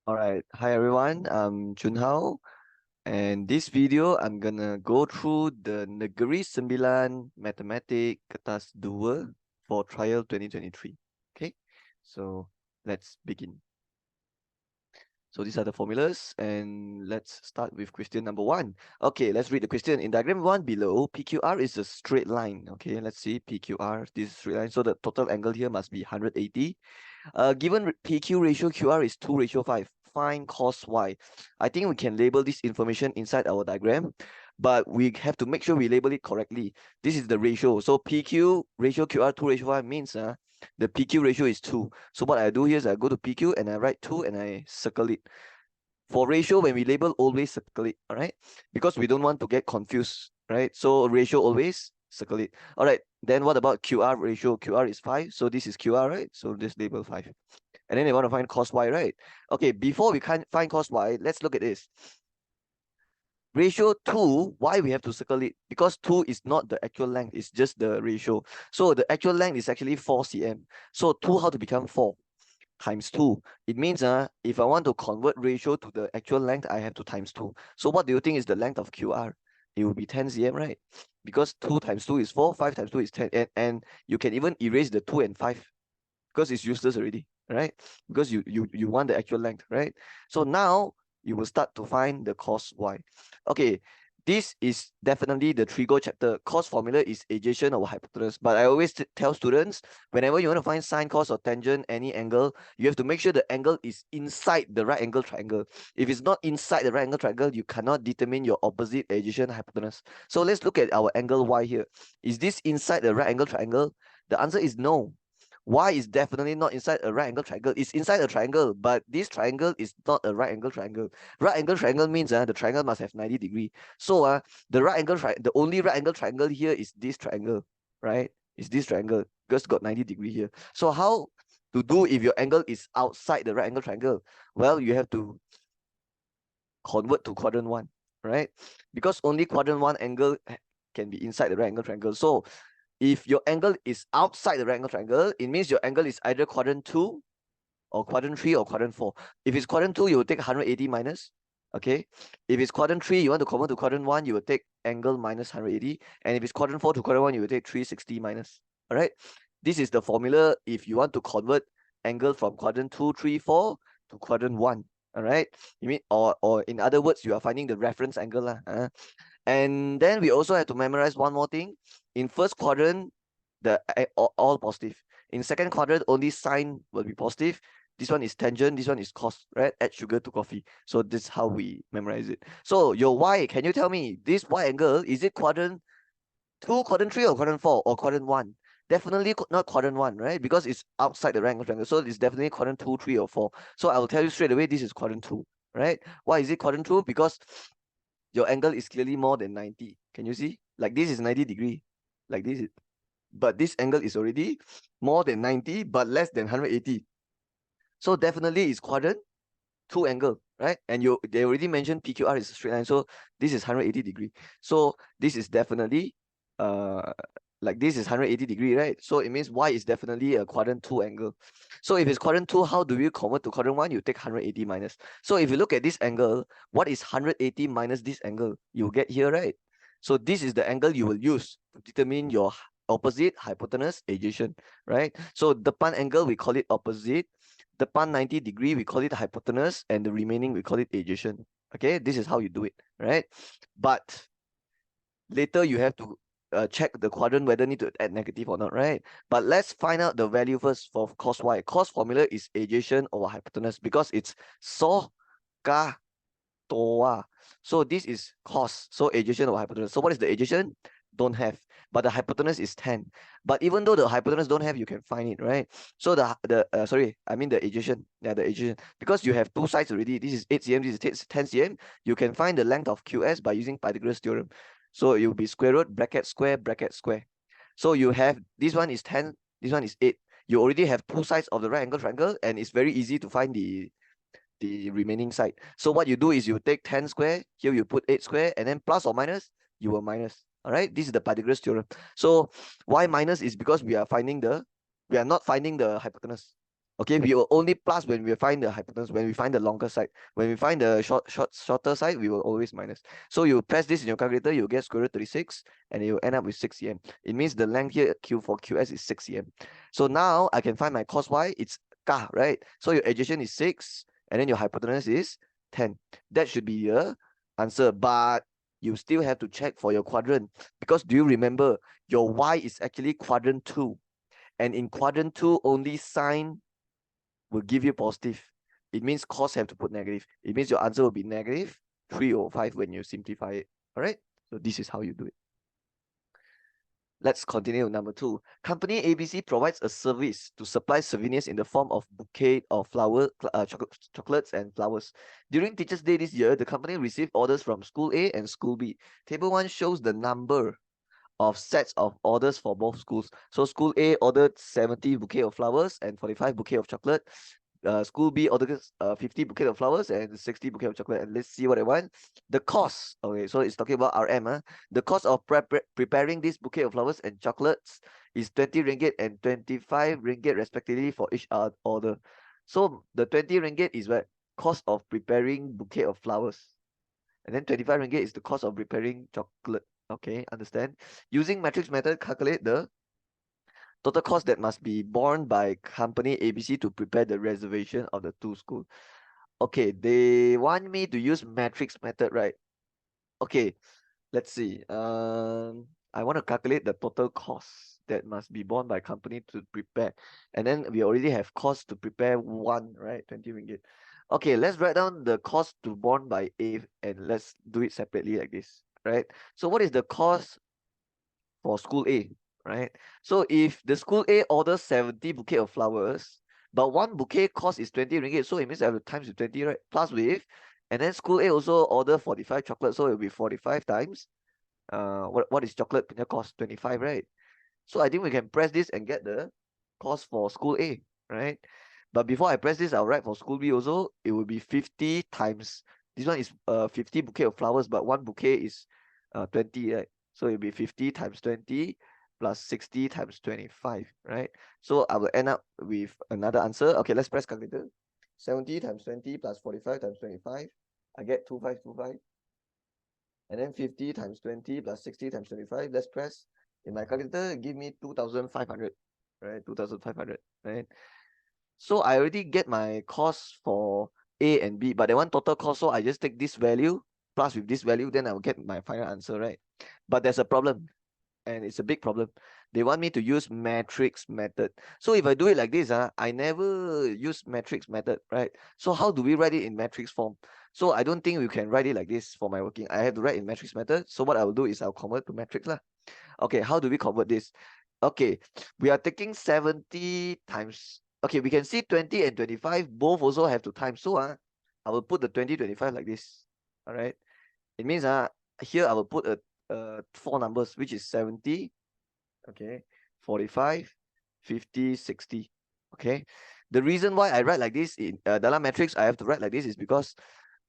All right. Hi everyone. I'm Junhao, and this video I'm gonna go through the Negeri 9 Matematik Kertas 2 for trial 2023. Okay, so let's begin. So these are the formulas, and let's start with question number 1. Okay, let's read the question. In diagram 1 below, PQR is a straight line. Okay, let's see PQR, this is straight line. So the total angle here must be 180. Given PQ ratio QR is 2:5, find cos Y. I think we can label this information inside our diagram, but we have to make sure we label it correctly. This is the ratio. So PQ ratio QR 2:5 means the PQ ratio is 2. So what I do here is I go to PQ and I write 2 and I circle it. For ratio, when we label, always circle it, all right? Because we don't want to get confused, right? So ratio, always circle it. All right, then what about QR ratio? QR is 5, so this is QR, right? So just label 5. And then they want to find cos Y, right? Okay, before we can find cos Y, let's look at this. Ratio 2, why we have to circle it? Because 2 is not the actual length, it's just the ratio. So the actual length is actually 4 cm. So 2 how to become 4? Times 2. It means if I want to convert ratio to the actual length, I have to times 2. So what do you think is the length of QR? It will be 10 cm, right? Because 2 times 2 is 4, 5 times 2 is 10. And you can even erase the 2 and 5 because it's useless already, right? Because you want the actual length, right? So now you will start to find the cos Y. Okay, this is definitely the Trigo chapter. Cos formula is adjacent over hypotenuse. But I always tell students, whenever you want to find sine, cos, or tangent, any angle, you have to make sure the angle is inside the right angle triangle. If it's not inside the right angle triangle, you cannot determine your opposite adjacent hypotenuse. So let's look at our angle Y here. Is this inside the right angle triangle? The answer is no. Y is definitely not inside a right angle triangle. It's inside a triangle, but this triangle is not a right angle triangle. Right angle triangle means the triangle must have 90 degrees. So the only right angle triangle here is this triangle, right? It's this triangle because got 90 degrees here. So how to do if your angle is outside the right angle triangle? Well, you have to convert to quadrant 1, right? Because only quadrant 1 angle can be inside the right angle triangle. So if your angle is outside the right angle triangle, it means your angle is either quadrant 2 or quadrant 3 or quadrant 4. If it's quadrant 2, you will take 180 minus. Okay. If it's quadrant 3, you want to convert to quadrant 1, you will take angle minus 180. And if it's quadrant 4 to quadrant 1, you will take 360 minus. All right. This is the formula if you want to convert angle from quadrant 2, 3, 4 to quadrant 1. All right. You mean, or in other words, you are finding the reference angle. And then we also have to memorize one more thing. In first quadrant, all positive. In second quadrant, only sine will be positive. This one is tangent, this one is cos, right? Add sugar to coffee. So this is how we memorize it. So your Y, can you tell me this Y angle, is it quadrant 2, quadrant 3, or quadrant 4, or quadrant 1? Definitely not quadrant 1, right? Because it's outside the right angle triangle. So it's definitely quadrant 2, 3, or 4. So I will tell you straight away, this is quadrant 2, right? Why is it quadrant 2? Because your angle is clearly more than 90. Can you see? Like this is 90 degree. Like this is, but this angle is already more than 90, but less than 180. So definitely it's quadrant 2 angle, right? And they already mentioned PQR is a straight line. So this is 180 degree. So this is definitely like this is 180 degree, right? So it means Y is definitely a quadrant 2 angle. So if it's quadrant 2, how do you convert to quadrant 1? You take 180 minus. So if you look at this angle, what is 180 minus this angle? You get here, right? So this is the angle you will use to determine your opposite, hypotenuse, adjacent, right? So the depan angle, we call it opposite. Depan 90 degree, we call it hypotenuse, and the remaining, we call it adjacent. Okay, this is how you do it, right? But later you have to check the quadrant whether need to add negative or not, right? But let's find out the value first for cos Y. Cos formula is adjacent over hypotenuse because it's so ka toa. So this is cos, so adjacent over hypotenuse. So what is the adjacent? Don't have, but the hypotenuse is 10. But even though the hypotenuse don't have, you can find it, right? So the adjacent, the adjacent, because you have two sides already. This is 8 cm, this is 10 cm. You can find the length of QS by using Pythagoras theorem. So it will be square root bracket square bracket square. So you have this one is 10, this one is 8. You already have two sides of the right angle triangle, and it's very easy to find the remaining side. So what you do is you take 10 square, here you put 8 square, and then plus or minus, you will minus. All right, this is the Pythagoras theorem. So why minus is because we are not finding the hypotenuse. Okay, we will only plus when we find the hypotenuse, when we find the longer side. When we find the shorter side, we will always minus. So you press this in your calculator, you'll get square root 36, and you end up with 6 cm. It means the length here, Q for QS is 6 cm. So now I can find my cos Y, it's K, right? So your adjacent is 6, and then your hypotenuse is 10. That should be the answer, but you still have to check for your quadrant, because do you remember your Y is actually quadrant 2, and in quadrant 2 only sine will give you positive. It means cos have to put negative. It means your answer will be negative 305 when you simplify it. All right. So this is how you do it. Let's continue with number 2. Company ABC provides a service to supply souvenirs in the form of bouquet of chocolates and flowers. During Teachers' Day this year, the company received orders from School A and School B. Table 1 shows the number of sets of orders for both schools. So School A ordered 70 bouquet of flowers and 45 bouquet of chocolate. School B ordered 50 bouquet of flowers and 60 bouquet of chocolate. And let's see what I want. The cost. Okay, so it's talking about RM. The cost of preparing this bouquet of flowers and chocolates is 20 ringgit and 25 ringgit respectively for each order. So the 20 ringgit is what? Cost of preparing bouquet of flowers. And then 25 ringgit is the cost of preparing chocolate. Okay, understand? Using matrix method, calculate the total cost that must be borne by company ABC to prepare the reservation of the two schools. Okay, they want me to use matrix method, right? Okay, let's see. I want to calculate the total cost that must be borne by company to prepare. And then we already have cost to prepare one, right? 20 ringgit. Okay, let's write down the cost to borne by A and let's do it separately like this, right? So what is the cost for school A, right? So if the school A orders 70 bouquet of flowers, but one bouquet cost is 20 ringgit, so it means I have to times with 20, right? Plus with, and then school A also order 45 chocolate, so it will be 45 times. What is chocolate cost? 25, right? So I think we can press this and get the cost for school A, right? But before I press this, I'll write for school B also. It will be 50 times. This one is 50 bouquet of flowers, but one bouquet is 20, right? So it'll be 50 times 20 plus 60 times 25, right? So I will end up with another answer. Okay, let's press calculator. 70 times 20 plus 45 times 25. I get 2525. And then 50 times 20 plus 60 times 25. Let's press. In my calculator, give me 2,500, right? 2,500, right? So I already get my cost for A and B, but they want total cost, so I just take this value plus with this value, then I'll get my final answer, right? But there's a problem, and it's a big problem. They want me to use matrix method. So if I do it like this, I never use matrix method, right? So how do we write it in matrix form? So I don't think we can write it like this for my working. I have to write in matrix method. So what I will do is I'll convert to matrix lah. Okay, how do we convert this? Okay, we are taking 70 times. Okay, we can see 20 and 25 both also have to times. So I will put the 20, 25 like this. All right. It means here I will put a 4 numbers, which is 70, okay, 45, 50, 60. Okay. The reason why I write like this in Dala matrix, I have to write like this is because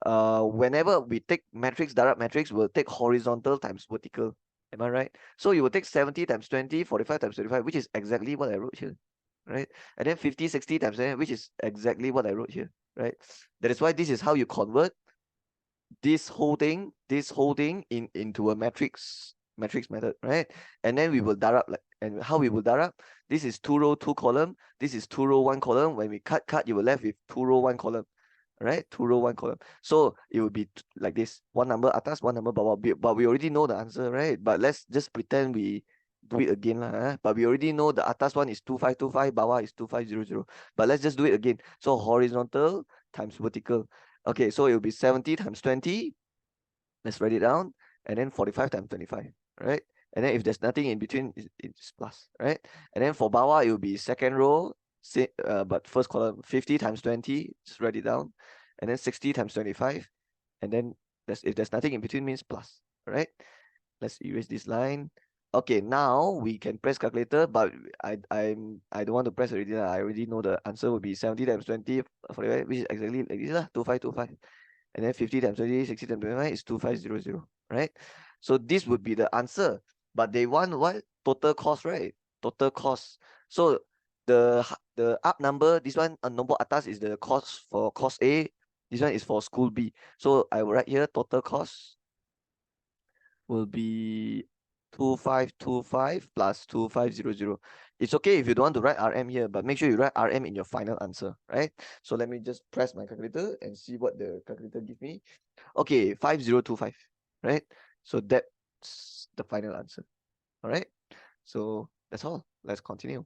whenever we take matrix, direct matrix, we'll take horizontal times vertical. Am I right? So you will take 70 times 20, 45 times 35, which is exactly what I wrote here, right? And then 50, 60 times 10, which is exactly what I wrote here, right? That is why this is how you convert this whole thing into a matrix method, right? And then we will darab like, and how we will darab? This is 2 row 2 column. This is 2 row 1 column. When we cut, you will left with 2 row 1 column. Right, 2 row 1 column. So it will be like this: one number atas, one number bawah. But we already know the answer, right? But let's just pretend we do it again lah. But we already know the atas one is 2525, bawah is 2500. But let's just do it again. So horizontal times vertical. Okay, so it will be 70 times 20. Let's write it down, and then 45 times 25, right? And then if there's nothing in between, it's plus, right? And then for bawah, it will be second row, but first column, 50 times 20, just write it down, and then 60 times 25, and then if there's nothing in between means plus, right? Let's erase this line. Okay, now we can press calculator, but I don't want to press already. I already know the answer will be 70 times 20, 45, which is exactly like this, 2525. And then 50 times 20, 60 times 25 is 2500, right? So this would be the answer. But they want what? Total cost, right? Total cost. So the up number, this one nombor atas is the cost for cost A. This one is for school B. So I will write here total cost will be 2525 plus 2500. It's okay if you don't want to write RM here, but make sure you write RM in your final answer, right? So let me just press my calculator and see what the calculator gives me. Okay, 5025, right? So that's the final answer. All right. So that's all. Let's continue.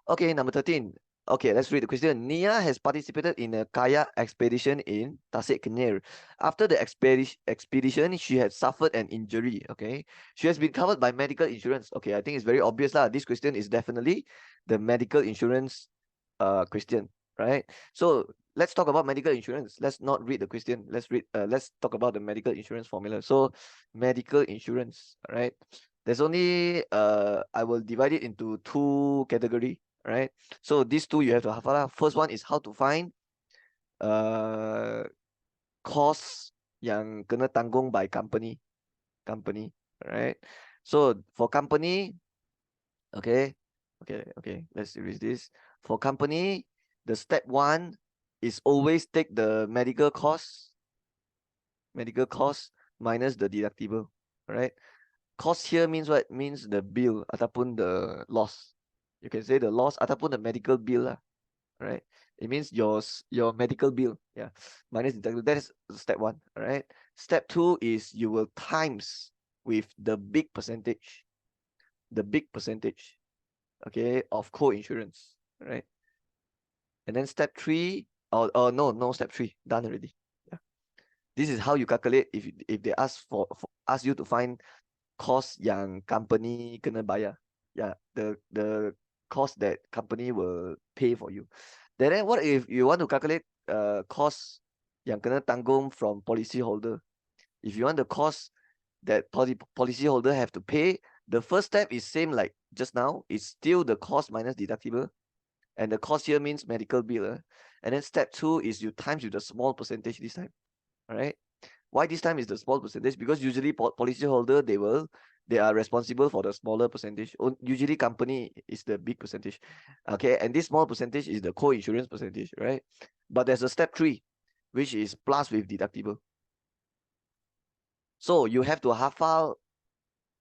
Okay, number 13. Okay, let's read the question. Nia has participated in a kayak expedition in Tasik Kenyir. After the expedition, she had suffered an injury. Okay, she has been covered by medical insurance. Okay, I think it's very obvious lah. This question is definitely the medical insurance question, right? So let's talk about medical insurance. Let's not read the question. Let's talk about the medical insurance formula. So medical insurance, right? There's only I will divide it into two category, right? So these two you have to hafal. First one is how to find uh cost yang kena tanggung by company, right? So for company, okay, let's erase this. For company, the step one is always take the medical cost minus the deductible, right? Cost here means what? Means the bill ataupun the loss. You can say the loss ataupun the medical bill lah, right? It means your medical bill, yeah, minus deductible. That is step one, all right? Step two is you will times with the big percentage, okay, of co-insurance, right? And then step three, no step three, done already. Yeah, this is how you calculate if they ask you to find cost yang company kena bayar. Yeah, the cost that company will pay for you. Then what if you want to calculate cost yang kena tanggung from policy holder? If you want the cost that policy holder have to pay, the first step is same like just now. It's still the cost minus deductible. And the cost here means medical bill. And then step two is you times with a small percentage this time. All right. Why this time is the small percentage? Because usually policy holder they are responsible for the smaller percentage. Usually company is the big percentage. Okay, and this small percentage is the co-insurance percentage, right? But there's a step three, which is plus with deductible. So you have to hafal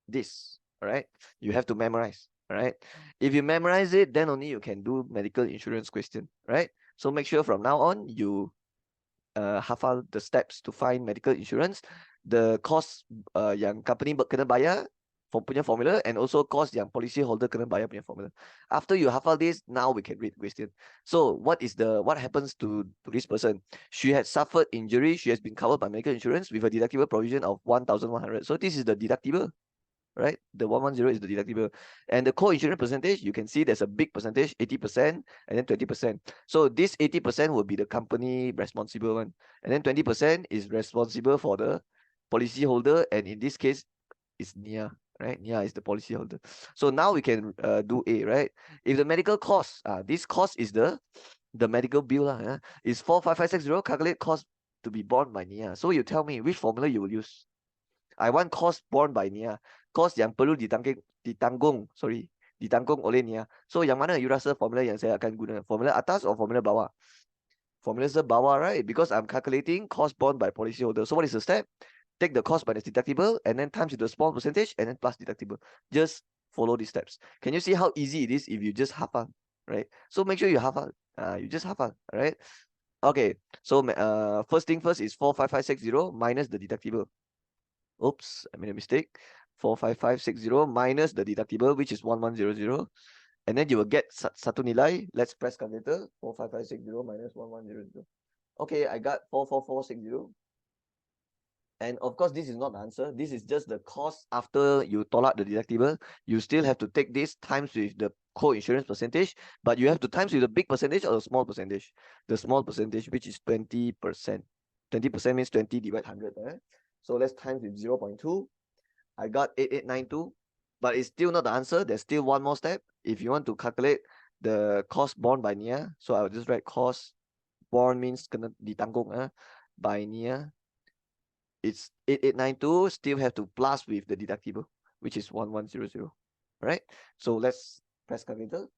this, all right? You have to memorize, all right? If you memorize it, then only you can do medical insurance question, right? So make sure from now on you hafal the steps to find medical insurance, the cost yang company kena bayar punya formula, and also cost yang policy holder kena bayar punya formula. After you hafal this, now we can read the question. So what happens to this person? She had suffered injury. She has been covered by medical insurance with a deductible provision of 1,100. So this is the deductible, right? The 110 is the deductible. And the co-insurance percentage, you can see there's a big percentage, 80% and then 20%. So this 80% will be the company responsible one. And then 20% is responsible for the policy holder. And in this case, it's NIA, right? NIA is the policy holder. So now we can do A, right? If the medical cost, this cost is the medical bill, is 45560, calculate cost to be borne by NIA. So you tell me which formula you will use. I want cost borne by NIA. Cost yang perlu ditanggung oleh NIA. So yang mana you rasa formula yang saya akan guna? Formula atas or formula bawah? Formula bawah, right? Because I'm calculating cost borne by policyholder. So what is the step? Take the cost minus deductible and then times with the small percentage and then plus deductible. Just follow these steps. Can you see how easy it is if you just hafal, right? So make sure you hafal. You just hafal, right? Okay. So first thing first is 45560 minus the deductible. Oops, I made a mistake. 45560 minus the deductible, which is 1100. And then you will get satu nilai. Let's press calculator. 45560 minus 1100. Okay, I got 44460. And of course, this is not the answer. This is just the cost after you total out the deductible. You still have to take this times with the co-insurance percentage, but you have to times with the big percentage or the small percentage. The small percentage, which is 20%. 20% means 20 divided 100. So let's times with 0.2. I got 8892, but it's still not the answer. There's still one more step. If you want to calculate the cost borne by NIA, so I will just write cost borne means kena ditanggung by NIA. It's 8892, still have to plus with the deductible, which is 1100. Right? So let's press calculator.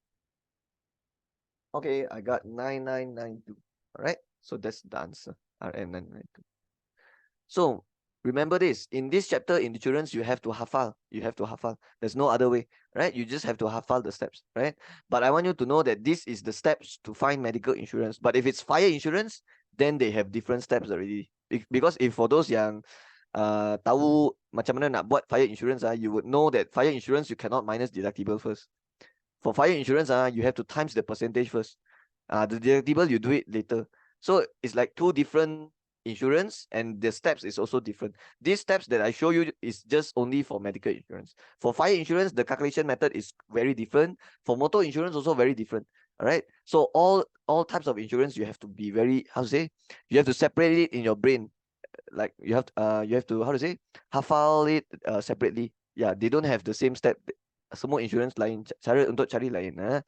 Okay, I got 9992. All right, so that's the answer. RM992. So remember this, in this chapter in insurance, you have to hafal. You have to hafal. There's no other way, right? You just have to hafal the steps, right? But I want you to know that this is the steps to find medical insurance. But if it's fire insurance, then they have different steps already. Because if for those yang tahu macam mana nak buat fire insurance, you would know that fire insurance you cannot minus deductible first. For fire insurance, you have to times the percentage first. The deductible you do it later. So it's like two different insurance, and the steps is also different. These steps that I show you is just only for medical insurance. For fire insurance, the calculation method is very different. For motor insurance, also very different. All right. So all types of insurance, you have to be very, how to say, you have to separate it in your brain. Like you have to, how to say, hafal it separately. Yeah, they don't have the same step. Semua insurance lain, cara untuk cari lain.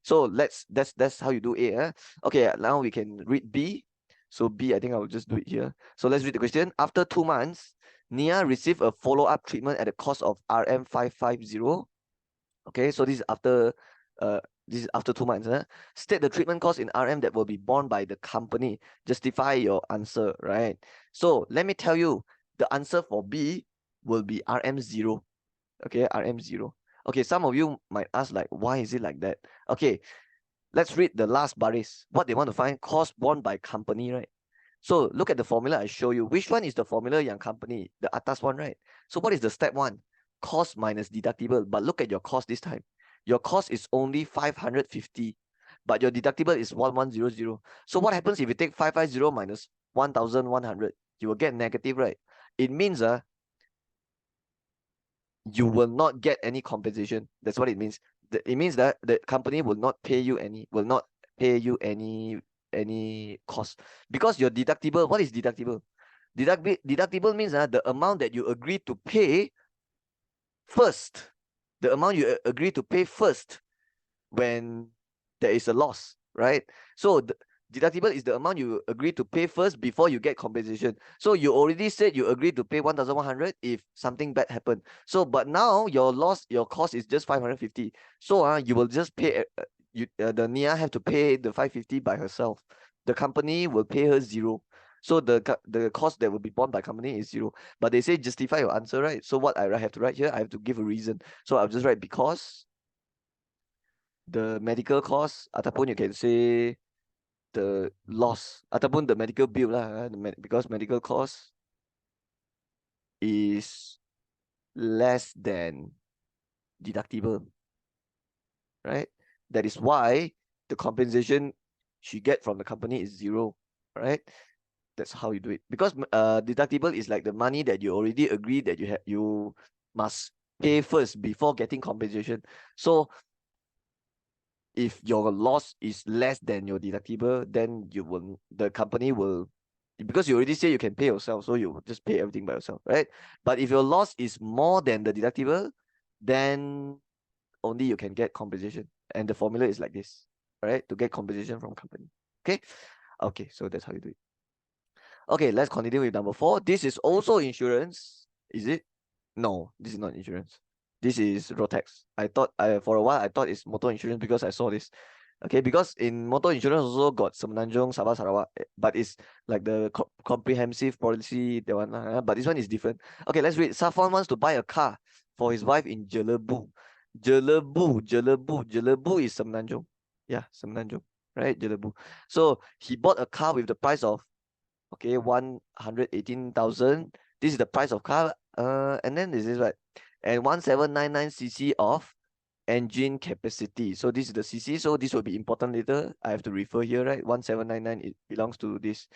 So that's how you do A. Okay, now we can read B. So B, I think I'll just do it here. So let's read the question. After 2 months, Nia received a follow-up treatment at a cost of RM550. Okay, so this is after 2 months. State the treatment cost in RM that will be borne by the company. Justify your answer, right? So let me tell you, the answer for B will be RM0. Okay, RM0. Okay, some of you might ask, like, why is it like that? Okay, let's read the last baris. What they want to find, cost borne by company, right? So look at the formula I show you. Which one is the formula yang company? The atas one, right? So what is the step one? Cost minus deductible. But look at your cost this time. Your cost is only 550, but your deductible is 1100. So what happens if you take 550 minus 1100? You will get negative, right? It means you will not get any compensation. That's what it means. It means that the company will not pay you any cost, because your deductible. What is deductible? Deductible means the amount that you agree to pay first. The amount you agree to pay first when there is a loss, right? So the deductible is the amount you agree to pay first before you get compensation. So you already said you agreed to pay 1100 if something bad happened. So but now your cost is just 550. So you will just pay the Nia have to pay the 550 by herself. The company will pay her 0. So the cost that will be borne by company is 0. But they say justify your answer, right? So what I have to write here, I have to give a reason. So I'll just write because the medical cost, ataupun you can say the loss, ataupun the medical bill lah, because medical cost is less than deductible, right? That is why the compensation she get from the company is 0, right? That's how you do it. Because deductible is like the money that you already agreed that you must pay first before getting compensation. So if your loss is less than your deductible, then the company will, because you already say you can pay yourself, so you just pay everything by yourself, right? But if your loss is more than the deductible, then only you can get compensation. And the formula is like this, right? To get compensation from company. Okay, so that's how you do it. Okay, let's continue with number 4. This is also insurance. Is it? No, this is not insurance. This is Rotex. For a while I thought it's motor insurance because I saw this. Okay, because in motor insurance also got Semenanjung, Sabah, Sarawak, but it's like the comprehensive policy, that one, but this one is different. Okay, let's read. Safwan wants to buy a car for his wife in Jelebu. Jelebu is Semenanjung. Yeah, Semenanjung, right? Jelebu. So he bought a car with the price of 118,000. This is the price of car. And then this is what? And 1799 cc of engine capacity. So this is the cc. So this will be important later. I have to refer here, right? 1799, it belongs to this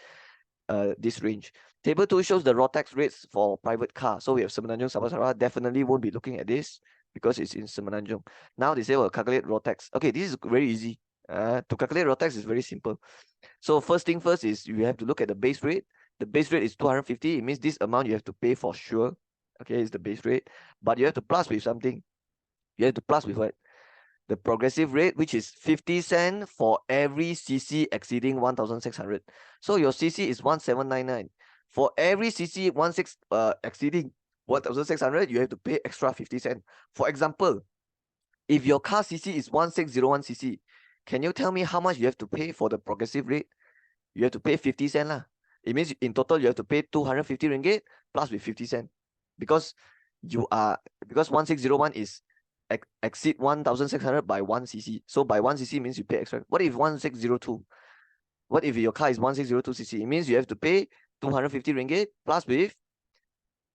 range. Table 2 shows the Rotex rates for private car. So we have Semenanjung, Sabah Sarawak. Definitely won't be looking at this because it's in Semenanjung. Now they say we'll calculate Rotex. Okay, this is very easy. To calculate Rotex is very simple. So first thing first is you have to look at the base rate. The base rate is 250. It means this amount you have to pay for sure. Okay, it's the base rate. But you have to plus with something. You have to plus with what? The progressive rate, which is 50 cents for every cc exceeding 1,600. So your cc is 1799. For every cc exceeding 1,600, you have to pay extra 50 cents. For example, if your car cc is 1601 cc, Can you tell me how much you have to pay for the progressive rate? You have to pay 50 cent lah. It means in total you have to pay 250 ringgit plus with 50 cent. Because 1601 is exceed 1600 by 1 cc. So by 1 cc means you pay extra. What if 1602? What if your car is 1602 cc? It means you have to pay 250 ringgit plus with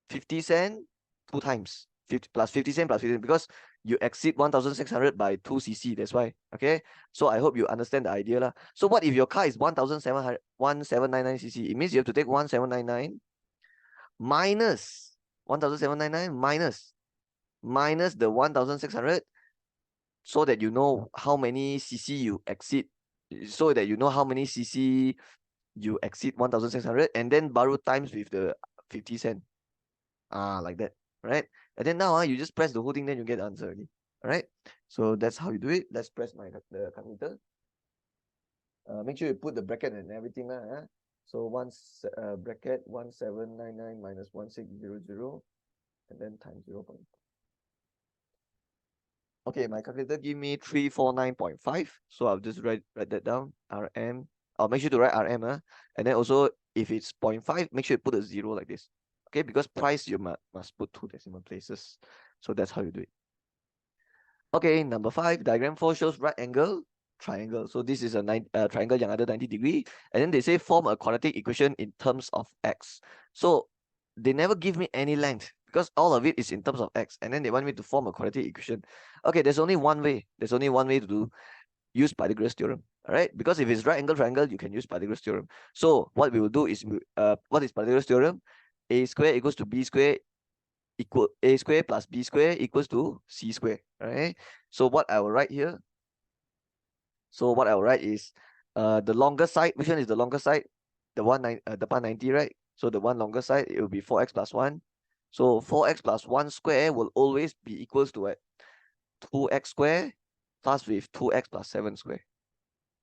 50 cent 2 times. 50 plus 50 cent plus 50 cent, because you exceed 1600 by 2 cc. That's why. Okay. So I hope you understand the idea lah. So what if your car is 1799 cc? It means you have to take 1799 minus 1799 minus the 1600, so that you know how many cc you exceed, so that you know how many cc you exceed 1600, and then borrow times with the 50 cent. Like that, right? And then now you just press the whole thing, then you get the answer already. All right. So that's how you do it. Let's press the calculator. Make sure you put the bracket and everything lah. So bracket 1799 minus 1600, and then times 0. Okay, my calculator give me 349.5. So I'll just write that down. RM. I'll make sure to write RM. And then also, if it's 0.5, make sure you put a 0 like this. Okay, because price you must put 2 decimal places. So that's how you do it. Okay, number 5, diagram 4 shows right angle triangle. So this is a triangle yang ada 90 degree. And then they say form a quadratic equation in terms of x. So they never give me any length, because all of it is in terms of x. And then they want me to form a quadratic equation. Okay, there's only one way. There's only one way to use Pythagoras theorem. All right, because if it's right angle triangle, you can use Pythagoras theorem. So what we will do is, what is Pythagoras theorem? A square equals to b square equal a square plus b square equals to c square. All right. So what I will write here? So what I will write is, the longer side. Which one is the longer side? The part 90, right? So the one longer side, it will be 4x plus 1. So 4x plus 1 square will always be equals to 2x square plus with 2x plus 7 square.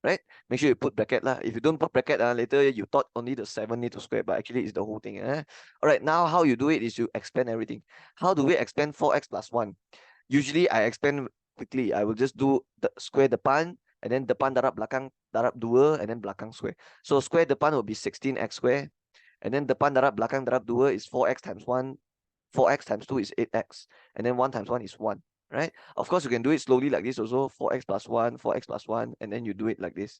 Right? Make sure you put bracket lah. If you don't put bracket, later you thought only the 7 need to square, but actually it's the whole thing. All right, now how you do it is you expand everything. How do we expand 4x plus 1? Usually I expand quickly. I will just do the square depan, and then depan darab belakang darab 2, and then belakang square. So square depan will be 16x square, and then depan darab belakang darab 2 is 4x times 1. 4x times 2 is 8x, and then 1 times 1 is 1. Right? Of course, you can do it slowly like this also. 4x plus 1, 4x plus 1, and then you do it like this,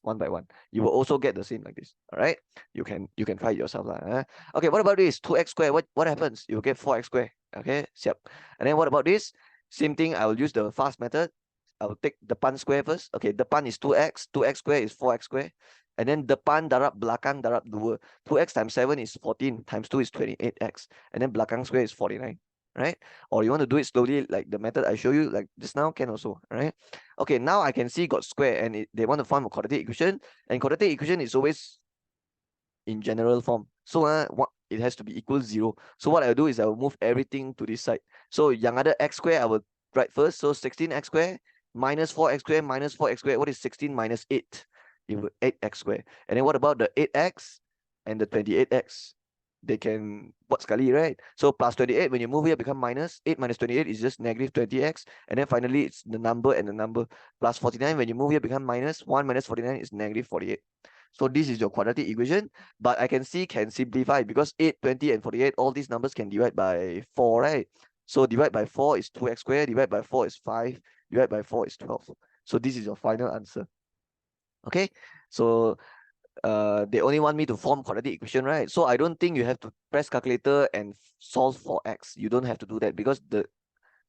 one by one. You will also get the same like this. All right? You can try it yourself lah. Okay, what about this 2x square? What happens? You will get 4x square. Okay, siap. And then what about this? Same thing. I will use the fast method. I will take depan square first. Okay, depan is 2x. 2x square is 4x square. And then depan darab belakang darab 2. 2x times 7 is 14. Times 2 is 28x. And then belakang square is 49. Right? Or you want to do it slowly like the method I show you like just now, can also. Right? Okay, now I can see got square, and they want to form a quadratic equation. And quadratic equation is always in general form. So it has to be equal 0. So what I'll do is I will move everything to this side. So yang ada x square I will write first. So 16x square minus 4x square minus 4x square. What is 16 minus 8? It will 8x square. And then what about the 8x and the 28x? They can buat sekali, right? So plus 28, when you move here, become minus 8 minus 28 is just negative 20x. And then finally, it's the number and the number. Plus 49, when you move here, become minus 1 minus 49 is negative 48. So this is your quadratic equation. But I can see can simplify, because 8, 20, and 48, all these numbers can divide by 4, right? So divide by 4 is 2x squared, divide by 4 is 5, divide by 4 is 12. So this is your final answer. Okay, so they only want me to form quadratic equation, right? So I don't think you have to press calculator and solve for x. You don't have to do that, because the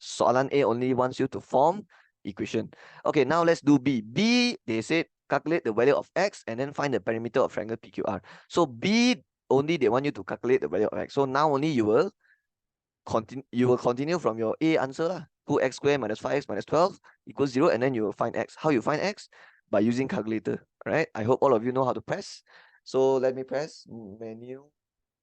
soalan A only wants you to form equation. Okay, now let's do B. B, they said calculate the value of x and then find the perimeter of triangle PQR. So B only they want you to calculate the value of x. So now only you will continue from your A answer lah. 2x squared minus 5x minus 12 equals 0, and then you will find x. How you find x? By using calculator. Right? I hope all of you know how to press. So let me press menu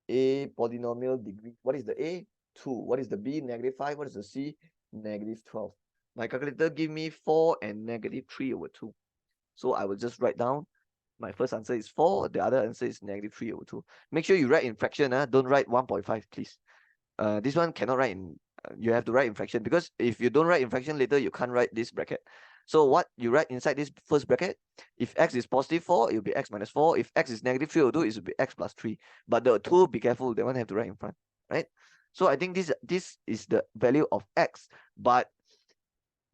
A polynomial degree. What is the A? 2. What is the B? Negative 5. What is the C? Negative 12. My calculator give me 4 and negative 3 over 2. So I will just write down. My first answer is 4. The other answer is negative 3 over 2. Make sure you write in fraction. Don't write 1.5, please. This one cannot write in. You have to write in fraction, because if you don't write in fraction later, you can't write this bracket. So what you write inside this first bracket, if x is positive 4, it will be x minus 4. If x is negative 3 over 2, it will be x plus 3. But the 2, be careful, that one have to write in front, right? So I think this is the value of x. But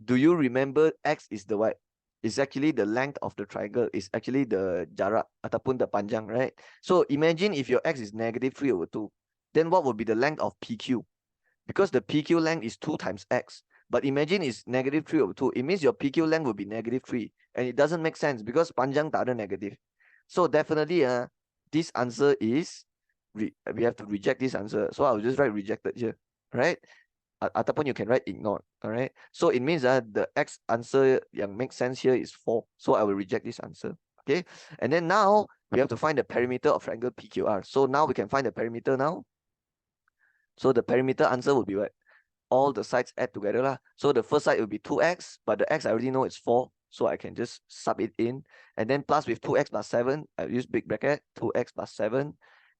do you remember x is the what? It's actually the length of the triangle. It's actually the jarak ataupun the panjang, right? So imagine if your x is negative 3 over 2, then what would be the length of PQ? Because the PQ length is 2 times x. But imagine it's negative 3 over 2. It means your PQ length will be negative 3. And it doesn't make sense because panjang tak ada negative. So definitely this answer is, we have to reject this answer. So I'll just write rejected here, right? Ataupun you can write ignored, all right? So it means the x answer yang makes sense here is 4. So I will reject this answer, okay? And then now we have to find the perimeter of triangle PQR. So now we can find the perimeter now. So the perimeter answer will be what? All the sides add together lah. So the first side will be 2x, but the x I already know it's 4. So I can just sub it in. And then plus with 2x plus 7, I use big bracket, 2x plus 7.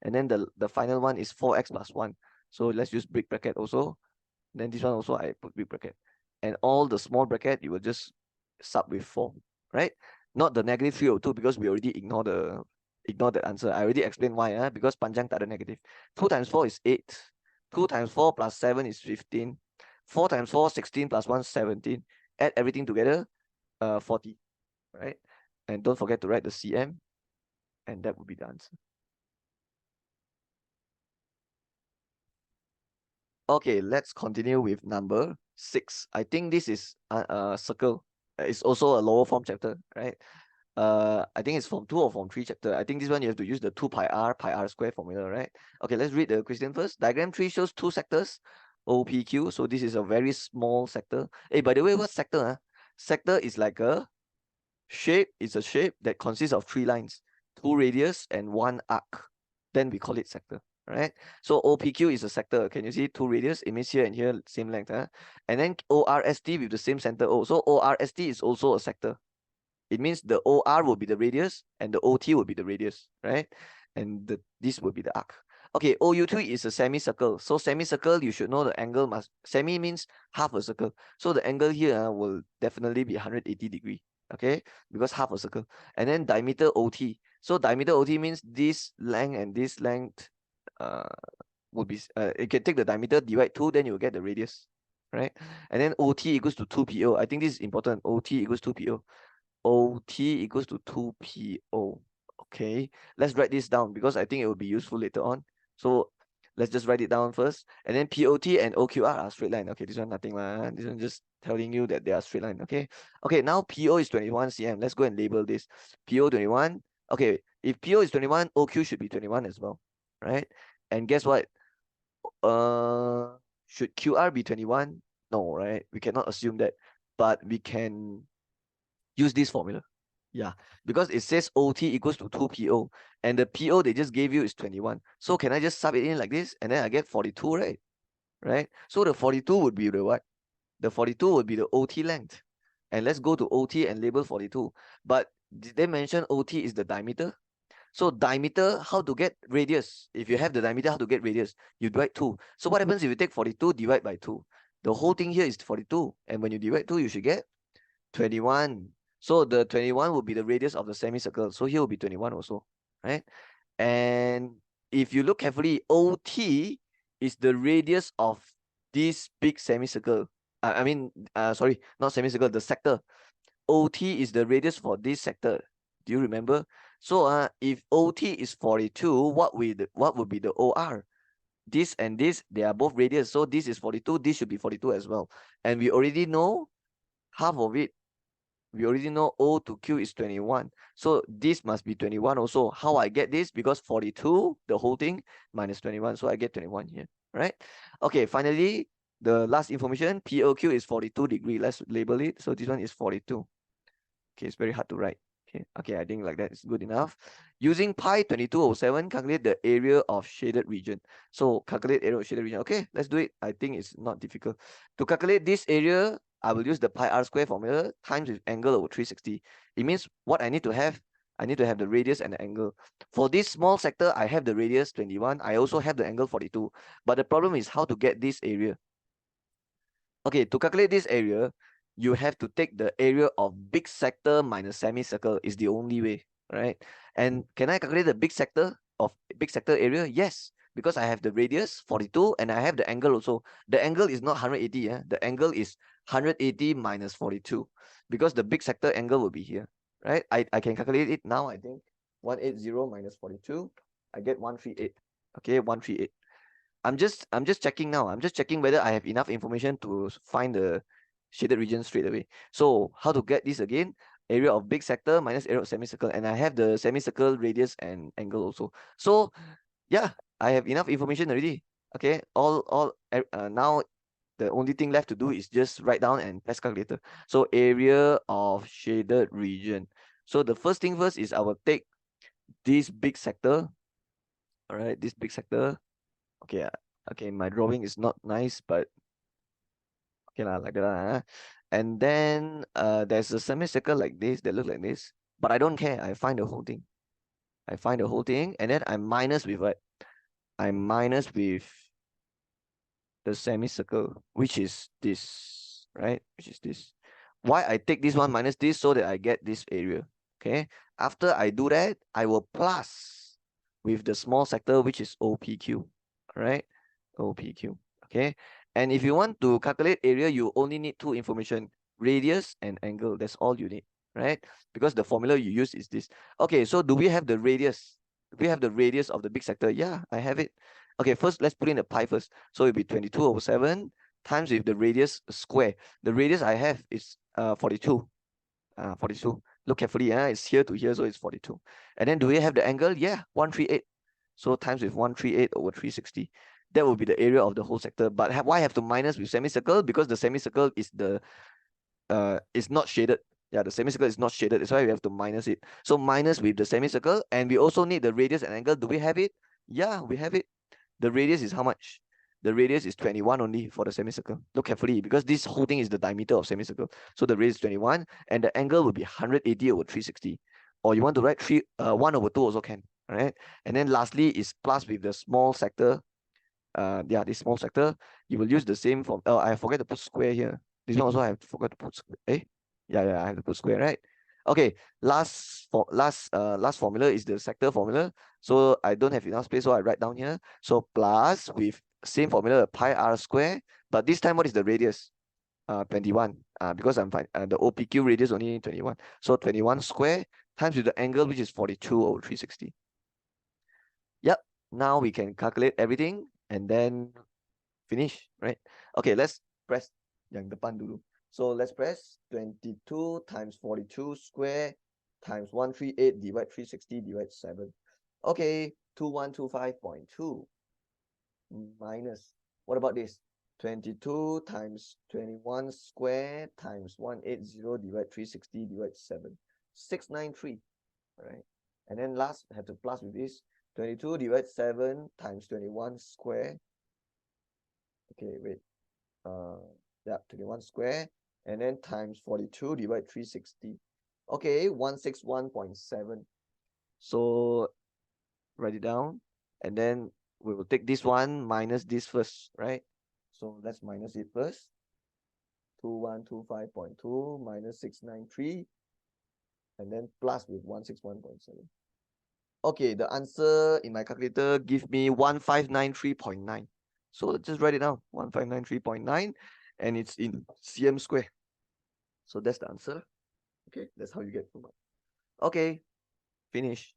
And then the final one is 4x plus 1. So let's use big bracket also. Then this one also I put big bracket. And all the small bracket, you will just sub with 4, right? Not the negative 3 over 2 because we already ignore that answer. I already explained why, because panjang tak ada negative. 2 times 4 is 8. 2 times 4 plus 7 is 15. 4 times 4, 16 plus 1, 17. Add everything together, 40, right? And don't forget to write the CM, and that would be the answer. Okay, let's continue with number 6. I think this is a circle. It's also a lower form chapter, right? I think it's form 2 or form 3 chapter. I think this one you have to use the 2 pi r square formula, right? Okay, let's read the question first. Diagram 3 shows 2 sectors, OPQ. So this is a very small sector. Hey, by the way, what sector? Sector is like a shape. It's a shape that consists of 3 lines, 2 radius and 1 arc. Then we call it sector, right? So OPQ is a sector. Can you see 2 radius? It means here and here, same length. And then ORST with the same center O. So ORST is also a sector. It means the OR will be the radius and the OT will be the radius, right? And this will be the arc. Okay, OU2 is a semicircle. So semicircle, you should know the angle must, semi means half a circle. So the angle here will definitely be 180 degree, okay? Because half a circle. And then diameter OT. So diameter OT means this length and this length would be, you can take the diameter, divide 2, then you will get the radius, right? And then OT equals to 2PO. I think this is important. OT equals 2PO. OT equals to 2PO. Okay, let's write this down because I think it will be useful later on. So let's just write it down first. And then POT and OQR are straight line. Okay, this one nothing, man. This one just telling you that they are straight line. Okay. Okay, now PO is 21 cm. Let's go and label this. PO 21. Okay, if PO is 21, OQ should be 21 as well. Right? And guess what? Should QR be 21? No, right? We cannot assume that. But we can use this formula. Yeah, because it says OT equals to 2PO, and the PO they just gave you is 21. So can I just sub it in like this, and then I get 42, right? Right? So the 42 would be the what? The 42 would be the OT length. And let's go to OT and label 42. But did they mention OT is the diameter? So diameter, how to get radius? If you have the diameter, how to get radius? You divide 2. So what happens if you take 42, divide by 2? The whole thing here is 42. And when you divide 2, you should get 21. So the 21 will be the radius of the semicircle. So here will be 21 also, right? And if you look carefully, OT is the radius of this big semicircle. Sorry, not semicircle, the sector. OT is the radius for this sector. Do you remember? So if OT is 42, what would be the OR? This and this, they are both radius. So this is 42, this should be 42 as well. And we already know half of it. We already know O to Q is 21. So this must be 21 also. How I get this? Because 42, the whole thing, minus 21. So I get 21 here, right? Okay, finally, the last information, POQ is 42 degree. Let's label it. So this one is 42. Okay, it's very hard to write. Okay, I think like that is good enough. Using pi 2207, calculate the area of shaded region. So calculate area of shaded region. Okay, let's do it. I think it's not difficult. To calculate this area, I will use the pi r square formula times with angle over 360. It means what I need to have the radius and the angle. For this small sector, I have the radius 21. I also have the angle 42. But the problem is how to get this area. Okay, to calculate this area, you have to take the area of big sector minus semicircle is the only way, right? And can I calculate the big sector area? Yes, because I have the radius 42 and I have the angle also. The angle is not 180, yeah. The angle is 180 minus 42 because the big sector angle will be here, right? I can calculate it now. I think 180 minus 42, I get 138. Okay, 138. I'm just checking now. I'm just checking whether I have enough information to find the shaded region straight away. So how to get this again? Area of big sector minus area of semicircle, and I have the semicircle radius and angle also. So yeah, I have enough information already. Okay, now the only thing left to do is just write down and press calculator. So area of shaded region. So the first thing first is I will take this big sector. All right, this big sector. Okay, okay, my drawing is not nice, but okay lah, like that lah. And then there's a semicircle like this that look like this, but I don't care. I find the whole thing. I find the whole thing, and then I minus with what? I minus with the semicircle, which is this, right? Which is this. Why I take this one minus this so that I get this area. Okay. After I do that, I will plus with the small sector, which is OPQ. All right. OPQ. Okay. And if you want to calculate area, you only need two information, radius and angle. That's all you need, right? Because the formula you use is this. Okay. So do we have the radius? Do we have the radius of the big sector? Yeah, I have it. Okay, first let's put in the pi first. So it'll be 22/7 times with the radius square. The radius I have is 42. 42. Look carefully, it's here to here, so it's 42. And then do we have the angle? Yeah, 138. So times with 138 over 360. That will be the area of the whole sector. But why have to minus with semicircle? Because the semicircle is not shaded. Yeah, the semicircle is not shaded. That's why we have to minus it. So minus with the semicircle, and we also need the radius and angle. Do we have it? Yeah, we have it. The radius is how much? The radius is 21 only for the semicircle. Look carefully because this whole thing is the diameter of semicircle. So the radius is 21 and the angle will be 180 over 360. Or you want to write 1/2 also can. All right. And then lastly is plus with the small sector. Yeah, this small sector. You will use the same form. Oh, I forget to put square here. This one also I forgot to put square. Yeah, I have to put square, right? Okay, last formula is the sector formula. So I don't have enough space, so I write down here. So plus with same formula, pi r square. But this time, what is the radius? 21. Because I'm fine. The OPQ radius only 21. So 21 square times with the angle, which is 42 over 360. Yep. Now we can calculate everything and then finish, right? Okay, let's press yang depan dulu. So let's press 22 times 42 square times 138 divide 360 divide 7. Okay, 2125.2 minus, what about this? 22 times 21 square times 180 divide 360 divide 7. 693, right? And then last, have to plus with this. 22 divide 7 times 21 square. Okay, wait. Yeah, 21 square. And then times 42 divide 360. Okay, 161.7. So write it down. And then we will take this one minus this first, right? So let's minus it first. 2125.2 minus 693. And then plus with 161.7. Okay, the answer in my calculator give me 1593.9. So let's just write it down, 1593.9, and it's in cm square. So that's the answer. Okay, that's how you get full mark. Okay, finish.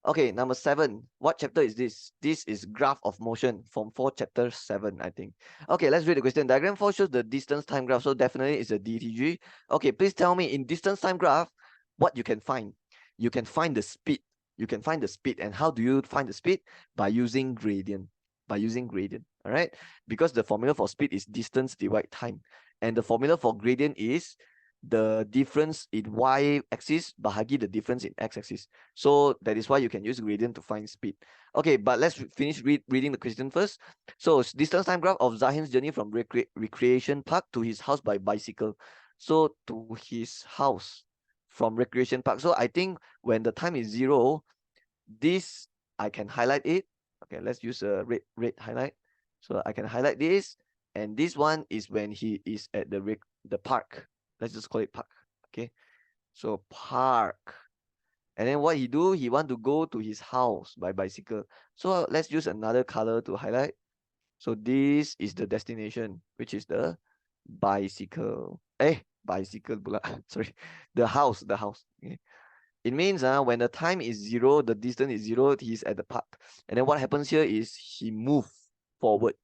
Okay, number 7. What chapter is this? This is graph of motion from 4 chapter 7, I think. Okay, let's read the question. Diagram 4 shows the distance time graph. So definitely it's a DTG. Okay, please tell me in distance time graph, what you can find. You can find the speed. You can find the speed. And how do you find the speed? By using gradient. By using gradient. All right. Because the formula for speed is distance divided time. And the formula for gradient is the difference in y-axis bahagi the difference in x-axis. So that is why you can use gradient to find speed. Okay, but let's finish reading the question first. So distance time graph of Zahin's journey from recreation park to his house by bicycle. So to his house from recreation park. So I think when the time is 0, this I can highlight it. Okay, let's use a red highlight. So I can highlight this, and this one is when he is at the the park. Let's just call it park. Okay. So park. And then what he do, he want to go to his house by bicycle. So let's use another color to highlight. So this is the destination, which is the bicycle. Bicycle pula. Sorry. The house. Okay. It means when the time is 0, the distance is 0, he's at the park. And then what happens here is he move forward.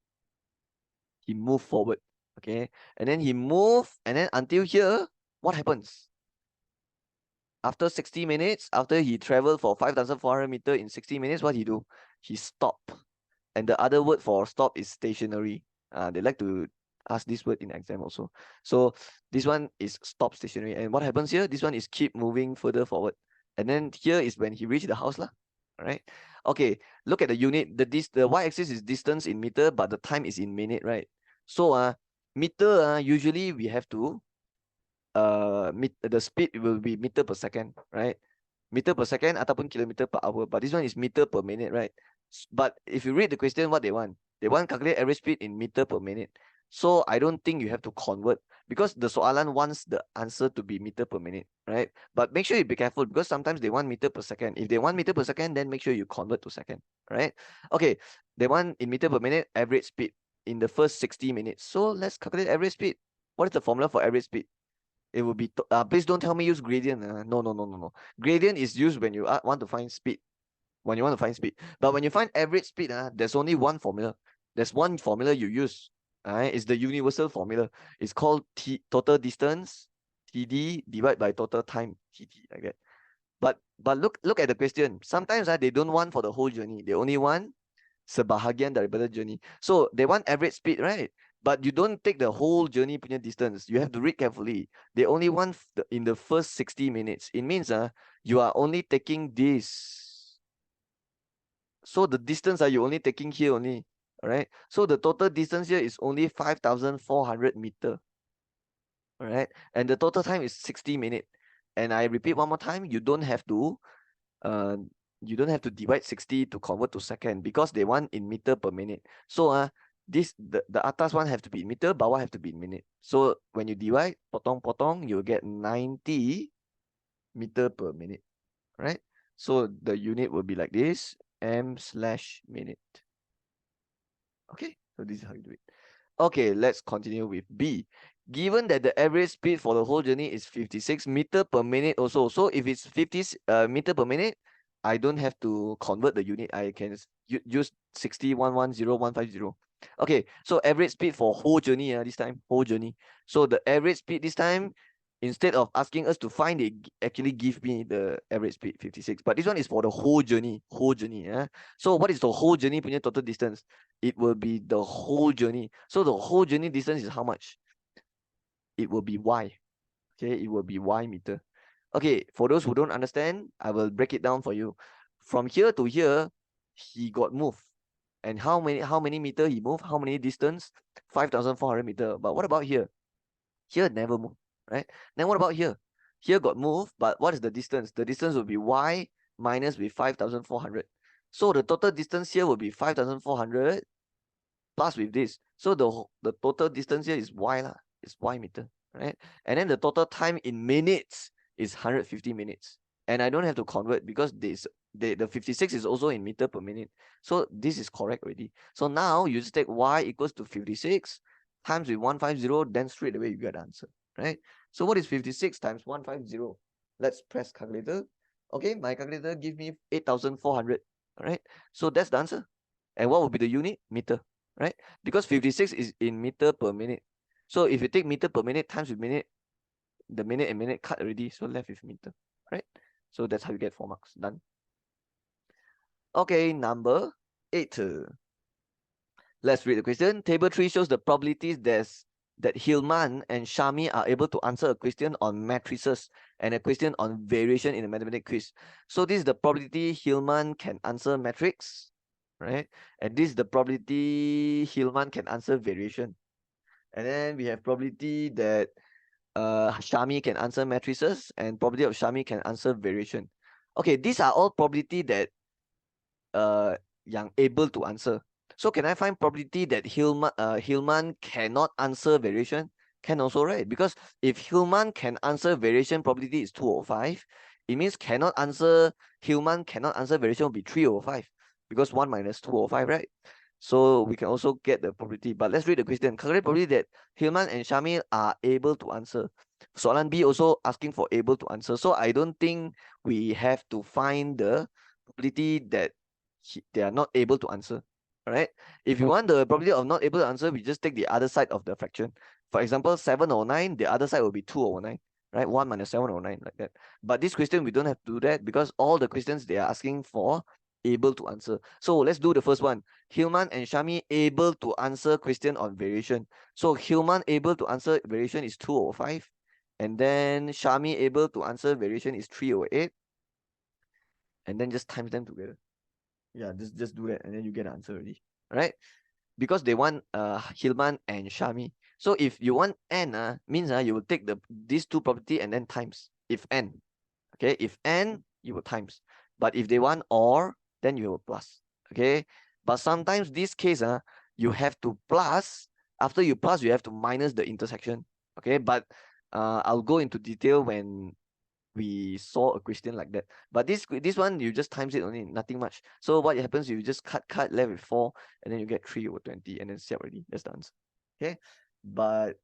He move forward. Okay. And then he move, and then until here, what happens? After 60 minutes, after he traveled for 5,400 meters in 60 minutes, what he do? He stop. And the other word for stop is stationary. They like to ask this word in exam also. So this one is stop stationary. And what happens here? This one is keep moving further forward. And then here is when he reached the house lah. All right. Okay. Look at the unit. The y-axis is distance in meter, but the time is in minute, right? So meter usually we have to the speed will be meter per second, right? Meter per second ataupun kilometer per hour. But this one is meter per minute, right? But if you read the question, what they want calculate average speed in meter per minute. So I don't think you have to convert, because the soalan wants the answer to be meter per minute, right? But make sure you be careful, because sometimes they want meter per second. If they want meter per second, then make sure you convert to second, right? Okay, they want in meter per minute average speed in the first 60 minutes. So let's calculate average speed. What is the formula for average speed? It will be, please don't tell me use gradient. No. Gradient is used when you want to find speed. When you want to find speed. But when you find average speed, there's only one formula. There's one formula you use. It's the universal formula. It's called total distance, TD, divided by total time, TT, like that. But look at the question. Sometimes they don't want for the whole journey. They only want sebahagian daripada journey. So they want average speed, right? But you don't take the whole journey punya distance. You have to read carefully. They only want in the first 60 minutes. It means you are only taking this. So the distance you only taking here only. All right. So the total distance here is only 5,400 meter. All right. And the total time is 60 minutes. And I repeat one more time, you don't have to divide 60 to convert to second, because they want in meter per minute. So the atas one have to be in meter, bawah have to be in minute. So when you divide, potong, you'll get 90 meter per minute, right? So the unit will be like this, m/minute. Okay, so this is how you do it. Okay, let's continue with B. Given that the average speed for the whole journey is 56 meter per minute also. So if it's 50 meter per minute, I don't have to convert the unit. I can use 60,110,150. Okay, so average speed for whole journey, this time, whole journey. So the average speed this time, instead of asking us to find, they actually give me the average speed, 56. But this one is for the whole journey, So what is the whole journey punya total distance? It will be the whole journey. So the whole journey distance is how much? It will be y. Okay, it will be y meter. Okay, for those who don't understand, I will break it down for you. From here to here, he got moved. And how many meter he moved? How many distance? 5,400 meter. But what about here? Here never moved, right? Then what about here? Here got moved, but what is the distance? The distance will be y minus with 5,400. So the total distance here will be 5,400 plus with this. So the total distance here is y lah. It's y meter, right? And then the total time in minutes is 150 minutes. And I don't have to convert, because the 56 is also in meter per minute. So this is correct already. So now you just take y equals to 56 times with 150, then straight away you get the answer, right? So what is 56 times 150? Let's press calculator. Okay, my calculator give me 8,400. All right, so that's the answer. And what will be the unit? Meter, right? Because 56 is in meter per minute. So if you take meter per minute times with minute, the minute and minute cut already, so left with meter, right? So that's how you get 4 marks. Done. Okay, number 8. Let's read the question. Table 3 shows the probabilities that Hilman and Shami are able to answer a question on matrices and a question on variation in a mathematics quiz. So this is the probability Hilman can answer matrix, right? And this is the probability Hilman can answer variation. And then we have probability that Shami can answer matrices, and probability of Shami can answer variation. Okay, these are all probability that yang able to answer. So can I find probability that Hilman cannot answer variation? Can also, right? Because if Hillman can answer variation probability is 2 over 5, it means Hillman cannot answer variation will be 3 over 5 because 1 minus 2 over 5, right? So we can also get the probability. But let's read the question. Calculate probability that Hillman and Shamil are able to answer. Soalan B also asking for able to answer. So I don't think we have to find the probability that they are not able to answer. All right. If you want the probability of not able to answer, we just take the other side of the fraction. For example, 7 over 9, the other side will be 2 over 9, right? 1 minus 7 over 9, like that. But this question, we don't have to do that because all the questions they are asking for able to answer. So let's do the first one. Hillman and Shami able to answer question on variation. So Hillman able to answer variation is 2 over 5. And then Shami able to answer variation is 3 over 8. And then just times them together. Yeah, just do that and then you get an answer already. Right? Because they want Hillman and Shami. So if you want n, means you will take these two property and then times. If n. Okay, if n, you will times. But if they want or, then you will plus. Okay. But sometimes this case, you have to plus. After you plus, you have to minus the intersection. Okay, but I'll go into detail when we saw a question like that. But this one, you just times it only, nothing much. So what happens, you just cut left with 4, and then you get 3 over 20, and then siap already. That's the answer. Okay. But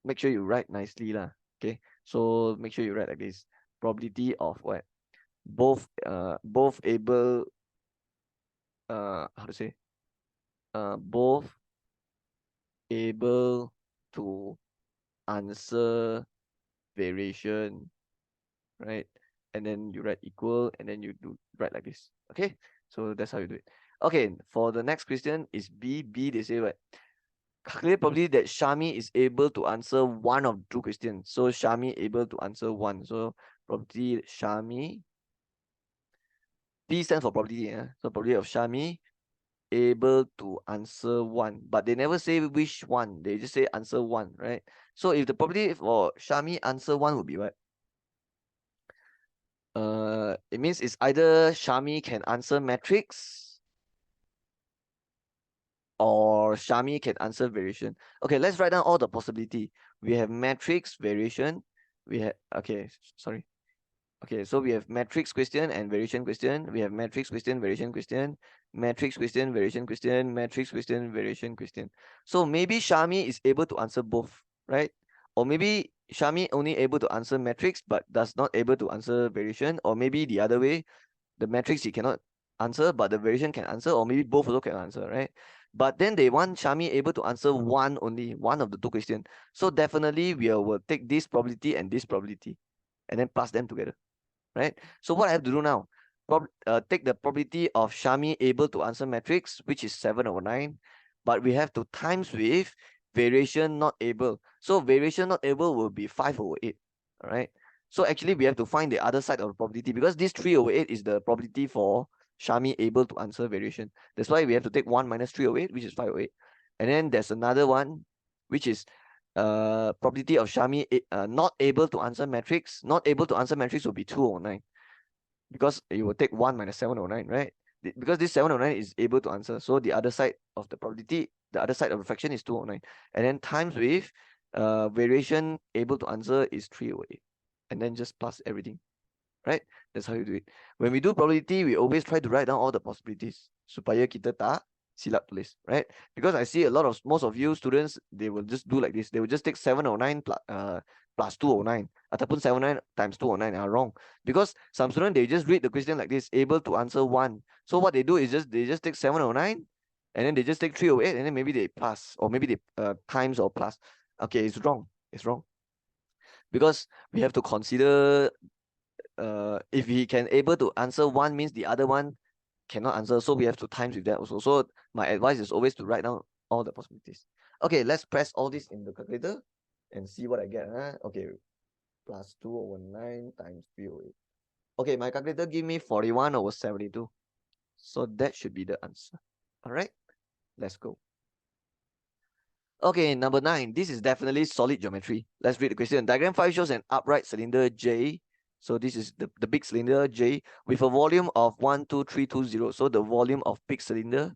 make sure you write nicely lah. Okay. So make sure you write like this. Probability of what? Both able how to say? Both able to answer variation, right? And then you write equal, and then you do write like this. Okay, so that's how you do it. Okay, for the next question is B. They say what? Calculate probability that Shami is able to answer one of two questions. So Shami able to answer one. So probability Shami. P stands for probability. So probability of Shami able to answer one, but they never say which one. They just say answer one, right? So if the probability for Shami answer one would be what? It means it's either Shami can answer matrix or Shami can answer variation. Okay, let's write down all the possibility. We have matrix, variation. We have, okay, sorry. Okay, so we have matrix question and variation question. We have matrix question, variation question, matrix question, variation question, matrix question, variation question. So maybe Shami is able to answer both, right? Or maybe Shami only able to answer matrix but does not able to answer variation. Or maybe the other way, the matrix he cannot answer but the variation can answer. Or maybe both also can answer, right? But then they want Shami able to answer one only, one of the two questions. So definitely we will take this probability and this probability and then plus them together. Right? So what I have to do now, take the probability of Shami able to answer matrix, which is 7 over 9, but we have to times with variation not able. So variation not able will be 5 over 8. All right. So actually we have to find the other side of the probability because this 3 over 8 is the probability for Shami able to answer variation. That's why we have to take 1 minus 3 over 8, which is 5 over 8. And then there's another one, which is probability of Shami not able to answer matrix. Not able to answer matrix will be 2 over 9. Because you will take 1 minus 7 over 9, right? Because this 7 over 9 is able to answer. So the other side of the probability, the other side of the fraction is 2 over 9. And then times with variation able to answer is 3 over 8. And then just plus everything. Right? That's how you do it. When we do probability, we always try to write down all the possibilities. Supaya kita tak silap tulis, right? Because I see most of you students, they will just do like this. They will just take 7 over 9 plus 2 over 9. Ataupun 7 over 9 times 2 over 9 are wrong. Because some students, they just read the question like this, able to answer 1. So what they do is they just take 7 over 9 and then they just take 3 over 8 and then maybe they plus or maybe they times or plus. Okay, it's wrong. It's wrong. Because we have to consider if he can able to answer one means the other one cannot answer, so we have to times with that also. So my advice is always to write down all the possibilities. Okay, let's press all this in the calculator and see what I get. Okay, plus 2 over 9 times 3 over 8. Okay, my calculator give me 41 over 72. So that should be the answer. All right, let's go. Okay, number 9. This is definitely solid geometry. Let's read the question. Diagram 5 shows an upright cylinder J. So this is the big cylinder J with a volume of 12320. So the volume of big cylinder,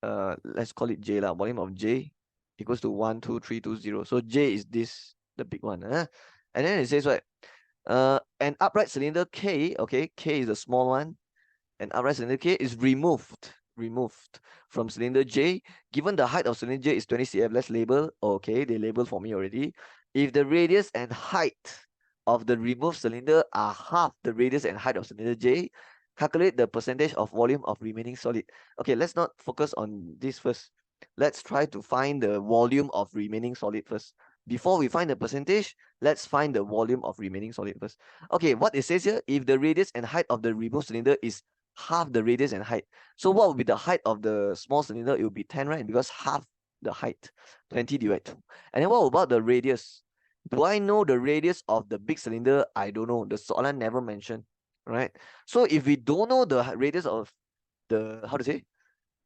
let's call it J lah, volume of J equals to 12320. So J is this, the big one. And then it says what? An upright cylinder K, okay, K is the small one, and upright cylinder K is removed from cylinder J. Given the height of cylinder J is 20 cm, let's label. Okay, they labeled for me already. If the radius and height of the removed cylinder are half the radius and height of cylinder J, calculate the percentage of volume of remaining solid. Okay, let's not focus on this first. Let's try to find the volume of remaining solid first. Before we find the percentage, let's find the volume of remaining solid first. Okay, what it says here, if the radius and height of the removed cylinder is half the radius and height. So what would be the height of the small cylinder? It would be 10, right? Because half the height, 20 divided 2. And then what about the radius? Do I know the radius of the big cylinder? I don't know. The Solan never mentioned, right? So if we don't know the radius of the, how to say,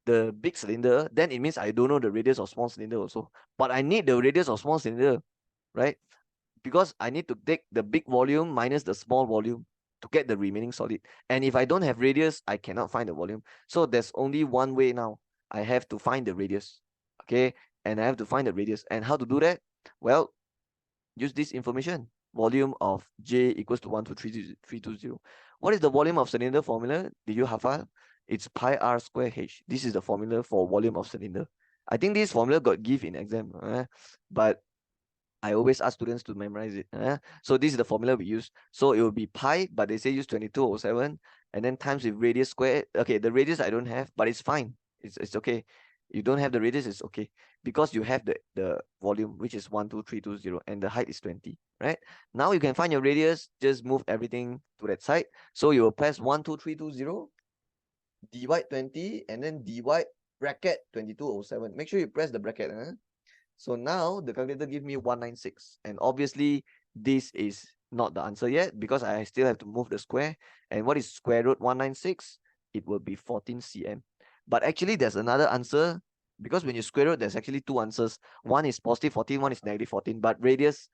the big cylinder, then it means I don't know the radius of small cylinder also. But I need the radius of small cylinder, right? Because I need to take the big volume minus the small volume to get the remaining solid. And if I don't have radius, I cannot find the volume. So there's only one way now. I have to find the radius. Okay. And I have to find the radius. And how to do that? Well, use this information. Volume of J equals to 12320. What is the volume of cylinder formula? Did you hafal? It's pi r square h. This is the formula for volume of cylinder. I think this formula got give in exam, but I always ask students to memorize it. So this is the formula we use. So it will be pi, but they say use 2207 and then times with radius squared. Okay, the radius I don't have, but it's fine. It's okay. You don't have the radius, it's okay. Because you have the volume, which is 12320, and the height is 20, right? Now you can find your radius, just move everything to that side. So you will press 12320, divide 20, and then divide bracket 2207. Make sure you press the bracket. So now the calculator gives me 196. And obviously, this is not the answer yet because I still have to move the square. And what is square root 196? It will be 14 cm. But actually, there's another answer because when you square root, there's actually two answers. One is positive 14, one is negative 14. But radius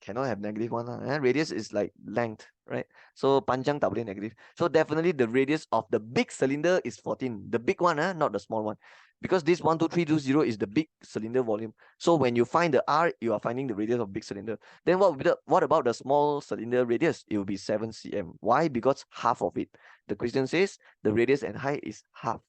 cannot have negative one. Radius is like length, right? So panjang tak boleh negative. So definitely the radius of the big cylinder is 14. The big one, not the small one. Because this 12320 is the big cylinder volume. So when you find the R, you are finding the radius of big cylinder. Then what about the small cylinder radius? It will be 7 cm. Why? Because half of it. The question says the radius and height is half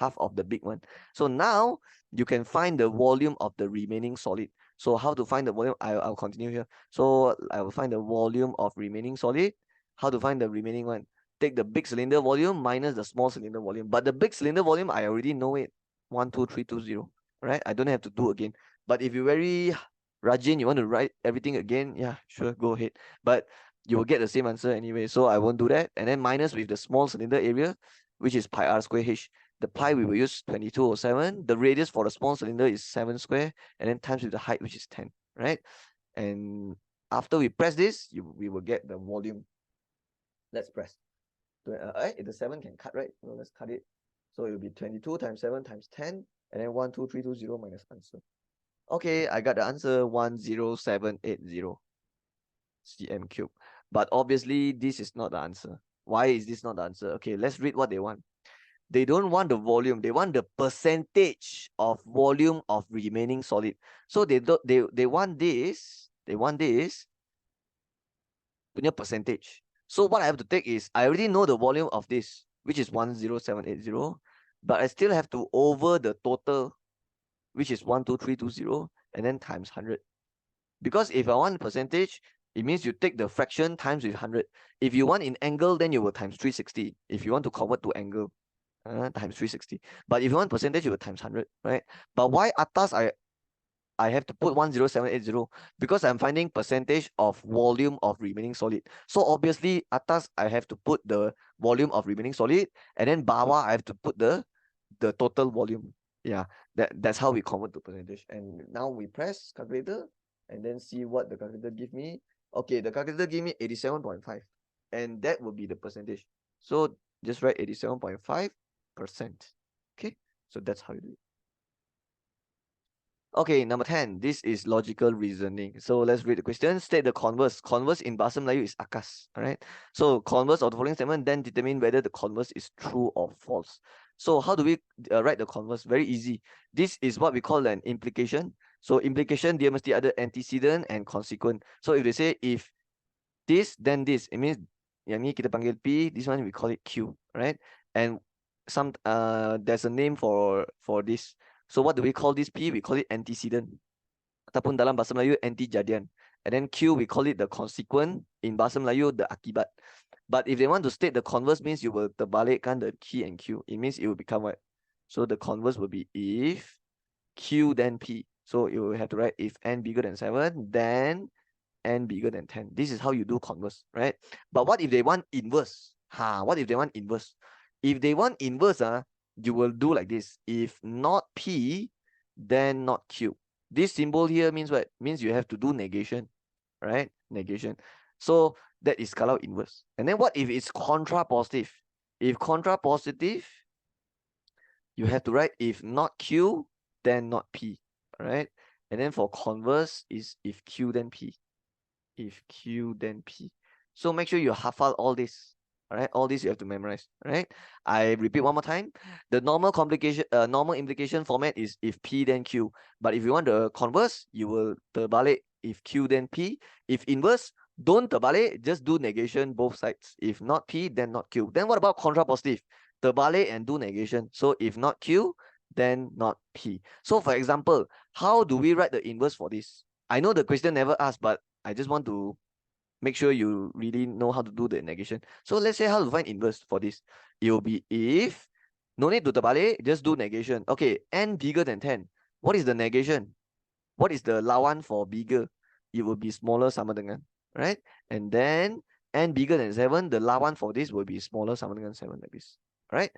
of the big one. So now you can find the volume of the remaining solid. So how to find the volume? I'll continue here. So I will find the volume of remaining solid. How to find the remaining one? Take the big cylinder volume minus the small cylinder volume. But the big cylinder volume, I already know it. 12320, right? I don't have to do again. But if you're very rajin, you want to write everything again, yeah, sure, go ahead. But you will get the same answer anyway. So I won't do that. And then minus with the small cylinder area, which is pi r square h. The pi we will use 2207. The radius for the small cylinder is 7 square, and then times with the height, which is 10, right? And after we press this, we will get the volume. Let's press. The 7 can cut, right? So let's cut it. So it will be 22 times 7 times 10, and then 12320 minus answer. Okay, I got the answer 10780 cm cube. But obviously, this is not the answer. Why is this not the answer? Okay, let's read what they want. They don't want the volume, they want the percentage of volume of remaining solid. So they want this punya percentage. So what I have to take is I already know the volume of this, which is 10780, but I still have to over the total, which is 12320, and then times 100. Because if I want percentage, it means you take the fraction times with 100. If you want in angle, then you will times 360. If you want to convert to angle, times 360. But if you want percentage, you will times 100, right? But why atas I have to put 10780? Because I'm finding percentage of volume of remaining solid. So obviously atas I have to put the volume of remaining solid, and then bawah I have to put the total volume. Yeah, that's how we convert to percentage. And now we press calculator and then see what the calculator give me. Okay, the calculator give me 87.5, and that will be the percentage. So just write 87.5%. Okay, so that's how you do it. Okay, number 10. This is logical reasoning. So let's read the question. State the converse. Converse in Bahasa Melayu is akas. Alright. So converse of the following statement, then determine whether the converse is true or false. So how do we write the converse? Very easy. This is what we call an implication. So implication, dia mesti ada antecedent and consequent. So if they say if this, then this, it means yang ni kita panggil P, this one we call it Q, right? And there's a name for this. So what do we call this P? We call it antecedent. Ataupun dalam bahasa Melayu anti-jadian. And then Q, we call it the consequent. In bahasa Melayu, the akibat. But if they want to state the converse, means you will terbalikkan the P and Q. It means it will become what? So the converse will be if Q then P. So you will have to write if n bigger than 7, then n bigger than 10. This is how you do converse, right? But what if they want inverse? What if they want inverse? If they want inverse, you will do like this. If not P, then not Q. This symbol here means what? Means you have to do negation, right? Negation. So that is kalau inverse. And then what if it's contrapositive? If contrapositive, you have to write if not Q, then not P, right? And then for converse is if Q, then P. If Q, then P. So make sure you hafal all this. All right, all this you have to memorize. All right, I repeat one more time. The normal implication format is if P then Q. But if you want the converse, you will terbalik if Q then P. If inverse, don't terbalik, just do negation both sides. If not P, then not Q. Then what about contrapositive? Terbalik and do negation. So if not Q, then not P. So for example, how do we write the inverse for this? I know the question never asked, but I just want to make sure you really know how to do the negation. So let's say how to find inverse for this. It will be if, no need to terbalik, just do negation. Okay, n bigger than 10. What is the negation? What is the lawan for bigger? It will be smaller sama dengan, right? And then n bigger than 7, the lawan for this will be smaller sama dengan 7 like this, right?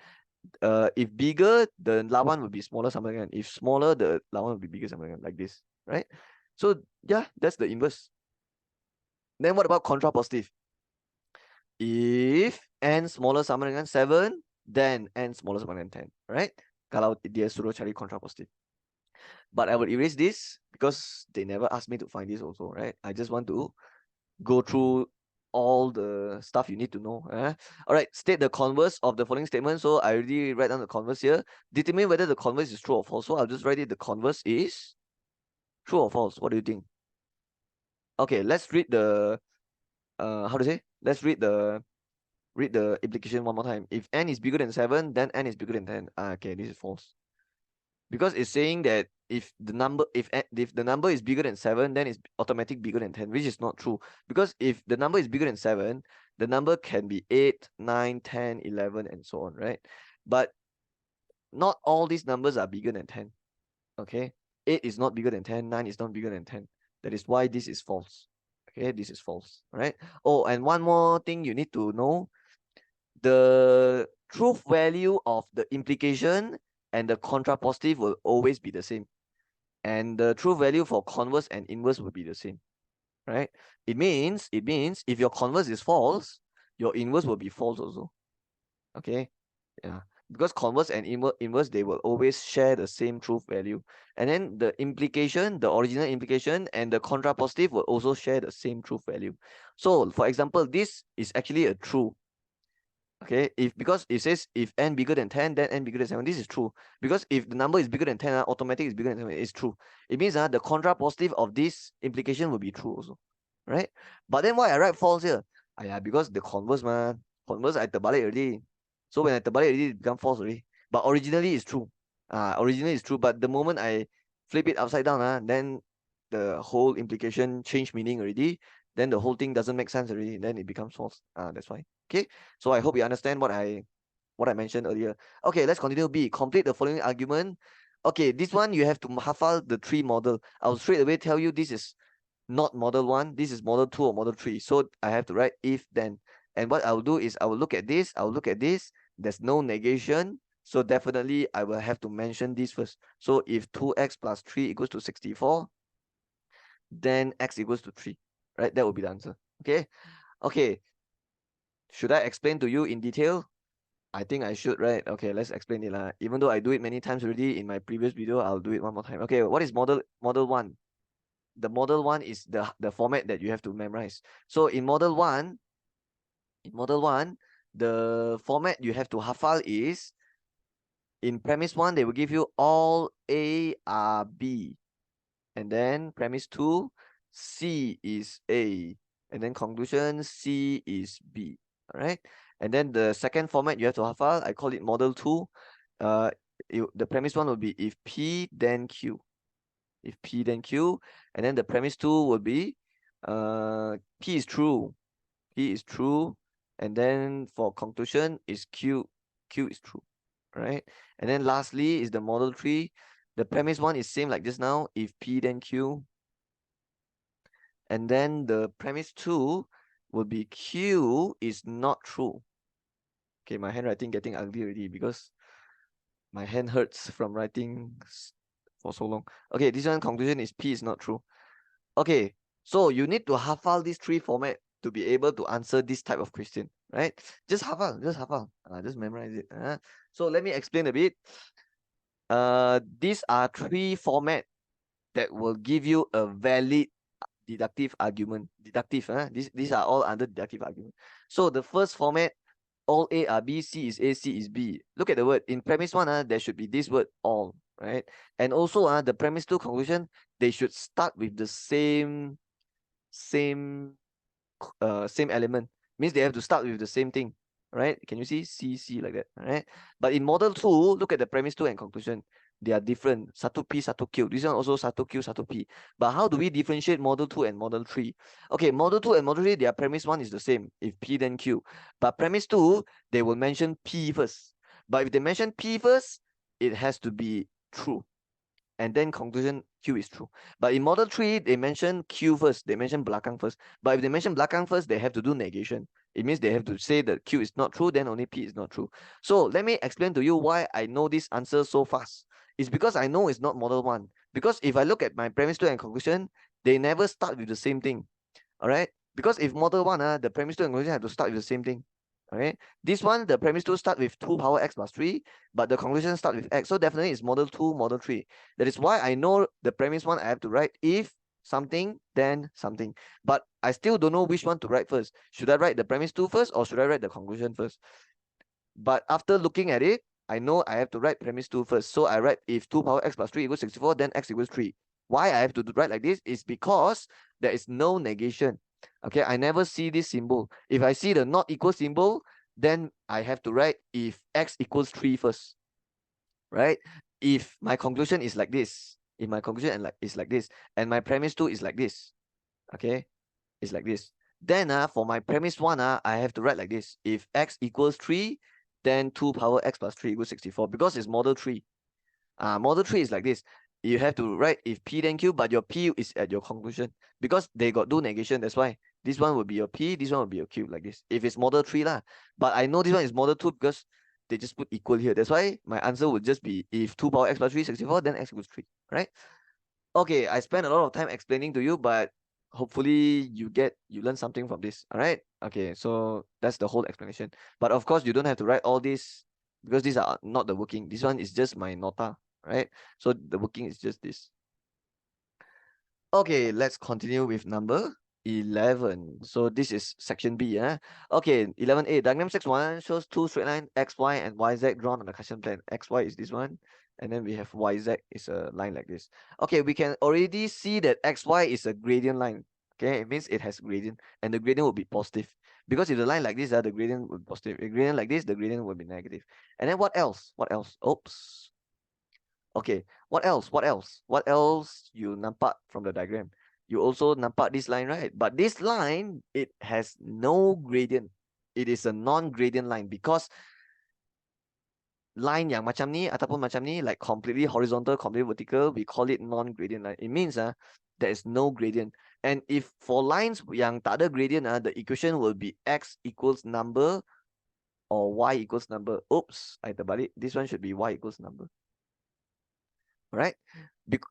If bigger, the lawan will be smaller sama dengan. If smaller, the lawan will be bigger sama dengan, like this, right? So yeah, that's the inverse. Then what about contrapositive? If n smaller sama dengan 7, then n smaller sama dengan 10, right? Kalau dia suruh cari contrapositive. But I will erase this because they never asked me to find this also, right? I just want to go through all the stuff you need to know. All right, state the converse of the following statement. So I already write down the converse here. Determine whether the converse is true or false. So I'll just write it. The converse is true or false. What do you think? Okay, let's read the how to say? Let's read the implication one more time. If n is bigger than 7, then n is bigger than 10. Okay, this is false. Because it's saying that if the number is bigger than 7, then it's automatic bigger than 10, which is not true. Because if the number is bigger than 7, the number can be 8, 9, 10, 11, and so on, right? But not all these numbers are bigger than 10. Okay, 8 is not bigger than 10, 9 is not bigger than 10. That is why this is false. Okay, this is false, right? Oh, and one more thing you need to know. The truth value of the implication and the contrapositive will always be the same. And the truth value for converse and inverse will be the same, right? It means if your converse is false, your inverse will be false also. Okay, yeah. Because converse and inverse, they will always share the same truth value. And then the implication, the original implication and the contrapositive will also share the same truth value. So for example, this is actually a true. Okay, because it says if n bigger than 10, then n bigger than 7. This is true. Because if the number is bigger than 10, automatic is bigger than 7. It's true. It means the contrapositive of this implication will be true also. Right? But then why I write false here? Because the converse, converse I terbalik already. So when I terbalik already, it become false already. But originally it's true. Originally it's true. But the moment I flip it upside down, then the whole implication change meaning already. Then the whole thing doesn't make sense already. Then it becomes false. That's why. Okay, so I hope you understand what I mentioned earlier. Okay, let's continue. B, complete the following argument. Okay, this one you have to hafal the 3 model. I'll straight away tell you this is not model 1, this is model 2 or model 3. So I have to write if then. And what I'll do is I will look at this, I'll look at this. There's no negation. So definitely I will have to mention this first. So if 2x plus 3 equals to 64, then x equals to 3. Right? That will be the answer. Okay. Okay. Should I explain to you in detail? I think I should, right? Okay, let's explain it. Even though I do it many times already in my previous video, I'll do it one more time. Okay, what is model one? The model one is the format that you have to memorize. So in model one, the format you have to hafal is, in premise one, they will give you all A are B. And then premise two, C is A. And then conclusion, C is B. All right. And then the second format you have to hafal, I call it model two. The premise one will be if P then Q. If P then Q. And then the premise two will be P is true. P is true. And then for conclusion is Q is true. Right? And then lastly is the model three. The premise one is same like just now. If P then Q. And then the premise two will be Q is not true. Okay, my handwriting getting ugly already because my hand hurts from writing for so long. Okay, this one conclusion is P is not true. Okay, so you need to hafal these three format to be able to answer this type of question, right? Just hafal, just memorize it. So let me explain a bit. These are three format that will give you a valid deductive argument. These are all under deductive argument. So the first format, all A are B, C is A, C is B. Look at the word. In premise one, there should be this word all, right? And also the premise two conclusion, they should start with the same element. Means they have to start with the same thing, right? Can you see C like that? All right. But in model two, look at the premise two and conclusion. They are different. Satu P, satu Q. This one also satu Q, satu P. But how do we differentiate model two and model three? Okay, model two and model three, their premise one is the same. If P then Q. But premise two, they will mention P first. But if they mention P first, it has to be true. And then conclusion Q is true. But in model 3, they mention Q first. They mention belakang first. But if they mention belakang first, they have to do negation. It means they have to say that Q is not true, then only P is not true. So let me explain to you why I know this answer so fast. It's because I know it's not model 1. Because if I look at my premise 2 and conclusion, they never start with the same thing. All right? Because if model 1, the premise 2 and conclusion have to start with the same thing. Okay, this one, the premise 2 start with 2 power x plus 3, but the conclusion start with x. So definitely it's model 2, model 3. That is why I know the premise 1 I have to write if something, then something. But I still don't know which one to write first. Should I write the premise 2 first or should I write the conclusion first? But after looking at it, I know I have to write premise 2 first. So I write if 2 power x plus 3 equals 64, then x equals 3. Why I have to write like this is because there is no negation. Okay, I never see this symbol. If I see the not equal symbol, then I have to write if x equals 3 first, right? If my conclusion is like this, if my conclusion is like this, and my premise 2 is like this, okay, it's like this. Then for my premise 1, I have to write like this. If x equals 3, then 2 power x plus 3 equals 64 because it's model 3. Model 3 is like this. You have to write if P then Q, but your P is at your conclusion because they got do negation. That's why this one will be your P, this one will be your Q like this. If it's model 3 lah. But I know this one is model 2 because they just put equal here. That's why my answer would just be if 2 power x plus 3 64, then x equals 3, right? Okay, I spent a lot of time explaining to you, but hopefully you learn something from this. All right. Okay, so that's the whole explanation. But of course, you don't have to write all this because these are not the working. This one is just my nota, right? So the working is just this. Okay, let's continue with number 11. So this is section B. Okay, 11A. Diagram 6-1 shows two straight lines, X, Y, and YZ drawn on the Cartesian plan. XY is this one. And then we have YZ is a line like this. Okay, we can already see that XY is a gradient line. Okay, it means it has gradient. And the gradient will be positive. Because if the line like this, the gradient will be positive. If gradient like this, the gradient will be negative. And then what else? What else? Oops. Okay, what else? What else? What else you nampak from the diagram? You also nampak this line, right? But this line, it has no gradient. It is a non-gradient line because line yang macam ni ataupun macam ni, like completely horizontal, completely vertical, we call it non-gradient line. It means there is no gradient. And if for lines yang tak ada gradient, the equation will be x equals number or y equals number. Oops, I terbalik. This one should be y equals number. Right?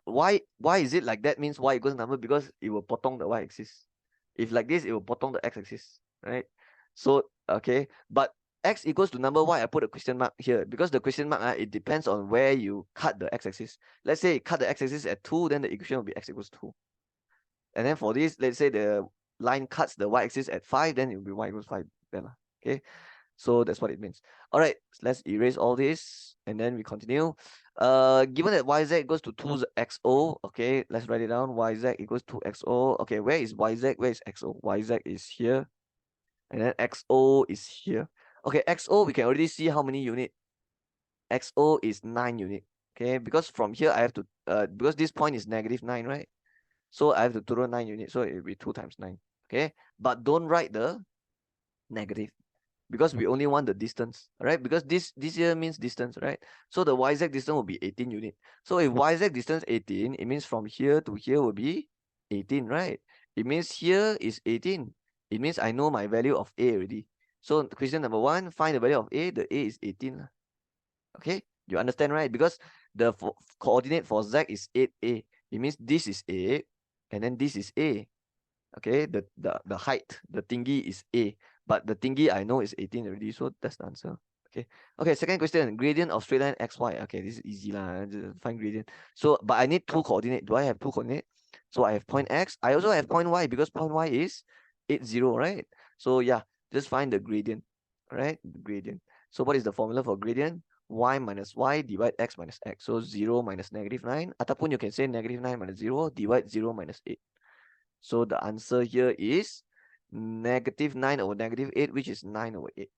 Why is it like that? Means y equals number because it will potong the y-axis. If like this, it will potong the x-axis, right? So okay, but x equals to number y, I put a question mark here because the question mark, it depends on where you cut the x-axis. Let's say you cut the x-axis at 2, then the equation will be x equals 2. And then for this, let's say the line cuts the y-axis at 5, then it will be y equals 5. Then, okay, so that's what it means. All right, let's erase all this and then we continue. Given that yz equals to 2xo, okay, let's write it down. Yz equals to xo. Okay, where is yz? Where is xo? Yz is here, and then xo is here. Okay, xo, we can already see how many unit. Xo is 9 unit. Okay, because from here I have to, because this point is -9, right? So I have to throw 9 units, so it will be 2 times 9. Okay, but don't write the negative because we only want the distance, right? Because this here means distance, right? So the yz distance will be 18 unit. So if yz distance 18, it means from here to here will be 18, right? It means here is 18. It means I know my value of a already. So question number 1, find the value of a. The a is 18. Okay, you understand, right? Because the coordinate for z is 8a. It means this is a, and then this is a. Okay, the height, the thingy is a, but the thingy I know is 18 already, so that's the answer. Okay, second question, gradient of straight line xy. Okay, this is easy lah, just find gradient. So but I need 2 coordinate. Do I have 2 coordinate? So I have point x, I also have point y, because point y is 80, right? So yeah, just find the gradient, right? The gradient. So what is the formula for gradient? Y minus y divide x minus x. So 0 minus -9, ataupun you can say -9 minus 0 divide 0 minus 8. So the answer here is -9 over -8, which is 9 over 8.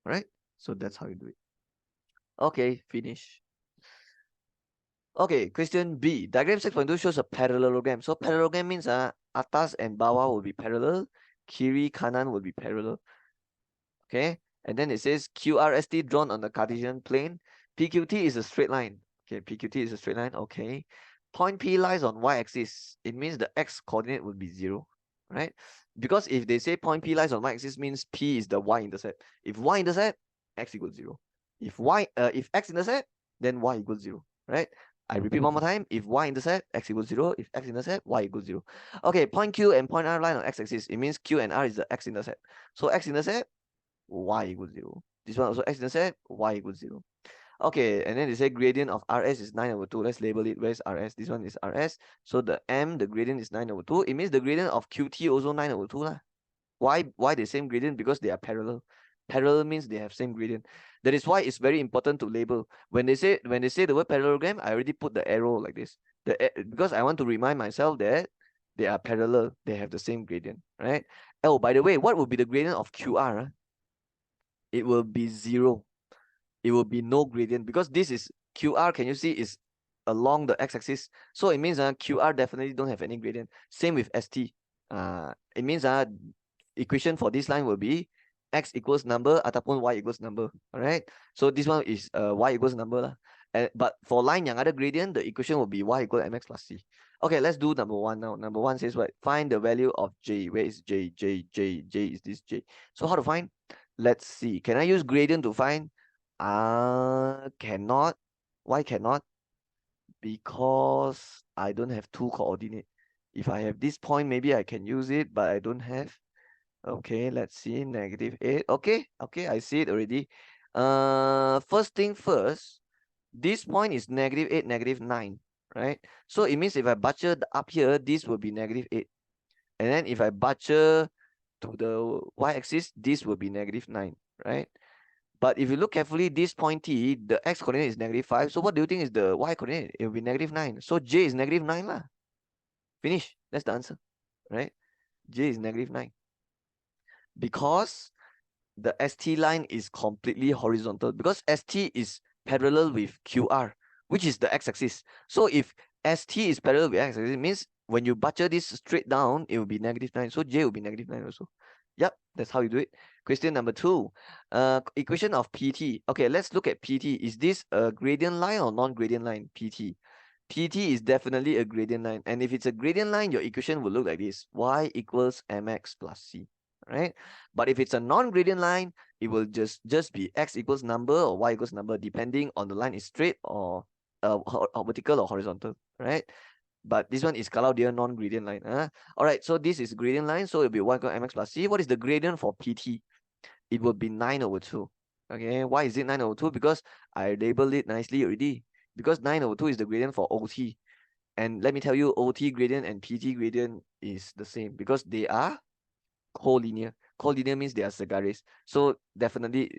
Right? So that's how you do it. Okay, finish. Okay, question B. Diagram 6.2 shows a parallelogram. So parallelogram means atas and bawah will be parallel, kiri kanan will be parallel. Okay, and then it says QRST drawn on the Cartesian plane. PQT is a straight line. Okay, PQT is a straight line. Okay, point P lies on y-axis. It means the x coordinate will be 0, right? Because if they say point P lies on y-axis, means P is the y-intercept. If y-intercept, x equals 0. If x-intercept, then y equals 0, right? I repeat one more time. If y-intercept, x equals 0. If x-intercept, y equals 0. Okay, point Q and point R lie on x-axis. It means Q and R is the x-intercept. So x-intercept, y equals 0. This one also x-intercept, y equals 0. Okay, and then they say gradient of RS is 9 over 2. Let's label it. Where's RS? This one is RS. So the the gradient is 9 over 2. It means the gradient of QT also 9 over 2 lah. Why the same gradient? Because they are parallel. Parallel means they have same gradient. That is why it's very important to label. When they say the word parallelogram, I already put the arrow like this. Because I want to remind myself that they are parallel. They have the same gradient, right? Oh, by the way, what would be the gradient of QR? It will be 0. It will be no gradient because this is QR. Can you see is along the x-axis? So it means QR definitely don't have any gradient. Same with ST. It means equation for this line will be x equals number ataupun y equals number. All right. So this one is y equals number lah. But for line yang ada gradient, the equation will be y equal mx plus c. Okay, let's do number 1 now. Number 1 says what? Find the value of j. Where is j? J is this j. So how to find? Let's see. Can I use gradient to find? Cannot. Why cannot? Because I don't have 2 coordinate. If I have this point, maybe I can use it, but I don't have. Okay, let's see. -8. Okay, I see it already. First thing first, this point is -8, -9, right? So it means if I butcher up here, this will be -8. And then if I butcher to the y-axis, this will be -9, right? But if you look carefully, this point T, the x coordinate is -5. So what do you think is the y coordinate? It will be -9. So J is -9 lah. Finish. That's the answer, right? J is -9. Because the ST line is completely horizontal. Because ST is parallel with QR, which is the x-axis. So if ST is parallel with x-axis, it means when you butcher this straight down, it will be -9. So J will be -9 also. Yep, that's how you do it. Question number 2. Equation of PT. Okay, let's look at PT. Is this a gradient line or non-gradient line? PT. PT is definitely a gradient line. And if it's a gradient line, your equation will look like this. Y equals mx plus c. Right? But if it's a non-gradient line, it will just be x equals number or y equals number, depending on the line is straight or vertical or horizontal. Right? But this one is kalau dia non-gradient line. All right, so this is gradient line, so it'll be y equal mx plus c. What is the gradient for PT? it will be 9/2. Okay, why is it 9/2? Because I labeled it nicely already. Because 9/2 is the gradient for OT. And let me tell you, OT gradient and PT gradient is the same because they are collinear. Collinear means they are Sagaris. So definitely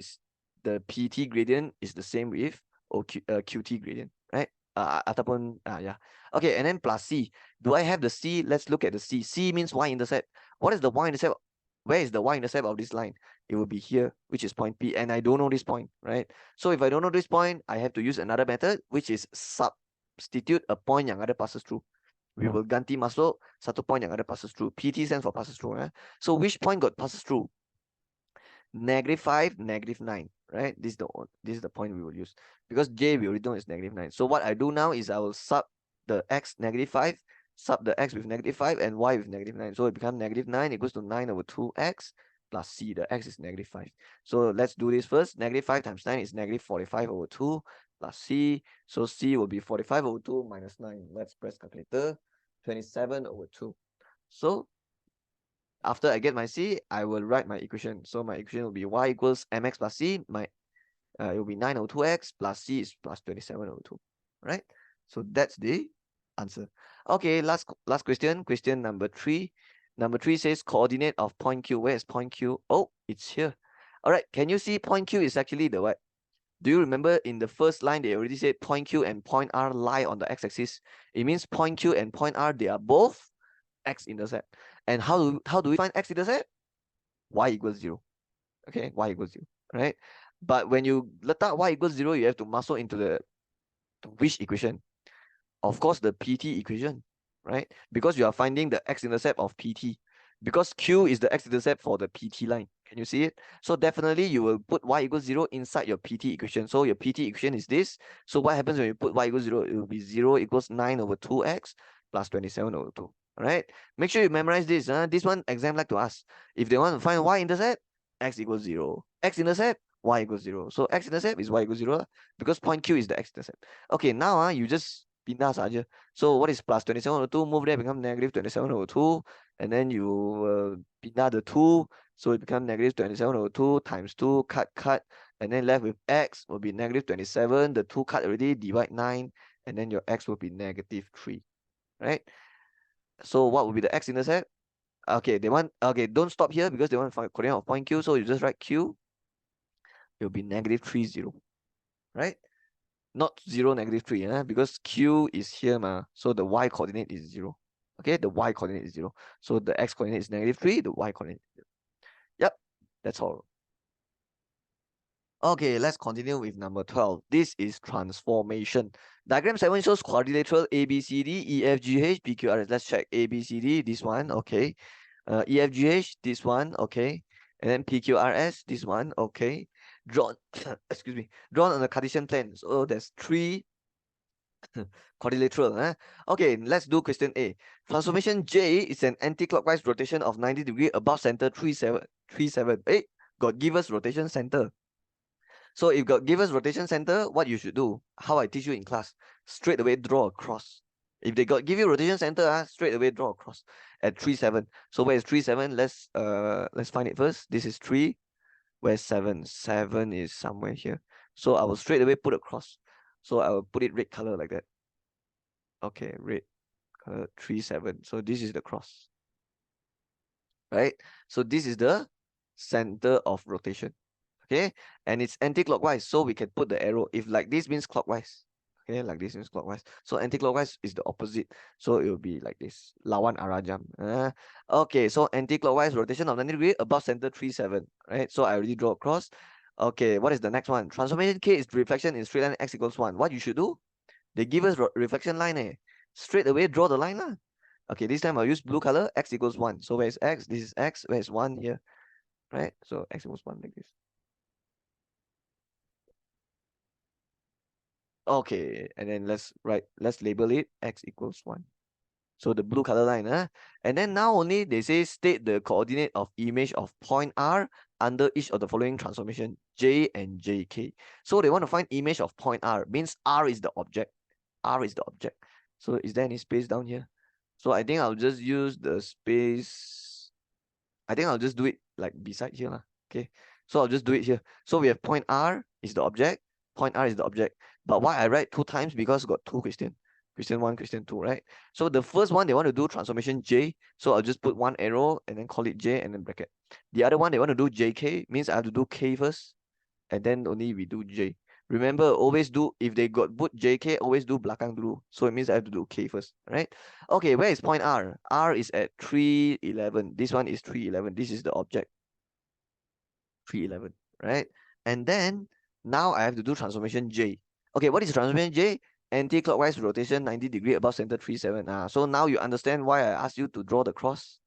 the PT gradient is the same with QT gradient, right? Ataupun yeah. Okay, and then plus C. Do I have the C? Let's look at the C. C means y-intercept. What is the y-intercept? Where is the y-intercept of this line? It will be here, which is point P, and I don't know this point, right? So if I don't know this point, I have to use another method, which is substitute a point yang ada passes through. We will ganti masuk satu point yang ada passes through. PT stands for passes through. So which point got passes through? -5, -9, right? This is the point we will use because J we already know is -9. So what I do now is I will sub the x -5, sub the x with -5 and y with -9. So it becomes -9 equals to 9/2x plus C. The x is -5. So let's do this first. -5 times 9 is -45/2 plus C. So C will be 45/2 minus 9. Let's press calculator. 27/2. So after I get my C, I will write my equation. So my equation will be y equals mx plus C. It will be 9/2x plus C is plus 27/2. Right? So that's the answer. Okay, last question. Question number 3. Number 3 says coordinate of point Q. Where is point Q? Oh, it's here. All right. Can you see point Q is actually the what? Do you remember in the first line they already said point Q and point R lie on the x-axis? It means point Q and point R, they are both x-intercept. And how do we find x-intercept? Y equals 0. Okay, y equals 0, right? But when you letak y equals 0, you have to muscle into the which equation? Of course, the PT equation, right? Because you are finding the x-intercept of PT. Because Q is the x-intercept for the PT line. Can you see it? So definitely you will put y equals 0 inside your PT equation. So your PT equation is this. So what happens when you put y equals 0? It will be 0 equals 9/2x plus 27/2. All right. Make sure you memorize this. This one exam like to ask. If they want to find y-intercept, x equals 0. X-intercept, y equals 0. So x-intercept is y equals 0 because point Q is the x-intercept. Okay, now you just pindah saja. So what is plus 27/2? Move there, become -27/2. And then you pindah the 2. So it becomes -27/2 times 2, cut. And then left with x will be -27. The 2 cut already, divide 9. And then your x will be -3. Right? So what will be the x-intercept? Okay, don't stop here because they want to find coordinate of point Q. So you just write Q. It will be -30. Right? Not 0, -3, because Q is here, so the y coordinate is 0. Okay, the y coordinate is 0. So the x coordinate is -3, the y coordinate is 0. Yep, that's all. Okay, let's continue with number 12. This is transformation. Diagram 7 shows quadrilateral ABCD, EFGH, PQRS. Let's check ABCD, this one, okay. EFGH, this one, okay. And then PQRS, this one, okay. Drawn, excuse me, drawn on the Cartesian plane. So there's 3 quadrilateral. Okay, let's do question A. Transformation J is an anti-clockwise rotation of 90 degrees above center 37. God give us rotation center. So if God give us rotation center, what you should do? How I teach you in class. Straight away draw a cross. If they give you rotation center, straight away draw a cross at 37. So where is 37? Let's find it first. This is 3. Where's 7? 7 is somewhere here. So I will straight away put a cross. So I will put it red color like that. Okay, red color 37. So this is the cross. Right? So this is the center of rotation. Okay, and it's anti-clockwise, so we can put the arrow. If like this means clockwise, okay, like this means clockwise. So anti-clockwise is the opposite, so it will be like this. Lawan arah jam. Okay, so anti-clockwise rotation of 90 degrees above center 37. Right, so I already draw a cross. Okay, what is the next one? Transformation K is reflection in straight line x equals 1. What you should do? They give us reflection line. Straight away draw the line lah. Okay, this time I'll use blue color. X equals 1. So where is x? This is x. Where is 1 here? Right, so x equals 1 like this. Okay, and then let's label it x equals 1. So the blue color line, and then now only they say state the coordinate of image of point R under each of the following transformation J and JK. So they want to find image of point R, means R is the object. R is the object. So is there any space down here? So I think I'll just use the space. I think I'll just do it like beside here. Okay. So I'll just do it here. So we have point R is the object, point R is the object. But why I write 2 times? Because got 2 questions. Question 1, question 2, right? So the first one, they want to do transformation J. So I'll just put 1 arrow and then call it J and then bracket. The other one, they want to do JK, means I have to do K first and then only we do J. Remember, always do, if they got put JK, always do belakang dulu. So it means I have to do K first, right? Okay, where is point R? R is at 311. This one is 311. This is the object. 311, right? And then now I have to do transformation J. Okay, what is transformation J? Anti-clockwise rotation 90 degree above center 37. So now you understand why I asked you to draw the cross.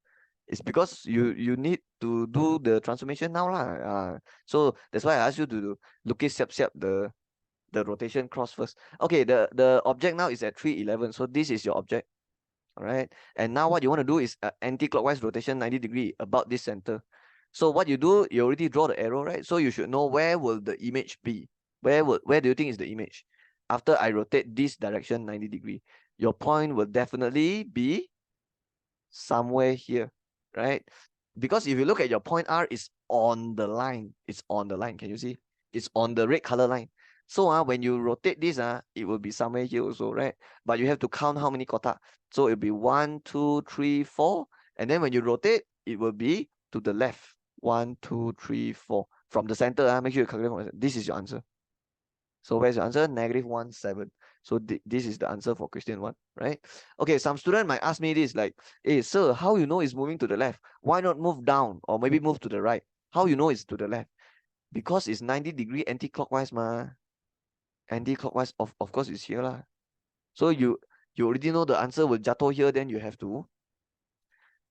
It's because you need to do the transformation now lah. So that's why I asked you to do lukis siap-siap the rotation cross first. Okay, the object now is at 311. So this is your object. All right. And now what you want to do is anti-clockwise rotation 90 degree about this center. So what you do, you already draw the arrow, right? So you should know where will the image be. Where do you think is the image? After I rotate this direction 90 degree, your point will definitely be somewhere here, right? Because if you look at your point R, it's on the line. It's on the line. Can you see? It's on the red color line. So when you rotate this, it will be somewhere here also, right? But you have to count how many kotak. So it'll be 1, 2, 3, 4. And then when you rotate, it will be to the left. 1, 2, 3, 4. From the center, make sure you calculate from the center. This is your answer. So where's your answer? -1.7. So this is the answer for question 1, right? Okay, some student might ask me this, like, hey, sir, how you know it's moving to the left? Why not move down or maybe move to the right? How you know it's to the left? Because it's 90 degree anti-clockwise, ma. Anti-clockwise, of course, it's here lah. So you already know the answer will jatuh here, then you have to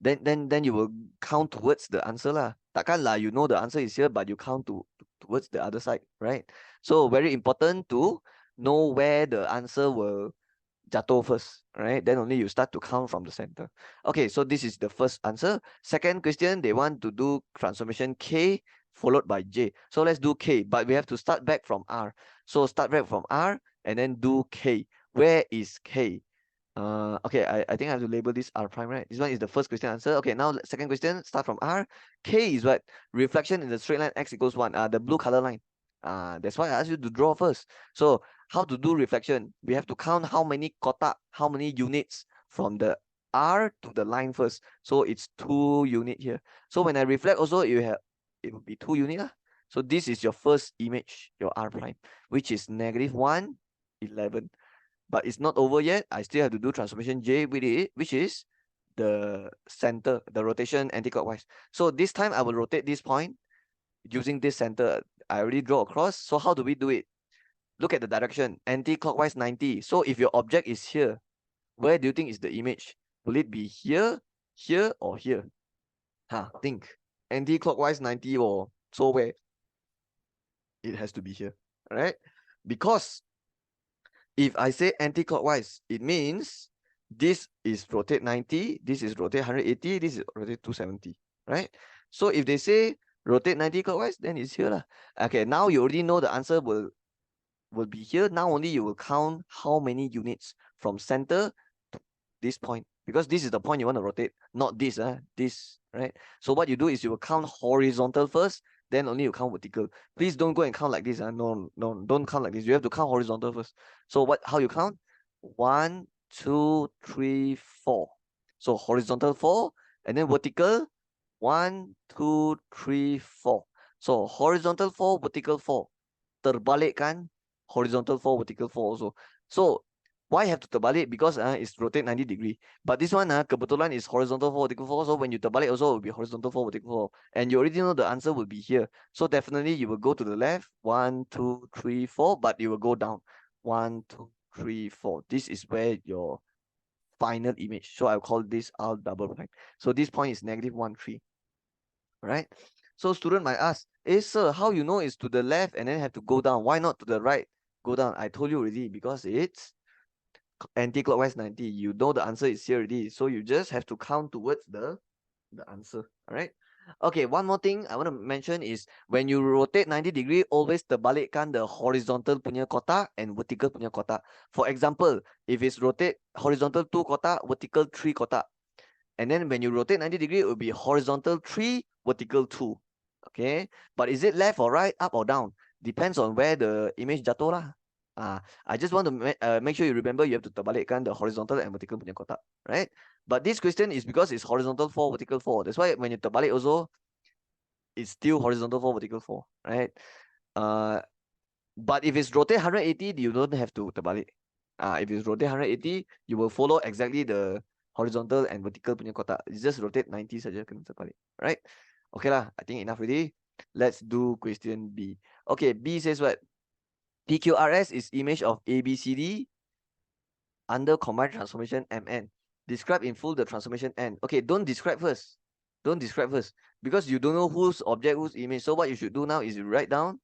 then you will count towards the answer lah. Takkan lah, you know the answer is here, but you count towards the other side, right? So very important to know where the answer will jatuh first, right? Then only you start to count from the center. Okay, so this is the first answer. Second question, they want to do transformation K followed by J. So let's do K, but we have to start back from R. So start back from R and then do K. Where is K? Okay, I think I have to label this R prime, right? This one is the first question answer. Okay, now second question, start from R. K is what? Reflection in the straight line x equals 1, the blue color line. That's why I asked you to draw first. So how to do reflection? We have to count how many kotak, how many units from the R to the line first. So it's 2 unit here. So when I reflect also, it will be 2 unit lah. So this is your first image, your R prime, which is -1, 11. But it's not over yet. I still have to do transformation J with it, which is the center, the rotation anti-clockwise. So this time I will rotate this point using this center. I already draw across. So how do we do it? Look at the direction, anti-clockwise 90. So if your object is here, where do you think is the image? Will it be here, here, or here? Think. Anti-clockwise 90 or so where? It has to be here, right? Because if I say anti-clockwise, it means this is rotate 90, this is rotate 180, this is rotate 270, right? So if they say rotate 90 clockwise, then it's here lah. Okay, now you already know the answer will be here. Now only you will count how many units from center to this point, because this is the point you want to rotate, not this, this, right? So what you do is you will count horizontal first, then only you count vertical. Please don't go and count like this. No, don't count like this. You have to count horizontal first. So how you count? 1, 2, 3, 4. So horizontal 4, and then vertical 1, 2, 3, 4. So horizontal 4, vertical 4. Terbalik kan? Horizontal 4, vertical 4 also. So why have to terbalik? Because it's rotate 90 degree. But this one kebetulan is horizontal 4, vertical 4. So when you terbalik also, it will be horizontal 4, vertical 4. And you already know the answer will be here. So definitely you will go to the left. 1, 2, 3, 4. But you will go down. 1, 2, 3, 4. This is where your final image. So I'll call this R double prime. So this point is -1, 3. Right? So student might ask, hey sir, how you know it's to the left and then have to go down? Why not to the right? Go down. I told you already, because it's anti-clockwise 90. You know the answer is here already. So you just have to count towards the answer. All right. Okay, one more thing I want to mention is when you rotate 90 degree, always terbalikkan the horizontal punya kotak and vertical punya kotak. For example, if it's rotate horizontal 2 kotak, vertical 3 kotak. And then when you rotate 90 degree, it will be horizontal 3, vertical 2. Okay, but is it left or right, up or down? Depends on where the image jatuh lah. I just want to make sure you remember you have to terbalikkan the horizontal and vertical punya kotak, right? But this question is because it's horizontal 4, vertical 4. That's why when you terbalik also, it's still horizontal 4, vertical 4, right? But if it's rotate 180, you don't have to terbalik. If it's rotate 180, you will follow exactly the horizontal and vertical punya kotak. It's just rotate 90 saja kena terbalik, right? Okay lah, I think enough already. Let's do question B. Okay, B says what? PQRS is image of ABCD under combined transformation MN. Describe in full the transformation N. Okay, don't describe first. Don't describe first. Because you don't know whose object, whose image. So what you should do now is you write down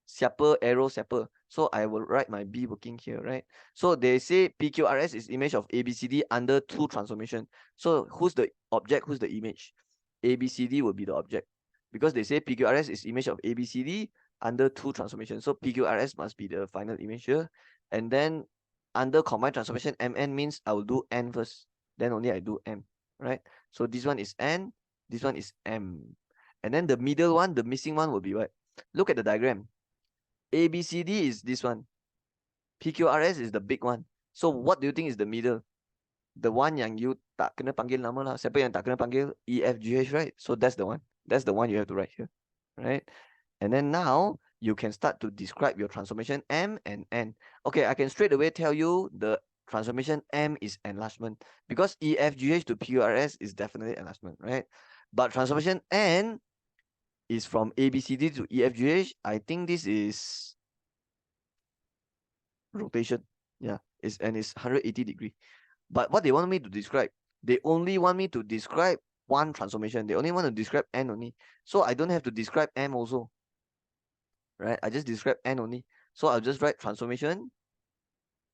siapa, arrow, siapa. So I will write my B working here, right? So they say PQRS is image of ABCD under two transformation. So who's the object, who's the image? ABCD will be the object. Because they say PQRS is image of ABCD under two transformation. So PQRS must be the final image here. And then under combined transformation, MN means I will do N first. Then only I do M, right? So this one is N, this one is M. And then the middle one, the missing one will be what? Look at the diagram. ABCD is this one. PQRS is the big one. So what do you think is the middle? The one yang you tak kena panggil nama lah. Siapa yang tak kena panggil? EFGH, right? So that's the one. That's the one you have to write here, right? And then now you can start to describe your transformation M and N. Okay, I can straight away tell you the transformation M is enlargement because EFGH to PQRS is definitely enlargement, right? But transformation N is from ABCD to EFGH. I think this is rotation. Yeah, it's 180 degree. But what they want me to describe, they only want me to describe one transformation. They only want to describe N only. So I don't have to describe M also. Right? I just describe N only. So I'll just write transformation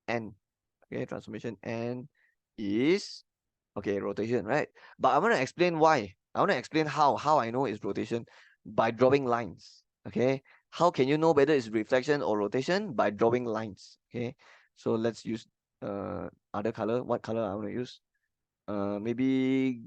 N. Okay, transformation N is rotation, right? But I want to explain why. I want to explain how I know it's rotation by drawing lines. Okay, how can you know whether it's reflection or rotation? By drawing lines. Okay, so let's use other color. What color I want to use? Maybe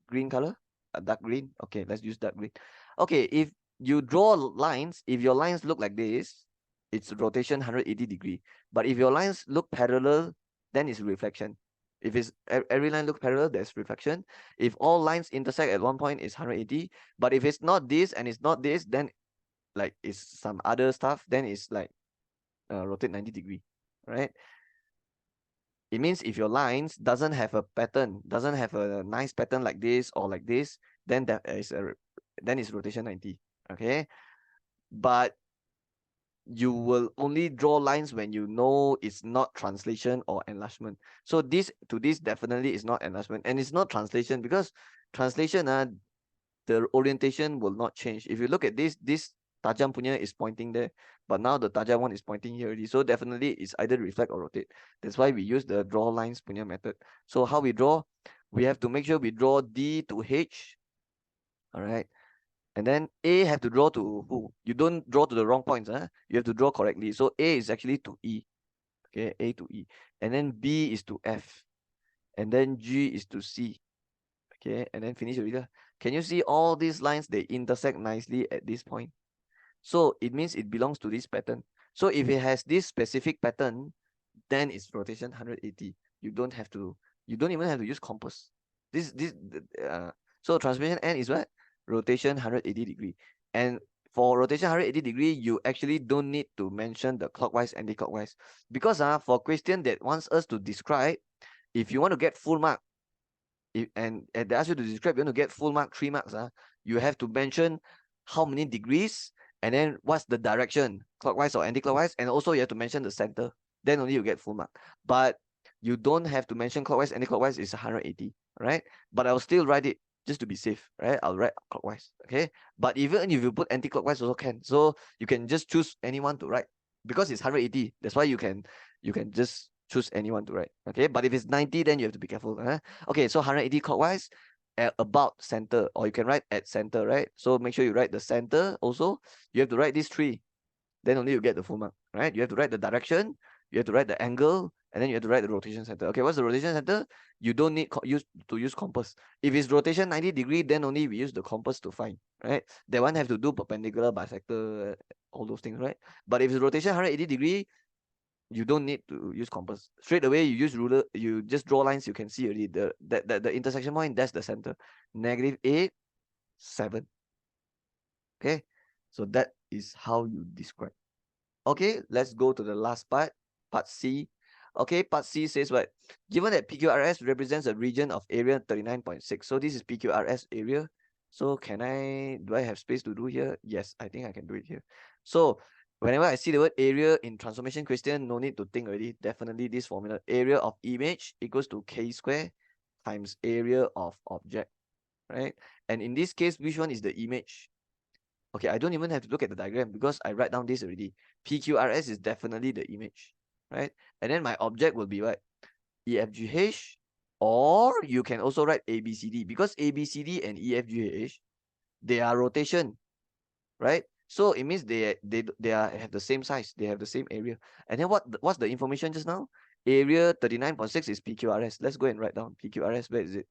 green color, a dark green. Okay, let's use dark green. Okay, if you draw lines, if your lines look like this, it's rotation 180 degree. But if your lines look parallel, then it's reflection. If it's every line look parallel, there's reflection. If all lines intersect at one point, it's 180. But if it's not this and it's not this, then like it's some other stuff, then it's like rotate 90 degree, right? It means if your lines doesn't have a pattern, doesn't have a nice pattern like this or like this, then that is then it's rotation 90. Okay, but you will only draw lines when you know it's not translation or enlargement. So this definitely is not enlargement, and it's not translation because translation the orientation will not change. If you look at this tajam punya is pointing there, but now the tajam one is pointing here already. So definitely it's either reflect or rotate. That's why we use the draw lines punya method. So how we draw? We have to make sure we draw D to H. All right. And then A have to draw to who? You don't draw to the wrong points. You have to draw correctly. So A is actually to E. Okay, A to E. And then B is to F. And then G is to C. Okay, and then finish already. Can you see all these lines? They intersect nicely at this point. So it means it belongs to this pattern. So if it has this specific pattern, then it's rotation 180. You don't even have to use compass. So transformation N is what? Rotation 180 degree. And for rotation 180 degree, you actually don't need to mention the clockwise, anti-clockwise. Because for question that wants us to describe, if you want to get full mark, and they ask you to describe, you want to get full mark, 3 marks, you have to mention how many degrees, and then what's the direction, clockwise or anti-clockwise, and also you have to mention the center. Then only you get full mark. But you don't have to mention clockwise, anti-clockwise is 180, right? But I'll still write it just to be safe, right? I'll write clockwise, okay? But even if you put anti-clockwise also can. So you can just choose anyone to write because it's 180. That's why you can just choose anyone to write, okay? But if it's 90, then you have to be careful. Okay, so 180 clockwise at about center, or you can write at center, right? So make sure you write the center also. You have to write these 3. Then only you get the full mark, right? You have to write the direction, you have to write the angle, and then you have to write the rotation center. Okay, what's the rotation center? You don't need use compass. If it's rotation 90 degree, then only we use the compass to find, right? That one have to do perpendicular, bisector, all those things, right? But if it's rotation 180 degree, you don't need to use compass. Straight away, you use ruler, you just draw lines, you can see already the intersection point, that's the center. -8, 7. Okay, so that is how you describe. Okay, let's go to the last part, part C. Okay, part C says what? Given that PQRS represents a region of area 39.6. So this is PQRS area. So do I have space to do here? Yes, I think I can do it here. So whenever I see the word area in transformation question, no need to think already. Definitely this formula, area of image equals to K square times area of object, right? And in this case, which one is the image? Okay, I don't even have to look at the diagram because I write down this already. PQRS is definitely the image, right? And then my object will be what? EFGH, or you can also write ABCD because ABCD and EFGH, they are rotation, right? So it means they have the same size, they have the same area. And then what's the information just now? Area 39.6 is PQRS. Let's go and write down PQRS. Where is it?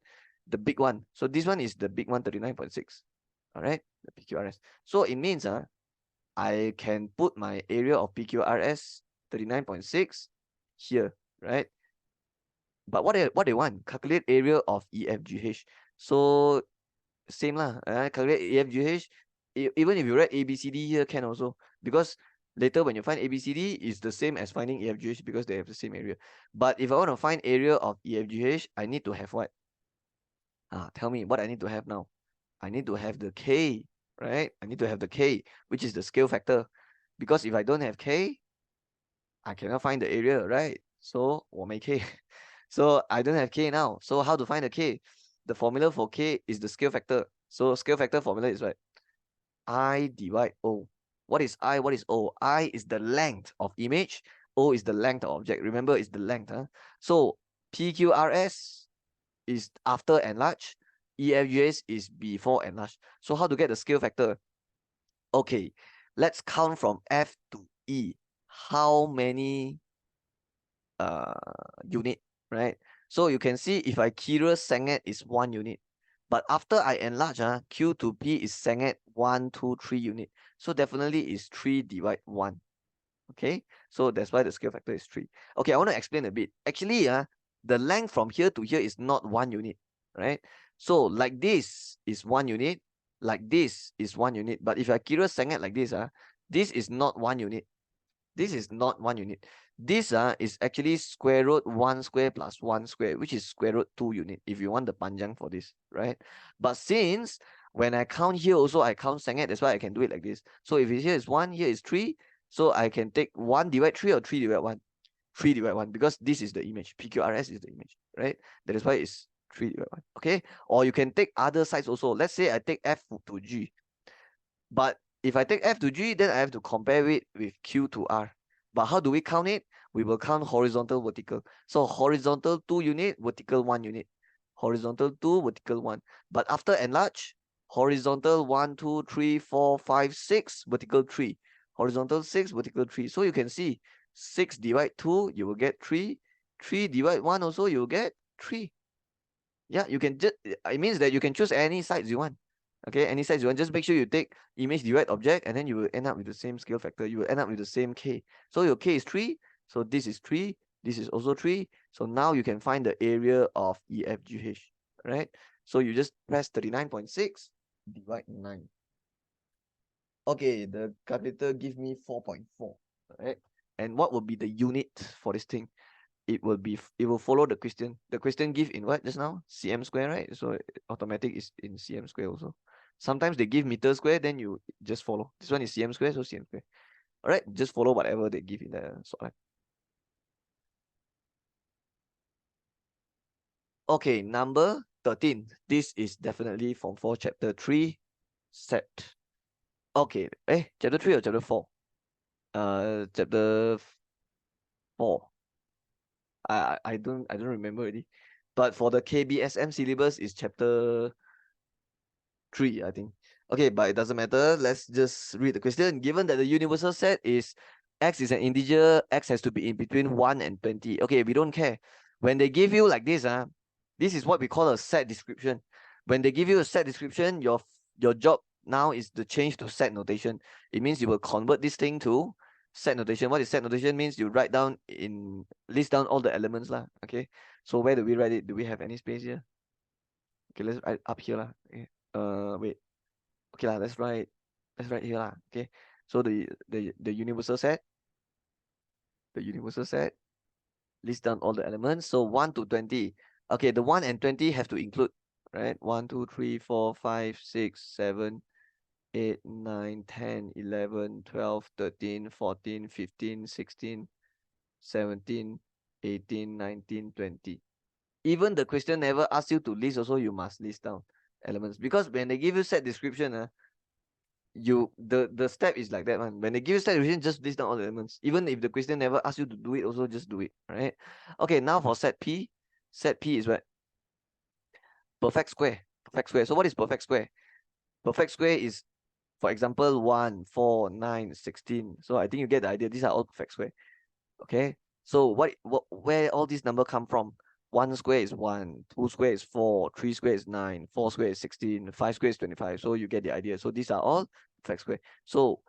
The big one. So this one is the big one, 39.6. All right, the PQRS. So it means I can put my area of PQRS 39.6 here, right? But what they want? Calculate area of EFGH. So same lah. Calculate EFGH. Even if you write ABCD here, can also, because later when you find ABCD, is the same as finding EFGH because they have the same area. But if I want to find area of EFGH, I need to have what? Tell me what I need to have now. I need to have the K, right? I need to have the K, which is the scale factor. Because if I don't have K, I cannot find the area, right? So 我没 K. So I don't have K now. So how to find the K? The formula for K is the scale factor. So scale factor formula is what? I divide O. What is I? What is O? I is the length of image. O is the length of object. Remember, it's the length. So PQRS is after enlarge. EFGS is before enlarge. So how to get the scale factor? Okay, let's count from F to E. How many unit, right? So you can see if I kira senget is 1 unit. But after I enlarge, Q to P is senget 1, 2, 3 unit. So definitely is 3 divide 1. Okay, so that's why the scale factor is 3. Okay, I want to explain a bit. Actually, the length from here to here is not 1 unit, right? So like this is 1 unit, like this is 1 unit. But if I kira senget like this is not 1 unit. This is not 1 unit. This is actually square root 1 square plus 1 square, which is square root 2 unit, if you want the panjang for this, right? But since when I count here also, I count senget, that's why I can do it like this. So if here is 1, here is 3, so I can take 1 divide 3 or 3 divide 1. 3 divide 1, because this is the image. PQRS is the image, right? That is why it's 3 divide 1, okay? Or you can take other sides also. Let's say I take F to G. But if I take F to G, then I have to compare it with Q to R. But how do we count it? We will count horizontal, vertical. So horizontal 2 unit, vertical 1 unit. Horizontal 2, vertical 1. But after enlarge, horizontal 1, 2, 3, 4, 5, 6, vertical 3. Horizontal 6, vertical 3. So you can see 6 divide 2, you will get 3. 3 divide 1 also, you will get 3. Yeah, you can just, it means that you can choose any sides you want. Okay, any size you want, just make sure you take image divide object, and then you will end up with the same scale factor. You will end up with the same K. So your K is 3. So this is 3. This is also 3. So now you can find the area of EFGH, right? So you just press 39.6, divide 9. Okay, the calculator give me 4.4, right? And what will be the unit for this thing? It will follow the question. The question give in what just now? cm square, right? So automatic is in cm square also. Sometimes they give meter square, then you just follow. This one is cm square, so cm square. All right, just follow whatever they give in the soalan. Okay, number 13. This is definitely Form 4 chapter 3 set. Okay, chapter 3 or chapter 4? Chapter 4. I don't remember already. But for the KBSM syllabus is chapter 3, I think. Okay, but it doesn't matter. Let's just read the question. Given that the universal set is X is an integer, X has to be in between 1 and 20. Okay, we don't care. When they give you like this, this is what we call a set description. When they give you a set description, your job now is to change to set notation. It means you will convert this thing to set notation. What is set notation? Means you write down list down all the elements lah. Okay, so where do we write it? Do we have any space here? Okay, let's write up here lah. Okay. Wait. Okay lah, let's write here lah. Okay, so the universal set. The universal set list down all the elements. So 1 to 20. Okay, the 1 and 20 have to include, right? 1, 2, 3, 4, 5, 6, 7, 8, 9, 10, 11, 12, 13, 14, 15, 16, 17, 18, 19, 20. Even the question never asks you to list also, you must list down elements. Because when they give you set description, the step is like that one. When they give you set description, just list down all the elements. Even if the question never asks you to do it, also just do it, right? Okay, now for set P is what? Perfect square. Perfect square. So what is perfect square? Perfect square is, for example, 1, 4, 9, 16. So I think you get the idea. These are all perfect square. Okay. So where all these numbers come from? 1 square is 1, 2 square is 4, 3 square is 9, 4 square is 16, 5 square is 25. So you get the idea. So these are all perfect square. So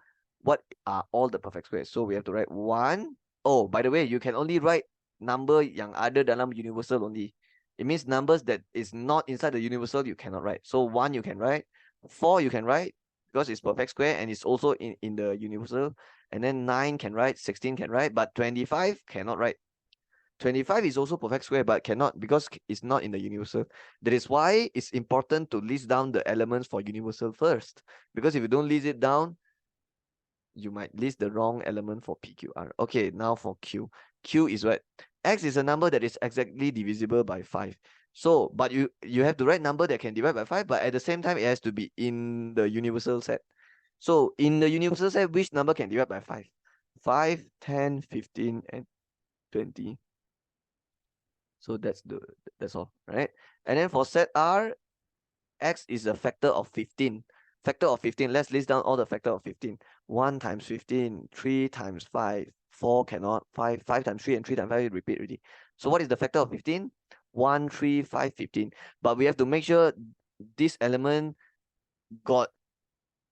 what are all the perfect squares? So we have to write 1. Oh, by the way, you can only write number yang ada dalam universal only. It means numbers that is not inside the universal, you cannot write. So 1 you can write, 4 you can write because it's perfect square and it's also in the universal. And then 9 can write, 16 can write, but 25 cannot write. 25 is also perfect square, but cannot because it's not in the universal. That is why it's important to list down the elements for universal first. Because if you don't list it down, you might list the wrong element for PQR. Okay, now for Q. Q is what? X is a number that is exactly divisible by 5. So, but you have to write number that can divide by 5, but at the same time, it has to be in the universal set. So, in the universal set, which number can divide by 5? 5, 10, 15, and 20. So that's all, right? And then for set R, X is a factor of 15. Factor of 15, let's list down all the factor of 15. 1 times 15, 3 times 5, 4 cannot, 5 times 3, and 3 times 5, repeat already. So what is the factor of 15? 1, 3, 5, 15. But we have to make sure this element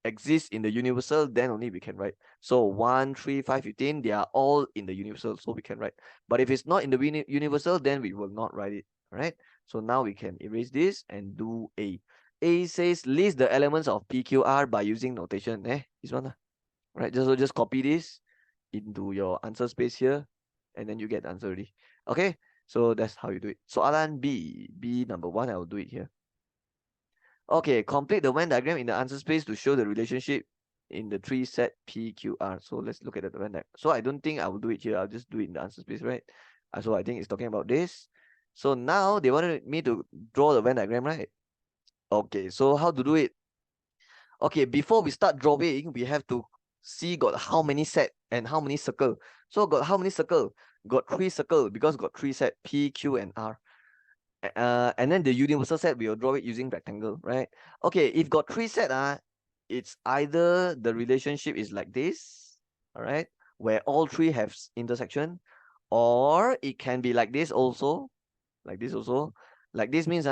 exists in the universal, then only we can write. So 1, 3, 5, 15, they are all in the universal, so we can write. But if it's not in the universal, then we will not write it, right? So now we can erase this and do A. A says list the elements of PQR by using notation. This one, right? Just copy this into your answer space here, and then you get the answer already. Okay, so that's how you do it. So Alan B number 1, I will do it here. Okay, complete the Venn diagram in the answer space to show the relationship in the 3 set PQR. So let's look at the Venn diagram. So I don't think I will do it here. I'll just do it in the answer space, right? So I think it's talking about this. So now they wanted me to draw the Venn diagram, right? Okay, so how to do it? Okay, before we start drawing, we have to see got how many set and how many circle. So got how many circle? Got 3 circle because got 3 set P, Q, and R. And then the universal set, we will draw it using rectangle, right? Okay, if got 3 set, it's either the relationship is like this, all right, where all 3 have intersection, or it can be like this also, like this also. Like this means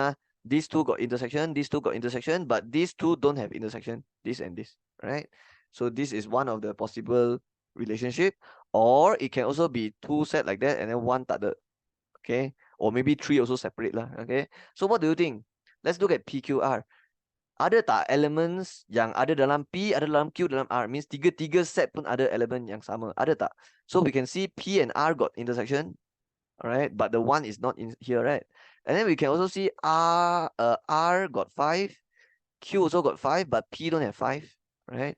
these 2 got intersection, these 2 got intersection, but these 2 don't have intersection, this and this, right? So this is one of the possible relationship, or it can also be 2 set like that and then 1 tak ada, okay? Or maybe 3 also separate lah, okay? So what do you think? Let's look at PQR. Ada tak elements yang ada dalam P, ada dalam Q, dalam R? Means tiga set pun ada element yang sama. Ada tak? So we can see P and R got intersection, alright? But the 1 is not in here, right? And then we can also see R got 5, Q also got 5, but P don't have 5, right?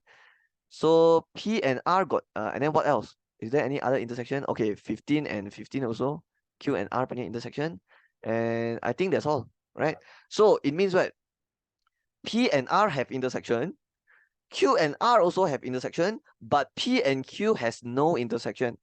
So P and R got, and then what else? Is there any other intersection? Okay, 15 and 15 also. Q and R punya intersection, and I think that's all, right? So it means what? P and R have intersection, Q and R also have intersection, but P and Q has no intersection.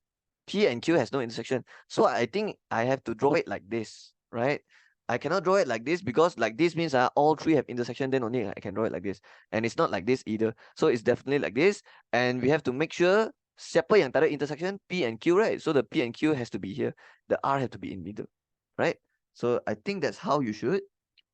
P and Q has no intersection. So I think I have to draw it like this, right? I cannot draw it like this because like this means all 3 have intersection, then only I can draw it like this. And it's not like this either. So it's definitely like this. And we have to make sure siapa yang tak ada intersection? P and Q, right? So the P and Q has to be here. The R have to be in middle, right? So I think that's how you should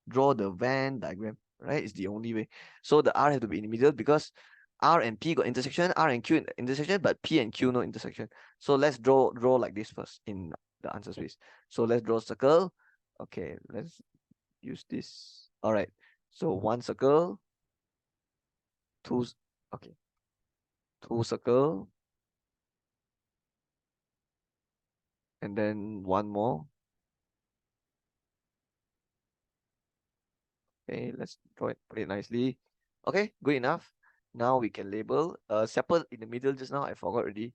draw the Venn diagram, right? It's the only way. So the R have to be in the middle because R and P got intersection, R and Q intersection, but P and Q no intersection. So let's draw like this first in the answer space. So let's draw a circle. Okay, let's use this. All right. So one circle, two, okay, two circle, and then one more. Okay, let's draw it, put it nicely. Okay, good enough. Now we can label. Separate in the middle just now, I forgot already.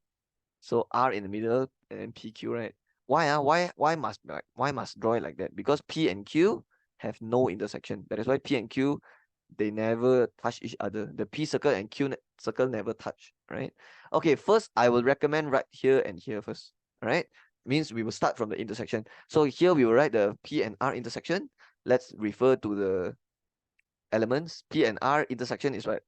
So R in the middle and then PQ, right? Why why must draw it like that? Because P and Q have no intersection. That is why P and Q, they never touch each other. The P circle and Q circle never touch, right? Okay, first I will recommend right here and here first, right? Means we will start from the intersection. So here we will write the P and R intersection. Let's refer to the elements. P and R intersection is what?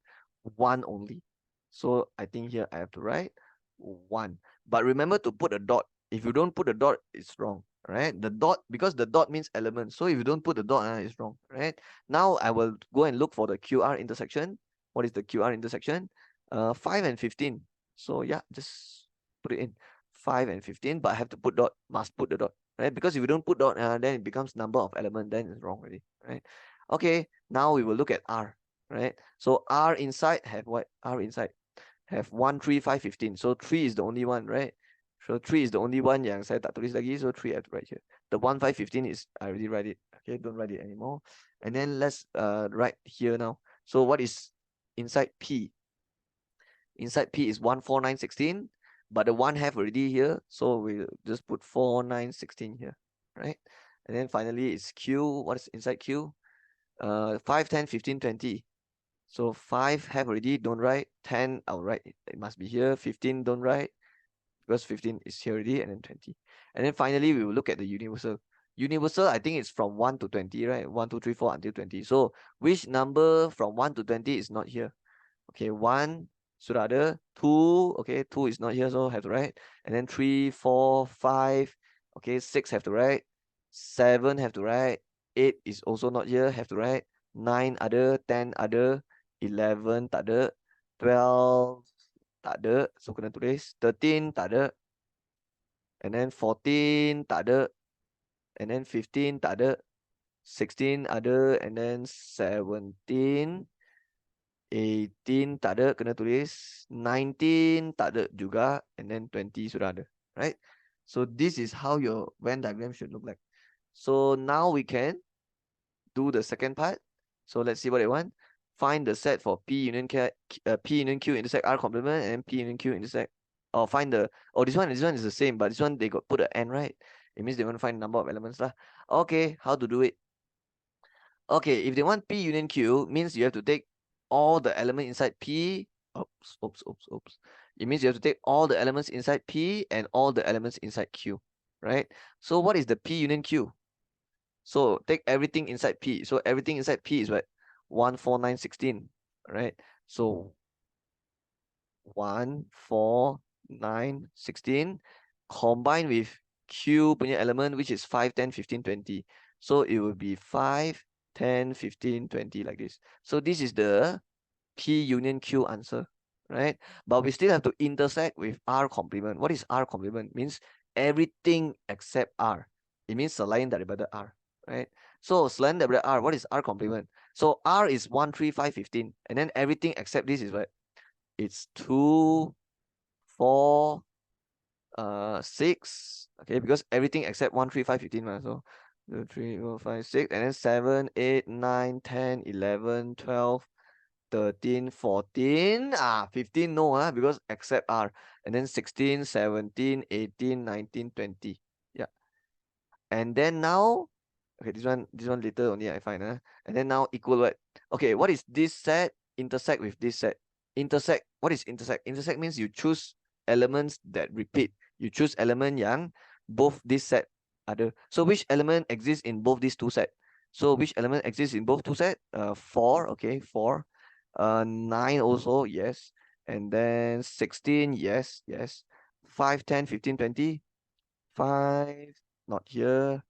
One only. So I think here I have to write 1. But remember to put a dot. If you don't put a dot, it's wrong, right? The dot, because the dot means element. So if you don't put the dot, it's wrong, right? Now I will go and look for the QR intersection. What is the QR intersection? 5 and 15. So yeah, just put it in 5 and 15, but I have to put dot, must put the dot, right? Because if you don't put dot, then it becomes number of element, then it's wrong already, right? Okay, now we will look at R, right? So R inside have what? R inside have 1, 3, 5, 15. So 3 is the only one, right? So 3 is the only one yang saya tak tulis lagi. So 3 I have to write here. The 1, 5, 15 is, I already write it. Okay, don't write it anymore. And then let's write here now. So what is inside P? Inside P is 1, 4, 9, 16. But the 1 have already here. So we'll just put 4, 9, 16 here, right? And then finally it's Q. What is inside Q? 5, 10, 15, 20. So 5 have already, don't write. 10, I'll write it. It must be here. 15, don't write, because 15 is here already, and then 20. And then finally, we will look at the universal. Universal, I think it's from 1 to 20, right? 1, 2, 3, 4 until 20. So which number from 1 to 20 is not here? Okay, 1, sudah ada. 2, okay, 2 is not here, so have to write. And then 3, 4, 5, okay, 6 have to write. 7 have to write. 8 is also not here, have to write. 9 ada, 10 ada, 11 tak ada, 12 tak ada, so kena tulis. 13 tak ada, and then 14 tak ada, and then 15 tak ada, 16 ada, and then 17, 18 tak ada, kena tulis. 19 tak ada juga, and then 20 sudah ada, right? So this is how your Venn diagram should look like. So now we can do the second part. So let's see what they want. Find the set for P union Q intersect R complement and P union Q intersect. Or find the, oh, this one is the same, but this one they got put an N, right? It means they want to find number of elements lah. Okay, how to do it? Okay, if they want P union Q, means you have to take all the elements inside P. Oops. It means you have to take all the elements inside P and all the elements inside Q, right? So what is the P union Q? So take everything inside P. So everything inside P is what? 1, 4, 9, 16, right? So 1, 4, 9, 16 combined with Q punya element, which is 5, 10, 15, 20. So it will be 5, 10, 15, 20 like this. So this is the P union Q answer, right? But we still have to intersect with R complement. What is R complement? Means everything except R. It means selain daripada R, right? So selain daripada R, what is R complement? So R is 1, 3, 5, 15. And then everything except this is what? It's 2, 4, 6. Okay, because everything except 1, 3, 5, 15. So 2, 3, 4, 5, 6. And then 7, 8, 9, 10, 11, 12. 13, 14, 15 no, because except R. And then 16, 17, 18, 19, 20. Yeah. And then now, okay, this one later only I find. And then now equal what? Okay, what is this set intersect with this set? Intersect, what is intersect? Intersect means you choose elements that repeat. You choose element yang both this set ada. So which element exists in both these two set? So which element exists in both two set? 4, okay, 4. 9 also, yes. And then 16, yes. 5, 10, 15, 20. 5, not here.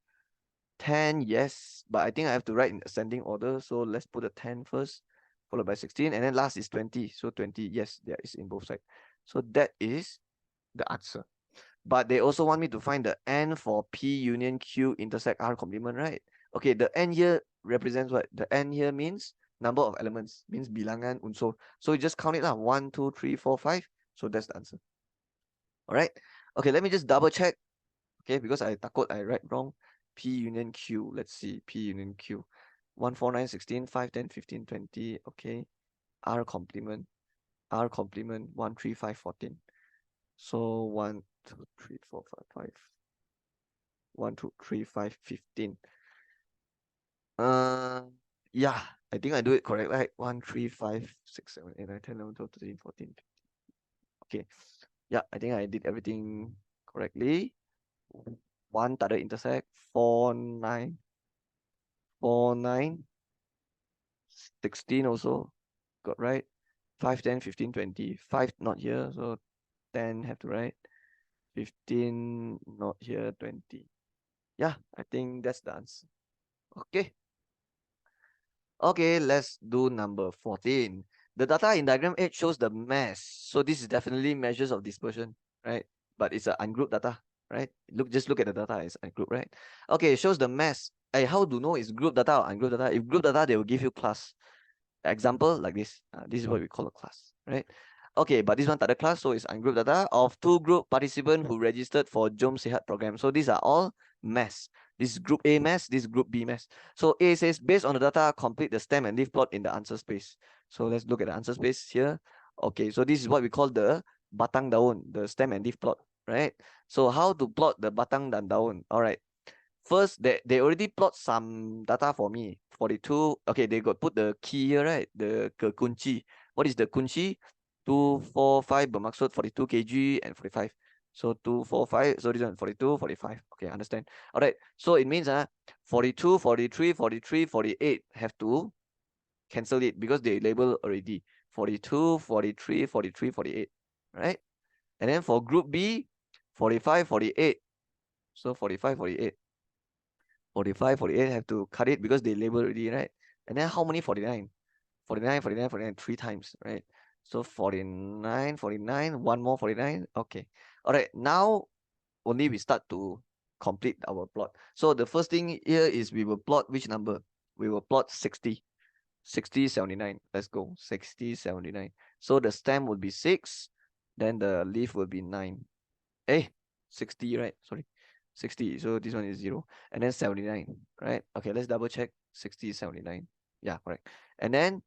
10, yes. But I think I have to write in ascending order. So let's put a 10 first, followed by 16. And then last is 20. So 20, yes, there is in both sides. So that is the answer. But they also want me to find the N for P union Q intersect R complement, right? Okay, the N here represents what? The N here means number of elements, means bilangan unsur. So you just count it out. 1, 2, 3, 4, 5. So that's the answer. All right. Okay, let me just double check. Okay, because I takut I write wrong. P union Q. Let's see. P union Q. 1, 4, 9, 16, 5, 10, 15, 20. Okay. R complement. 1, 3, 5, 14. So 1, 2, 3, 4, 5, 5. 1, 2, 3, 5, 15. Yeah, I think I do it correct, right? 1, 3, 5, 6, 7, 8, 9, 10, 11, 12, 13, 14, 15. Okay. Yeah, I think I did everything correctly. 1 tak ada intersect. 4, 9. 4, 9. 16 also got right. 5, 10, 15, 20. 5 not here, so 10 have to write. 15 not here, 20. Yeah, I think that's the answer. Okay. Okay, let's do number 14. The data in diagram 8 shows the mass. So this is definitely measures of dispersion, right? But it's an ungrouped data, right? Just look at the data, it's ungrouped, right? Okay, it shows the mass. How to know it's group data or ungrouped data? If group data, they will give you class. Example like this. This is what we call a class, right? Okay, but this one tak ada class, so it's ungrouped data of 2 group participants who registered for Jom Sihat program. So these are all mass. This is group A mass, this is group B mass. So A says, based on the data, complete the stem and leaf plot in the answer space. So let's look at the answer space here. Okay, so this is what we call the batang daun, the stem and leaf plot, right? So how to plot the batang dan daun? All right. First, they already plot some data for me. 42. Okay, they got put the key here, right? The kunci. What is the kunci? 2, 4, 5 bermaksud 42 kg and 45. So 2, 4, 5. So this one 42, 45. Okay, understand. All right. So it means 42, 43, 43, 48 have to cancel it because they label already. 42, 43, 43, 48. Right? And then for group B, 45, 48. So 45, 48. 45, 48 have to cut it because they label already, right? And then how many 49? 49, 49, 49, 3 times, right? So 49, 49, one more 49. Okay. All right. Now only we start to complete our plot. So the first thing here is we will plot which number? We will plot 60. 60, 79. Let's go. 60, 79. So the stem will be 6. Then the leaf will be 9. 60, right? Sorry. 60. So this one is 0. And then 79, right? Okay, let's double check. 60, 79. Yeah, correct. And then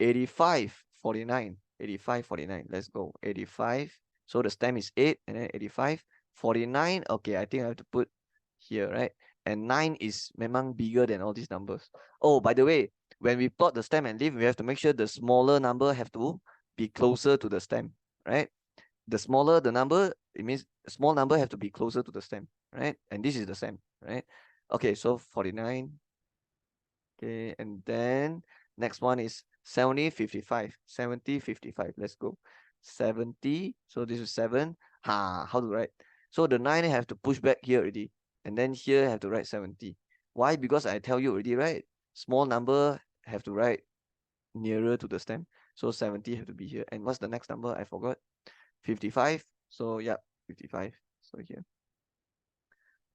85, 49. 85, 49. Let's go. 85. So the stem is 8. And then 85. 49. Okay, I think I have to put here, right? And 9 is memang bigger than all these numbers. Oh, by the way, when we plot the stem and leaf, we have to make sure the smaller number have to be closer to the stem, right? The smaller the number, it means small number have to be closer to the stem, right? And this is the stem, right? Okay, so 49. Okay, and then next one is 70, 55. 70, 55. Let's go. 70. So this is 7. How to write? So the 9 have to push back here already. And then here have to write 70. Why? Because I tell you already, right? Small number have to write nearer to the stem. So 70 have to be here. And what's the next number? I forgot. 55. So yeah, 55. So here.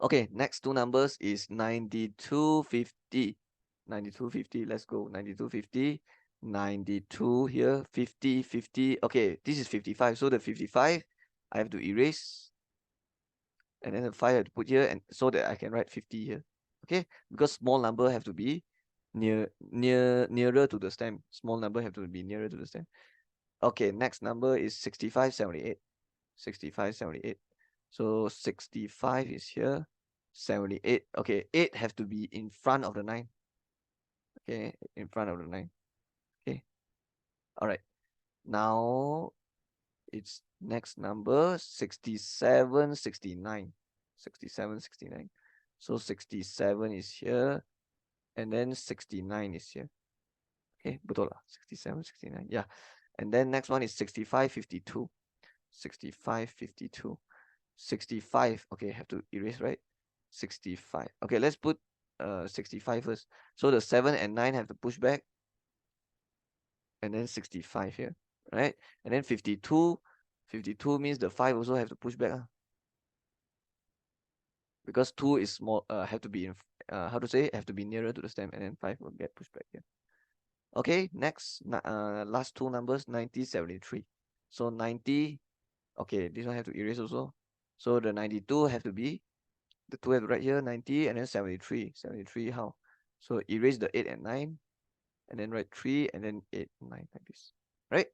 Okay, next two numbers is 9250. 9250. Let's go. 9250. 92 here. 50, 50. Okay, this is 55. So the 55, I have to erase. And then the 5 I have to put here, and so that I can write 50 here. Okay, because small number have to be nearer to the stem. Small number have to be nearer to the stem. Okay, next number is 65, 78. 65, 78. So 65 is here. 78. Okay, 8 have to be in front of the 9. Okay, in front of the 9. Okay. All right. Now it's next number 67, 69. 67, 69. So 67 is here. And then 69 is here. Okay, betul lah. 67, 69. Yeah. And then next one is 65, 52. 65, 52. 65. Okay, have to erase, right? 65. Okay, let's put 65 first. So the 7 and 9 have to push back. And then 65 here, right? And then 52. 52 means the 5 also have to push back. Because 2 is small, have to be in, how to say, have to be nearer to the stem, and then 5 will get pushed back here. Okay, next, last two numbers, 90, 73. So 90, okay, this one have to erase also. So the 92 have to be, the 2 have to write here, 90, and then 73. 73, how? So erase the 8 and 9, and then write 3, and then 8, 9, like this. Right?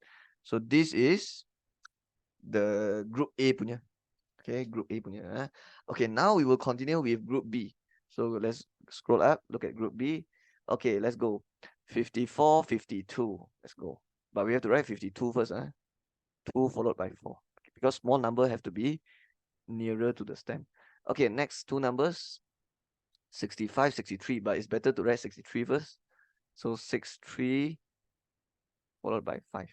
So this is the group A punya. Okay, group A punya. Okay, now we will continue with group B. So let's scroll up, look at group B. Okay, let's go. 54, 52. Let's go. But we have to write 52 first. 2 followed by 4. Because small number have to be nearer to the stem. Okay, next two numbers. 65, 63. But it's better to write 63 first. So 63 followed by 5.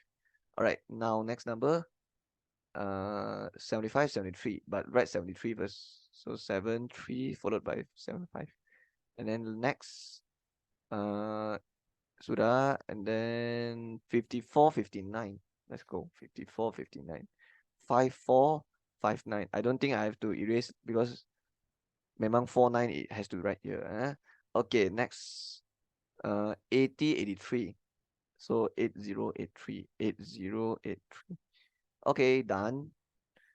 Alright, now next number. 75, 73. But write 73 first. So 7, 3 followed by 7, 5. And then next. Sudah, and then 54, 59. Let's go. 54, 59. 54, 59. I don't think I have to erase because memang 49 it has to write here. Okay, next. 80, 83. So 8083. 8083. Okay, done.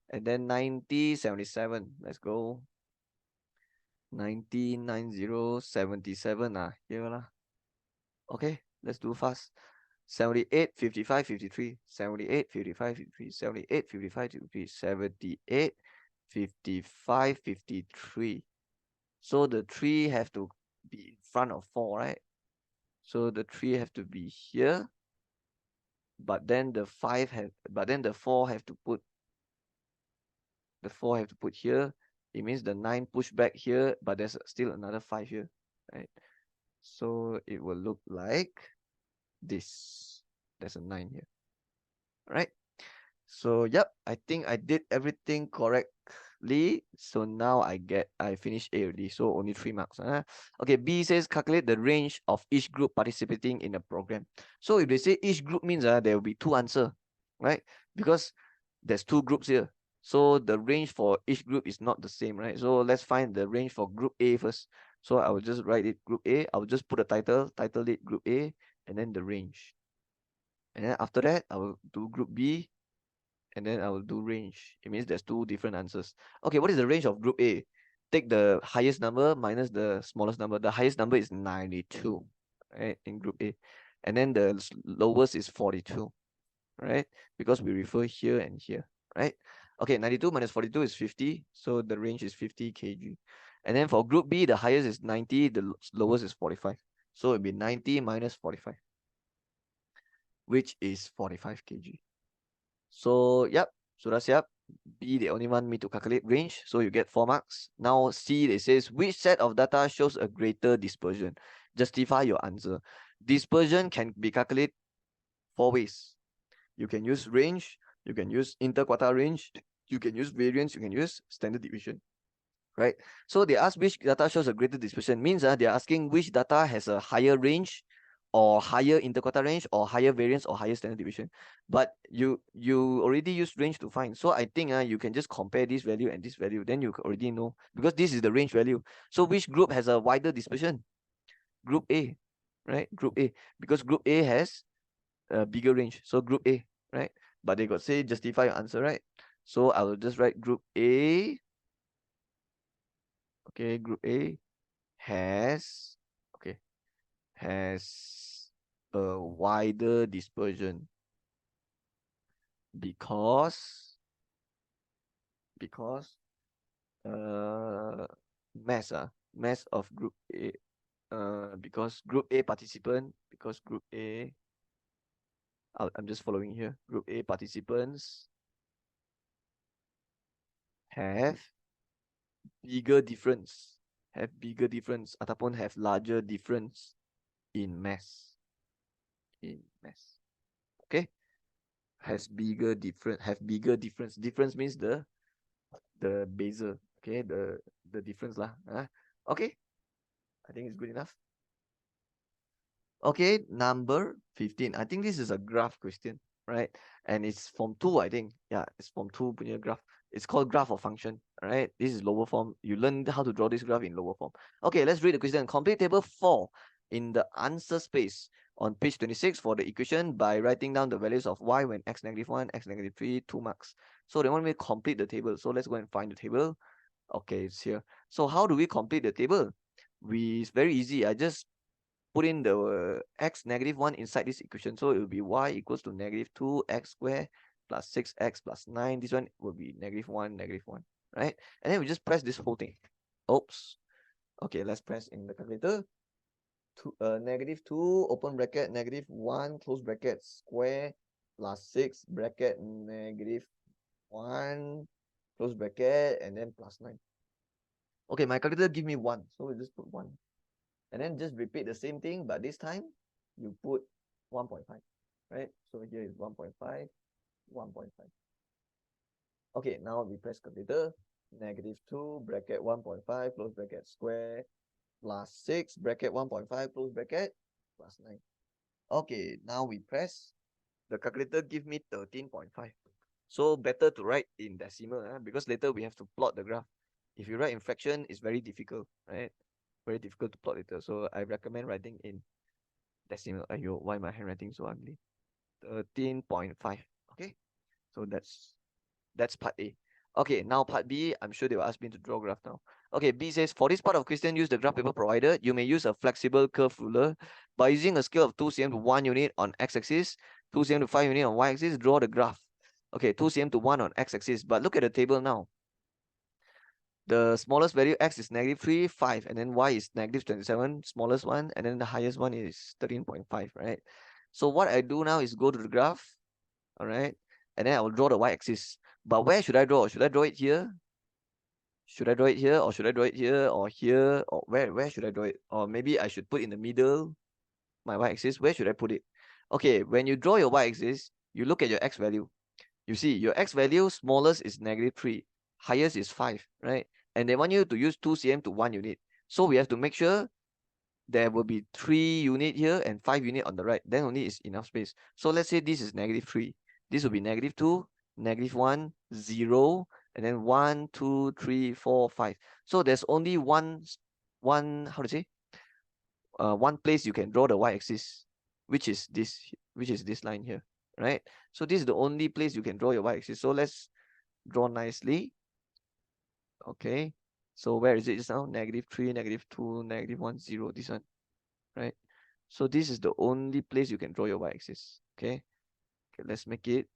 And then 90, 77. Let's go. 90, 90, 77. Here lah. Okay, let's do fast. 78, 55, 53. 78, 55, 53. 78, 55, 53. 78, 55, 53. So the 3 have to be in front of 4, right? So the 3 have to be here. But then the 5 have, but then the 4 have to put, the 4 have to put here. It means the 9 push back here, but there's still another 5 here, right? So it will look like this. There's a 9 here. Right? So yep, I think I did everything correctly. So now I finished A already. So only 3 marks. Okay, B says calculate the range of each group participating in a program. So if they say each group means there will be 2 answers, right? Because there's 2 groups here. So the range for each group is not the same, right? So let's find the range for group A first. So I will just write it group A. I will just put a title it group A, and then the range. And then after that, I will do group B, and then I will do range. It means there's 2 different answers. Okay, what is the range of group A? Take the highest number minus the smallest number. The highest number is 92, right, in group A. And then the lowest is 42, right? Because we refer here and here, right? Okay, 92 minus 42 is 50. So the range is 50 kg. And then for group B, the highest is 90, the lowest is 45. So it'll be 90 minus 45, which is 45 kg. So, yep, sudah siap. B, they only want me to calculate range, so you get 4 marks. Now, C, it says, which set of data shows a greater dispersion? Justify your answer. Dispersion can be calculated 4 ways. You can use range, you can use interquartile range, you can use variance, you can use standard deviation, right? So they ask which data shows a greater dispersion. Means they're asking which data has a higher range, or higher interquartile range, or higher variance, or higher standard deviation. But you already used range to find. So I think you can just compare this value and this value. Then you already know, because this is the range value. So which group has a wider dispersion? Group A, right? Group A. Because group A has a bigger range. So group A, right? But they got say justify your answer, right? So I will just write group A. Okay, group A has, okay, has a wider dispersion because mass mass of group A, because group A participant, because group A, I'm just following here, group A participants have bigger difference, ataupun have larger difference in mass, okay. has bigger difference, have bigger difference. Difference means the bezel. Okay, the difference lah. Okay, I think it's good enough. Okay, number 15. I think this is a graph question, right? And it's from 2, I think. Yeah, it's from 2 punya graph. It's called graph of function, right? This is lower form. You learn how to draw this graph in lower form. Okay, let's read the question. Complete table 4 in the answer space on page 26 for the equation by writing down the values of y when x -1, x -3, 2 marks. So they want me to complete the table. So let's go and find the table. Okay, it's here. So how do we complete the table? It's very easy. I just put in the x -1 inside this equation. So it will be y equals to -2x squared plus 6x plus 9. This one will be -1, -1, right? And then we just press this whole thing. Oops. Okay, let's press in the calculator. -2, open bracket, -1, close bracket, square, plus 6, bracket, -1, close bracket, and then plus 9. Okay, my calculator give me 1. So we just put 1. And then just repeat the same thing, but this time you put 1.5, right? So here is 1.5, 1.5. Okay, now we press calculator. -2, bracket 1.5, close bracket, square, plus 6, bracket 1.5, close bracket, plus 9. Okay, now we press. The calculator give me 13.5. So better to write in decimal, because later we have to plot the graph. If you write in fraction, it's very difficult, right? Very difficult to plot later. So I recommend writing in decimal. Ayo, why my handwriting so ugly? 13.5. Okay, so that's part A. Okay, now part B, I'm sure they will ask me to draw graph now. Okay, B says, for this part of question, use the graph paper provided. You may use a flexible curve ruler. By using a scale of 2 cm to 1 unit on x-axis, 2 cm to 5 unit on y-axis, draw the graph. Okay, 2 cm to 1 on x-axis. But look at the table now. The smallest value x is -3, 5, and then y is -27, smallest one, and then the highest one is 13.5, right? So what I do now is go to the graph, all right, and then I will draw the y-axis. But where should I draw? Should I draw it here? Should I draw it here, or should I draw it here, or here, or where should I draw it? Or maybe I should put in the middle my y-axis. Where should I put it? Okay, when you draw your y-axis, you look at your x value. You see, your x value, smallest is -3, highest is 5, right? And they want you to use 2 cm to 1 unit. So we have to make sure there will be 3 unit here and 5 unit on the right. Then only is enough space. So let's say this is -3. This will be -2, -1, 0, and then 1, 2, 3, 4, 5. So there's only one how to say? One place you can draw the y-axis, which is this line here, right? So this is the only place you can draw your y-axis. So let's draw nicely. Okay, so where is it just now? -3, -2, -1, 0, this one, right? So this is the only place you can draw your y-axis. Okay, let's make it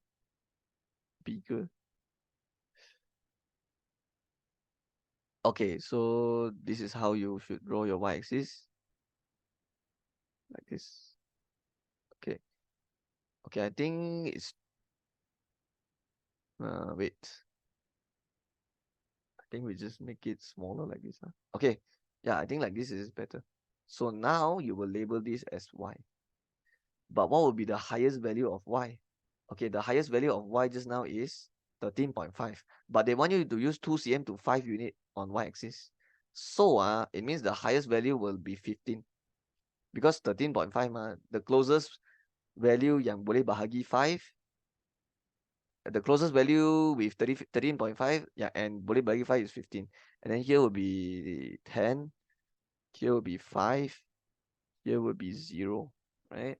bigger. Okay, so this is how you should draw your y-axis, like this. Okay, I think it's wait, I think we just make it smaller like this. Okay, yeah, I think like this is better. So now you will label this as y. But what will be the highest value of y? Okay, the highest value of y just now is 13.5. But they want you to use 2 cm to 5 unit on y-axis. So it means the highest value will be 15. Because 13.5, the closest value yang boleh bahagi 5, the closest value with 13.5, yeah, and boleh bahagi 5 is 15. And then here will be 10, here will be 5, here will be 0, right?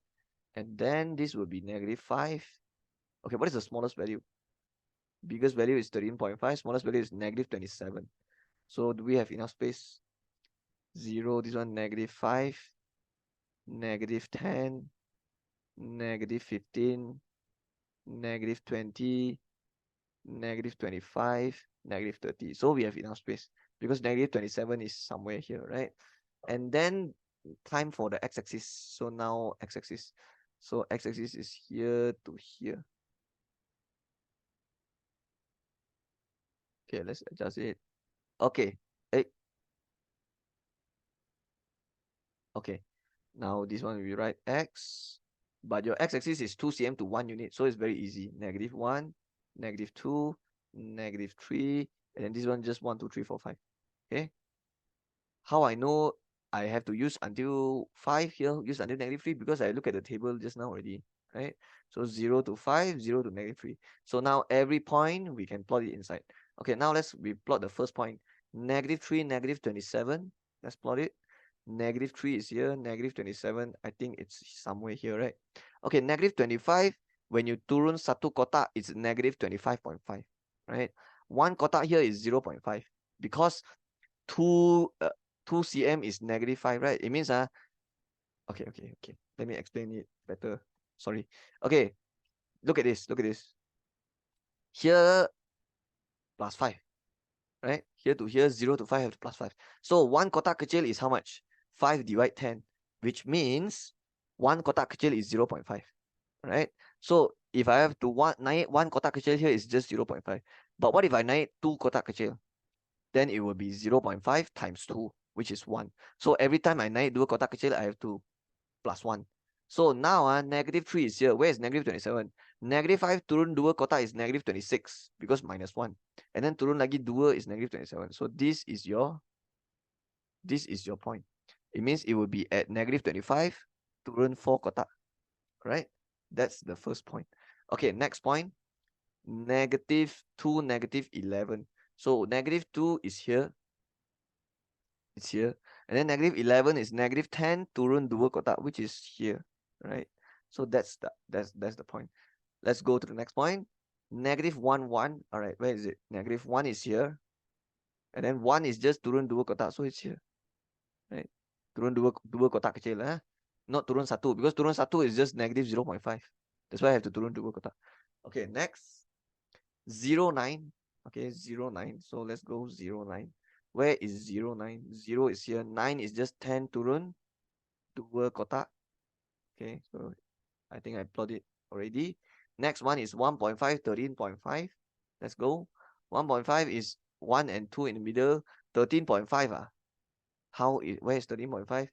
And then this will be -5. Okay, what is the smallest value? Biggest value is 13.5, smallest value is -27. So do we have enough space? 0, this one -5, -10, -15, -20, -25, -30. So we have enough space because -27 is somewhere here, right? And then time for the x-axis. So now x-axis. So x-axis is here to here. Okay, let's adjust it. Okay. Okay. Now this one we write x. but your x-axis is 2 cm to 1 unit, so it's very easy. -1, -2, -3, and then this one just 1, 2, 3, 4, 5. Okay. How I know I have to use until 5 here, use until -3, because I look at the table just now already, right? So 0 to 5, 0 to -3. So now every point we can plot it inside. Okay, now we plot the first point. -3, -27. Let's plot it. -3 is here, -27. I think it's somewhere here, right? Okay, -25. When you turun satu kotak, it's -25.5, right? One kotak here is 0.5 because 2 cm is -5, right? It means okay. Let me explain it better. Sorry. Okay, look at this. Here +5, right? Here to here 0 to 5 have +5. So one kotak kecil is how much? 5 divide 10, which means one kotak kecil is 0.5, right? So if I have to naik one kotak kecil here is just 0.5. But what if I naik two kotak kecil? Then it will be 0.5 times 2, which is 1. So every time I naik dua kotak kecil, I have to plus 1. So now -3 is here. Where is -27? -5 turun 2 kotak is -26 because minus 1. And then turun lagi 2 is -27. So this is your point. It means it will be at -25 turun 4 kotak, right? That's the first point. Okay, next point. -2, -11. So -2 is here. It's here. And then -11 is -10 turun 2 kotak, which is here, right? So that's the point. Let's go to the next point. -1, 1. All right, where is it? -1 is here. And then 1 is just turun 2 kotak, so it's here, right? Turun 2 kotak kecil, not turun 1, because turun 1 is just -0.5. That's why I have to turun 2 kotak. Okay, next. 0.9. Okay, 0.9. So let's go 0.9. Where is 0.9? 0 is here. 9 is just 10 turun 2 kotak. Okay, so I think I plot it already. Next one is 1.5, 13.5. Let's go. 1.5 is 1 and 2 in the middle. 13.5. Where is 13.5?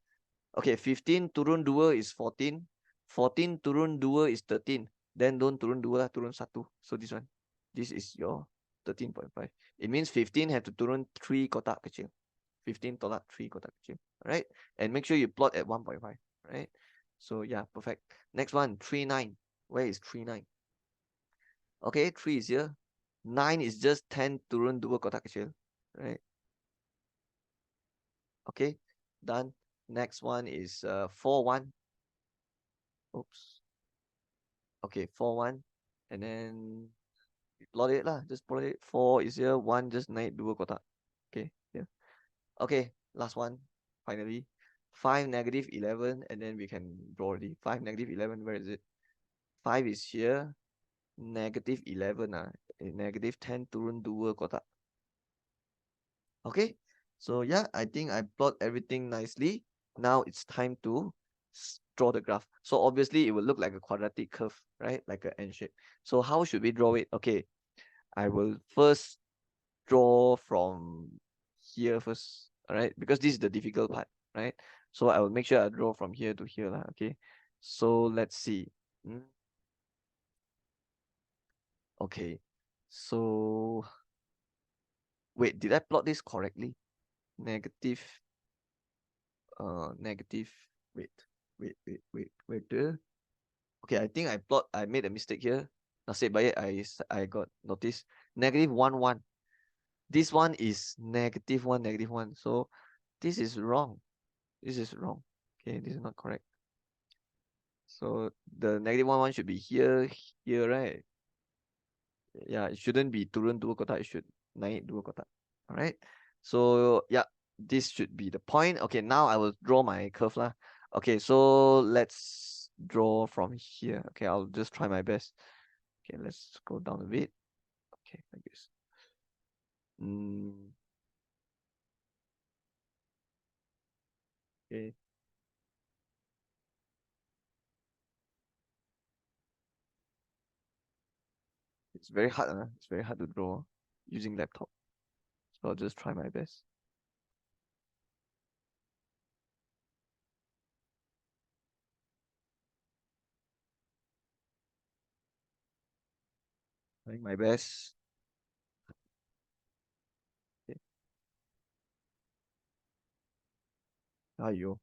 Okay, 15 turun 2 is 14. 14 turun 2 is 13. Then don't turun 2 lah, turun 1. So this one. This is your 13.5. It means 15 have to turun 3 kotak kecil. 15 tolak 3 kotak kecil. Right? And make sure you plot at 1.5. Right? So yeah, perfect. Next one, 3.9. Where is 3.9? Okay, 3 is here. 9 is just 10 turun 2 kotak kecil. Right? Okay, done. Next one is 4.1. Oops. Okay, 4.1. And then plot it lah. Just plot it. 4 is here. 1 just naik 2 kotak. Okay, yeah. Okay, last one. Finally. 5, -11. And then we can draw already. 5, -11. Where is it? 5 is here. -11. -10 turun 2 kotak. Okay. So yeah, I think I plot everything nicely. Now it's time to draw the graph. So obviously it will look like a quadratic curve, right? Like an N shape. So how should we draw it? Okay, I will first draw from here first, all right? Because this is the difficult part, right? So I will make sure I draw from here to here, lah. Okay. So let's see. Okay. So wait, did I plot this correctly? Negative. Negative. Wait. Okay, I think I made a mistake here. Nasib baik I got noticed. -1, 1. This one is -1, -1. So this is wrong. This is wrong. Okay, this is not correct. So the -1, 1 should be here, right? Yeah, it shouldn't be turun 2 kotak. It should naik 2 kotak. All right. So yeah, this should be the point. Okay, now I will draw my curve lah. Okay, so let's draw from here. Okay, I'll just try my best. Okay, let's go down a bit. Okay, like this. Okay. It's very hard. It's very hard to draw using laptop. So I'll just try my best. Trying my best. Okay. Aiyo.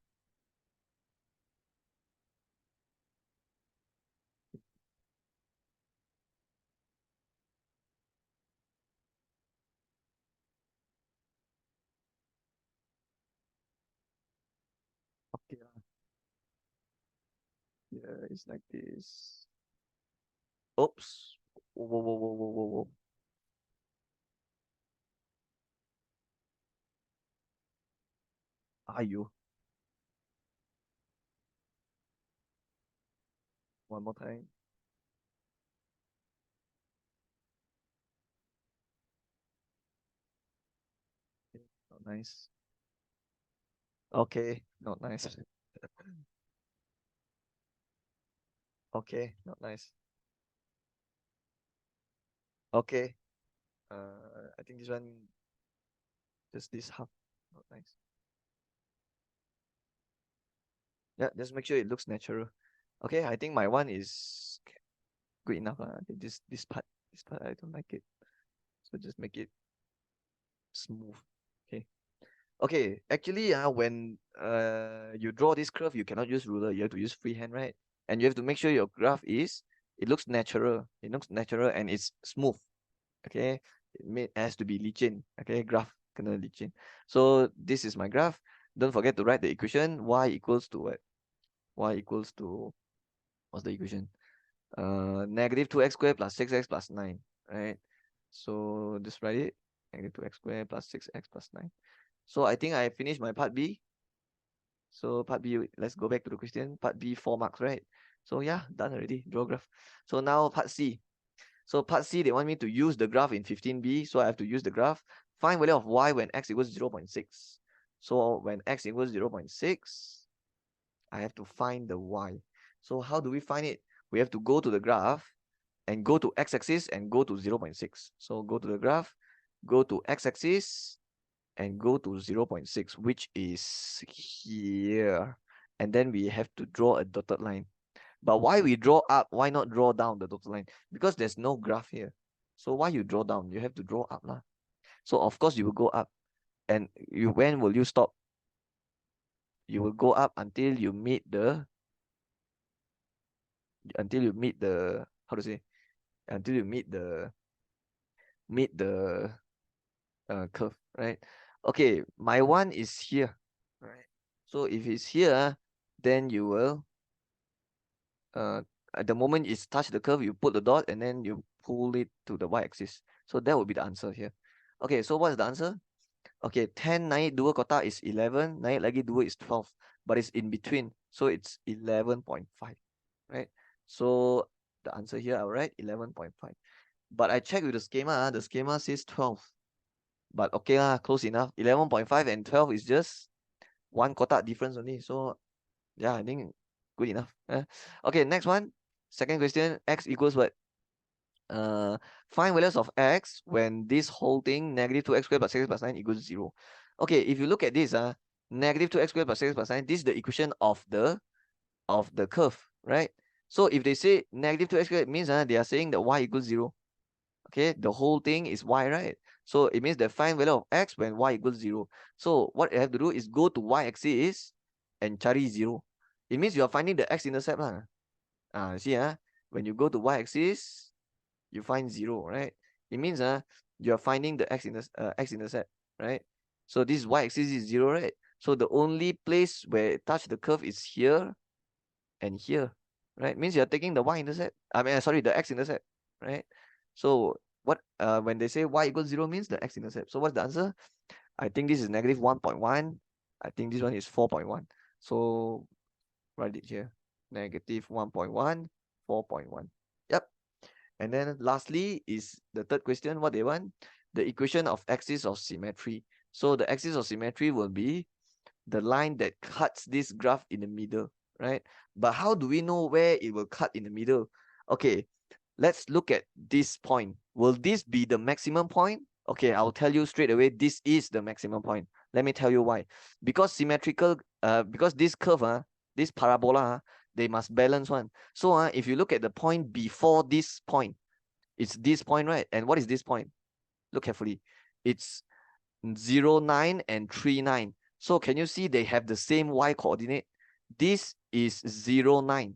Okay lah. Yeah, it's like this. Oops. Whoa, whoa, whoa, whoa, whoa, whoa, whoa. Aiyo. One more time. Okay, not nice. Okay, not nice. Okay, not nice. Okay. I think this one, just this half, not nice. Yeah, just make sure it looks natural. Okay, I think my one is good enough. I think this part I don't like it. So just make it smooth. Okay. Okay, actually, when you draw this curve, you cannot use ruler. You have to use freehand, right? And you have to make sure your graph it looks natural. It looks natural and it's smooth. Okay, it has to be licin. Okay, graph kena licin. So this is my graph. Don't forget to write the equation. Y equals to what? Y equals to, what's the equation? Negative 2x squared plus 6x plus 9, right? So just write it. Negative 2x squared plus 6x plus 9. So I think I finished my part B. So part B, let's go back to the question. Part B, 4 marks, right? So yeah, done already. Draw graph. So now part C. So part C, they want me to use the graph in 15B. So I have to use the graph. Find value of y when x equals 0.6. So when x equals 0.6, I have to find the y. So how do we find it? We have to go to the graph and go to x-axis and go to 0.6. So go to the graph, go to x-axis and go to 0.6, which is here. And then we have to draw a dotted line. But why we draw up? Why not draw down the dotted line? Because there's no graph here. So why you draw down? You have to draw up lah. So of course you will go up. And when will you stop? You will go up until you meet the how to say, until you meet the curve, right? Okay, my one is here, right? So if it's here, then you will at the moment it's touch the curve, you put the dot and then you pull it to the y-axis. So that would be the answer here. Okay, so what's the answer? Okay, 10 naik 2 kotak is 11, naik lagi 2 is 12, but it's in between, so it's 11.5, right? So the answer here, I'll write 11.5. But I checked with the schema says 12. But okay lah, close enough. 11.5 and 12 is just 1 kotak difference only. So yeah, I think good enough. Okay, next one. Second question, x equals what? Find values of x when this whole thing, negative 2x squared plus 6x plus 9 equals 0. Okay, if you look at this, negative 2x squared plus 6x plus 9, this is the equation of the curve, right? So if they say negative 2x squared, it means they are saying that y equals 0. Okay, the whole thing is y, right? So it means the find value of x when y equals 0. So what I have to do is go to y-axis and cari 0. It means you are finding the x-intercept lah. See, when you go to y-axis, you find 0, right? It means you are finding the x-intercept, right? So this y-axis is 0, right? So the only place where it touch the curve is here and here, right? Means you're taking the y-intercept. I mean, sorry, the x-intercept, right? So what when they say y equals 0 means the x-intercept. So what's the answer? I think this is negative 1.1. I think this one is 4.1. So write it here. Negative 1.1, 4.1. Yep. And then lastly is the third question. What they want? The equation of axis of symmetry. So the axis of symmetry will be the line that cuts this graph in the middle, right? But how do we know where it will cut in the middle? Okay, let's look at this point. Will this be the maximum point? Okay, I'll tell you straight away, this is the maximum point. Let me tell you why. Because symmetrical, because this curve, this parabola, they must balance one. So if you look at the point before this point, It's this point, right? And what is this point? Look carefully. It's 0, 9 and 3, 9. So can you see they have the same y coordinate? This is 0, 9.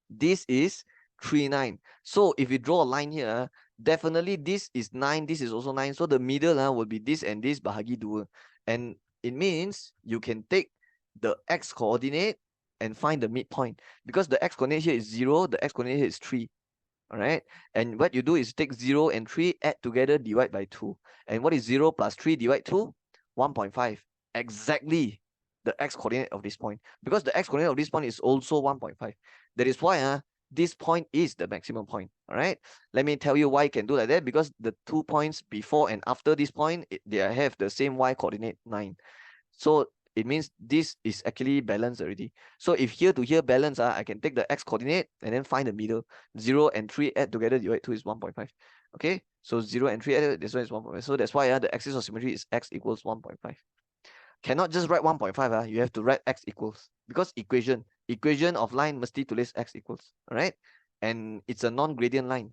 This is 3, 9. So if you draw a line here, definitely this is 9, this is also 9. So the middle will be this and this bahagi 2. And it means you can take the x coordinate and find the midpoint. Because the x coordinate here is 0, the x coordinate here is 3. All right. And what you do is take 0 and 3, add together, divide by 2. And what is 0 plus 3 divide 2? 1.5. Exactly the x coordinate of this point. Because the x coordinate of this point is also 1.5. That is why this point is the maximum point. All right. Let me tell you why you can do like that. Because the 2 points before and after this point, they have the same y coordinate 9. So it means this is actually balanced already. So if here to here balance, I can take the x coordinate and then find the middle. 0 and 3 add together, divide 2 is 1.5. Okay, so 0 and 3 added, this one is 1.5. So that's why the axis of symmetry is x equals 1.5. Cannot just write 1.5. You have to write x equals, because equation of line mesti tulis x equals. All right, and it's a non-gradient line.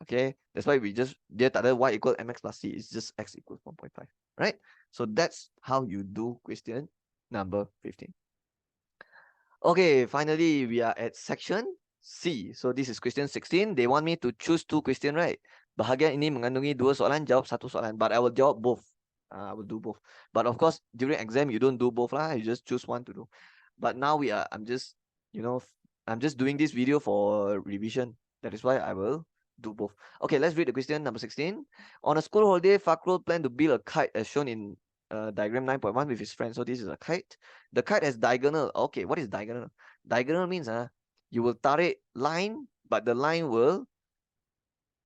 Okay, that's why we just dia tak ada y equal mx plus c. It's just x equals 1.5. Right? So that's how you do question number 15. Okay, finally we are at section C. So this is question 16. They want me to choose 2 questions, right? Bahagian ini mengandungi 2 soalan, jawab 1 soalan. But I will jawab both. I will do both. But of course, during exam, you don't do both lah. You just choose one to do. But now I'm just, I'm just doing this video for revision. That is why I will do both. Okay, let's read the question number 16. On a school holiday, Fakrul planned to build a kite as shown in diagram 9.1 with his friends. So this is a kite. The kite has diagonal. Okay, what is diagonal? Diagonal means you will tarik line, but the line will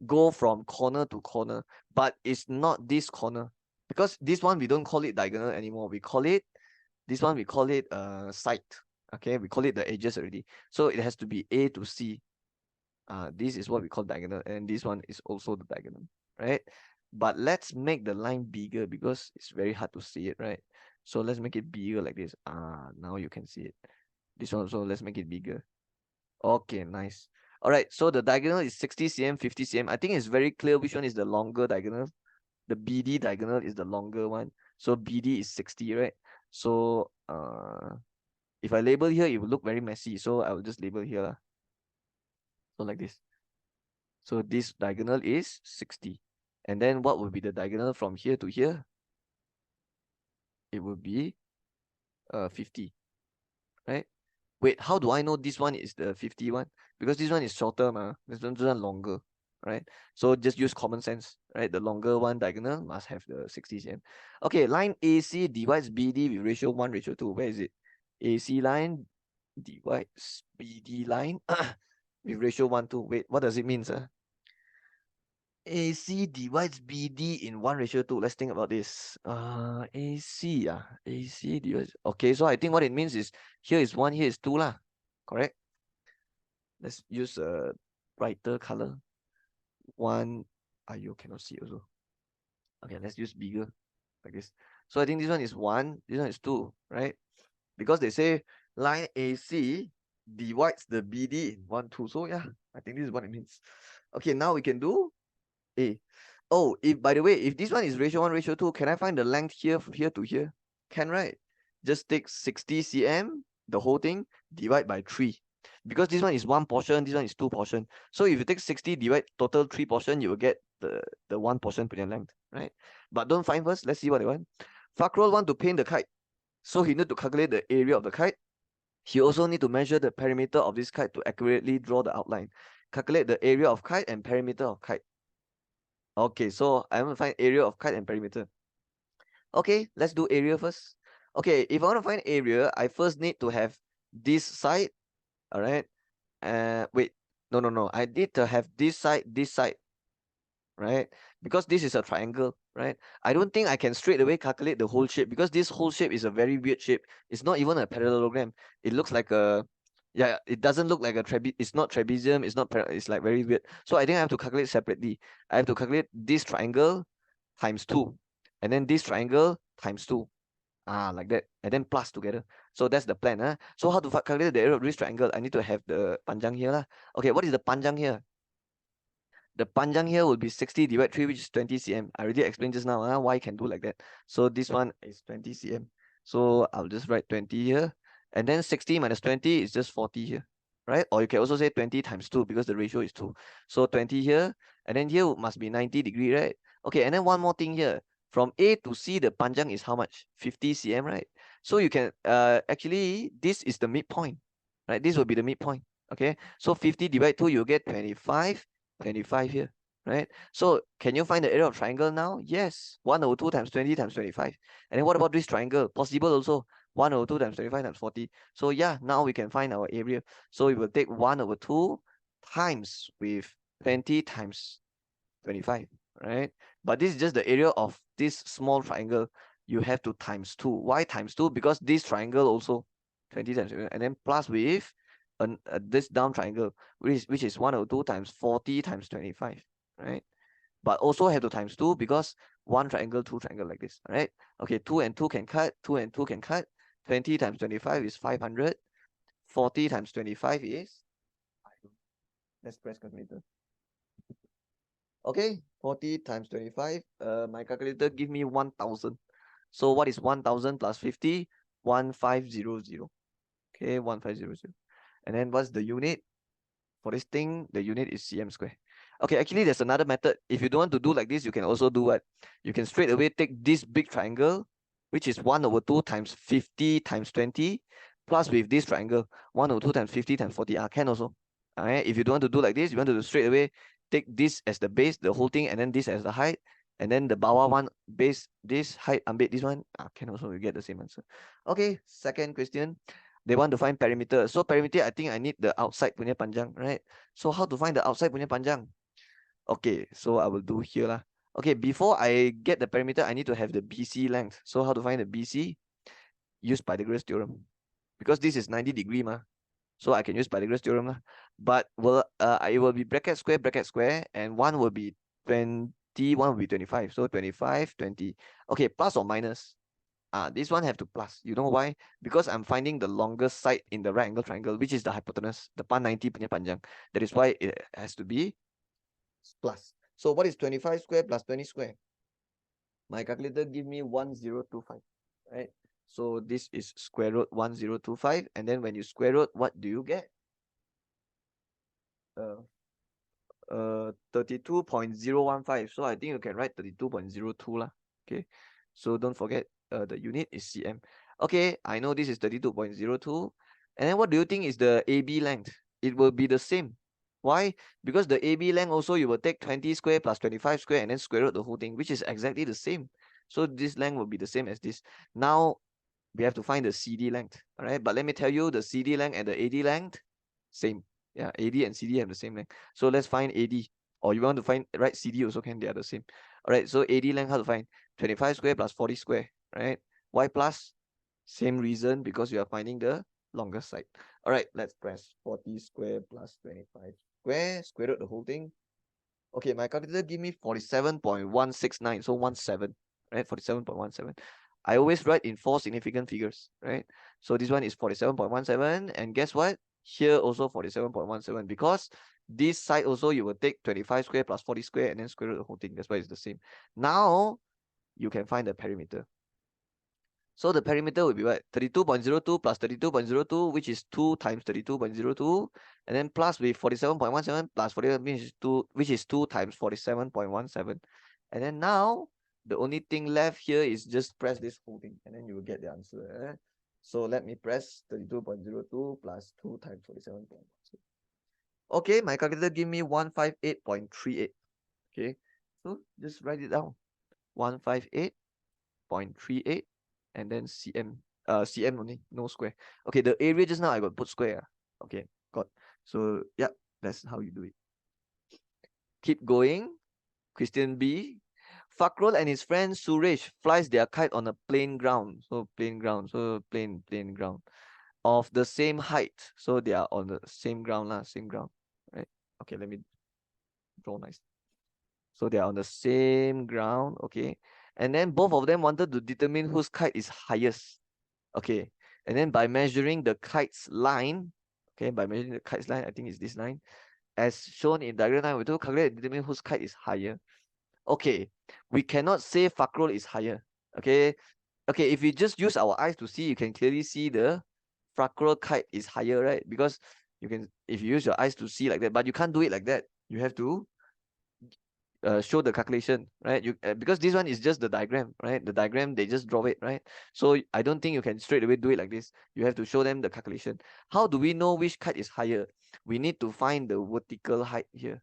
go from corner to corner, but it's not this corner, because this one we don't call it diagonal anymore. We call it side. Okay, we call it the edges already. So it has to be A to C. This is what we call diagonal, and this one is also the diagonal, right? But let's make the line bigger because it's very hard to see it, right? So let's make it bigger like this. Now you can see it. This one also, let's make it bigger. Okay, nice. All right, so the diagonal is 60 cm, 50 cm. I think it's very clear which one is the longer diagonal. The BD diagonal is the longer one. So BD is 60, right? So if I label here, it will look very messy. So I will just label here. So like this. So this diagonal is 60. And then what will be the diagonal from here to here? It will be 50, right? Wait, how do I know this one is the 50 one? Because this one is shorter, this one longer, right? So just use common sense, right? The longer one diagonal must have the 60 cm. Okay, line AC divides BD with ratio 1:2. Where is it? AC line divides BD line with ratio 1:2. Wait, what does it mean, sir? AC divides BD in 1:2. Let's think about this. AC divides. Okay, so I think what it means is here is 1, here is 2 lah. Correct? Let's use a brighter color. 1. You cannot see also. Okay, let's use bigger like this. So I think this one is 1, this one is 2, right? Because they say line AC divides the BD in 1, 2. So yeah, I think this is what it means. Okay, now we can do A. Oh, if by the way, if this one is ratio 1:2, can I find the length here from here to here? Can, right? Just take 60 cm, the whole thing, divide by 3. Because this one is 1 portion, this one is 2 portion. So if you take 60, divide total 3 portion, you will get the 1 portion per length, right? But don't find first. Let's see what they want. Fakrul want to paint the kite. So he need to calculate the area of the kite. He also need to measure the perimeter of this kite to accurately draw the outline. Calculate the area of kite and perimeter of kite. Okay, so I'm gonna find area of kite and perimeter. Okay, let's do area first. Okay, if I want to find area, I first need to have this side. All right. Wait, no. I need to have this side, right? Because this is a triangle, right? I don't think I can straight away calculate the whole shape, because this whole shape is a very weird shape. It's not even a parallelogram. It looks like a, yeah, it doesn't look like a it's not trapezium, it's like very weird. So I think I have to calculate separately. I have to calculate this triangle times 2, and then this triangle times 2. Like that, and then plus together. So that's the plan. So how to calculate the area of this triangle? I need to have the panjang here lah. Okay, what is the panjang here? the panjang here will be 60 divided 3, which is 20 cm. I already explained just now why I can do like that. So this one is 20 cm. So I'll just write 20 here. And then 60 minus 20 is just 40 here, right? Or you can also say 20 times 2 because the ratio is 2. So 20 here, and then here must be 90 degree, right? Okay, and then one more thing here. From A to C, the panjang is how much? 50 cm, right? So you can, actually, this is the midpoint, right? This will be the midpoint, okay? So 50 divided 2, you get 25 here, right? So can you find the area of triangle now? Yes, 1/2 times 20 times 25. And then what about this triangle? Possible also, 1/2 times 25 times 40. So yeah, now we can find our area. So we will take 1/2 times with 20 times 25, right? But this is just the area of this small triangle. You have to times 2. Why times 2? Because this triangle also 20 times, and then plus with this down triangle, which is 1/2 times 40 times 25, right? But also have to times 2 because one triangle, two triangle like this, right? Okay, 2 and 2 can cut, 2 and 2 can cut. 20 times 25 is 500. 40 times 25 is, let's press calculator. Okay, 40 times 25. My calculator give me 1000. So what is 1000 plus 50? 1500. Okay, 1500. And then what's the unit? For this thing, the unit is cm square. Okay, actually there's another method. If you don't want to do like this, you can also do what? You can straight away take this big triangle, which is 1/2 times 50 times 20, plus with this triangle, 1/2 times 50 times 40. Can also. Alright, if you don't want to do like this, you want to do straight away, take this as the base, the whole thing, and then this as the height, and then the bawah one base, this height, ambil this one, can also, you get the same answer. Okay, second question. They want to find perimeter. So perimeter, I think I need the outside punya panjang, right? So how to find the outside punya panjang? Okay, so I will do here lah. Okay, before I get the perimeter, I need to have the BC length. So how to find the BC? Use Pythagoras theorem. Because this is 90 degree ma. So I can use Pythagoras theorem lah. But it will be bracket square, and one will be 20, one will be 25. So 25, 20. Okay, plus or minus? This one have to plus. You know why? Because I'm finding the longest side in the right angle triangle, which is the hypotenuse, the pan 90 punya panjang. That is why it has to be plus. So what is 25 square plus 20 square? My calculator give me 1025, right? So this is square root 1025, and then when you square root, what do you get? 32.015. So I think you can write 32.02 lah. Okay, so don't forget the unit is cm. Okay, I know this is 32.02. And then what do you think is the AB length? It will be the same. Why? Because the AB length also, you will take 20 square plus 25 square and then square root the whole thing, which is exactly the same. So this length will be the same as this. Now we have to find the CD length. All right, but let me tell you, the CD length and the AD length, same. Yeah, AD and CD have the same length. So let's find AD. Or you want to find, right, CD also can, they are the same. All right, so AD length, how to find? 25 square plus 40 square, right? Why plus? Same reason, because you are finding the longest side. All right, let's press 40 square plus 25 square root the whole thing. Okay, my calculator give me 47.169, so 17, right? 47.17. I always write in 4 significant figures, right? So this one is 47.17, and guess what? Here also 47.17, because this side also you will take 25 square plus 40 square and then square root the whole thing. That's why it's the same. Now you can find the perimeter. So the perimeter will be what? 32.02 plus 32.02, which is 2 times 32.02, and then plus with 47.17 plus 47, which is 2 times 47.17. And then now the only thing left here is just press this whole thing, and then you will get the answer. So let me press 32.02 plus 2 times 47.17. Okay, my calculator give me 158.38. Okay, so just write it down. 158.38. And then cm, cm only, no square. Okay, the area just now I got put square. Okay, got. So yeah, that's how you do it. Keep going. Question B. Fakrul and his friend Suresh flies their kite on a plain ground. So plain ground. So plain ground of the same height. So they are on the same ground lah, same ground. Right? Okay, let me draw nice. So they are on the same ground. Okay, and then both of them wanted to determine whose kite is highest. Okay, and then by measuring the kite's line, okay, by measuring the kite's line, I think it's this line, as shown in diagram 9, we have to calculate and determine whose kite is higher. Okay, we cannot say Fakrul is higher. Okay, okay, if we just use our eyes to see, you can clearly see the Fakrul kite is higher, right? Because you can, if you use your eyes to see like that, but you can't do it like that. You have to show the calculation, right? You because this one is just the diagram, right? The diagram, they just draw it, right? So I don't think you can straight away do it like this. You have to show them the calculation. How do we know which kite is higher? We need to find the vertical height here.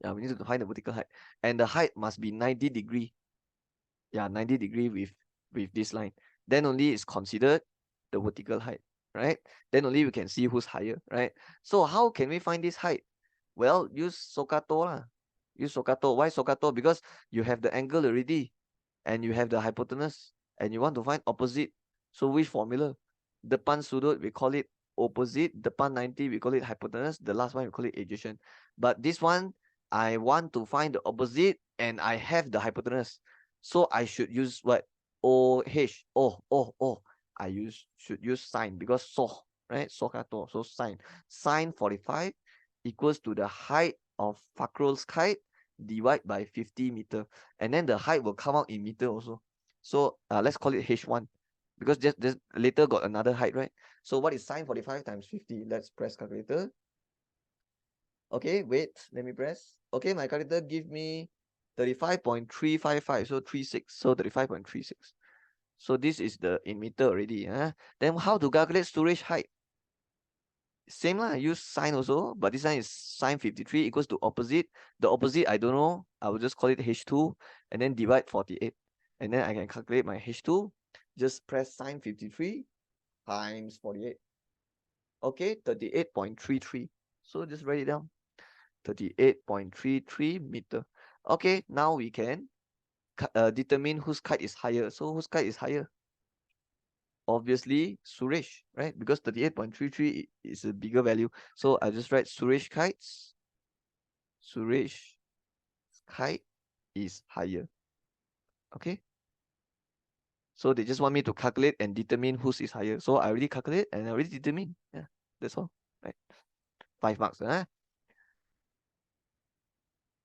Yeah, we need to find the vertical height, and the height must be 90 degree. Yeah, 90 degree with this line. Then only is considered the vertical height, right? Then only we can see who's higher, right? So how can we find this height? Well, use Sokato lah. Use Sokato. Why Sokato? Because you have the angle already, and you have the hypotenuse, and you want to find opposite. So which formula? Depan sudut, we call it opposite. Depan 90, we call it hypotenuse. The last one, we call it adjacent. But this one, I want to find the opposite, and I have the hypotenuse. So I should use what? OH. I should use sine, because right? Sokato. So sine. Sine 45 equals to the height of Fakrul's kite divide by 50 meter. And then the height will come out in meter also. So let's call it H1, because just later got another height, right? So what is sine 45 times 50? Let's press calculator. Okay, wait, let me press. Okay, my calculator give me 35.355, so 36, so 35.36. So this is the in meter already. Then how to calculate storage height? Same lah, use sine also, but this one is sine 53 equals to opposite. The opposite, I don't know. I will just call it H2 and then divide 48. And then I can calculate my H2. Just press sine 53 times 48. Okay, 38.33. So just write it down. 38.33 meter. Okay, now we can determine whose kite is higher. So whose kite is higher? Obviously Suresh, right? Because 38.33 is a bigger value. So I just write Suresh kites. Suresh kite is higher. Okay. So they just want me to calculate and determine whose is higher. So I already calculate and I already determine. Yeah, that's all. Right. 5 marks.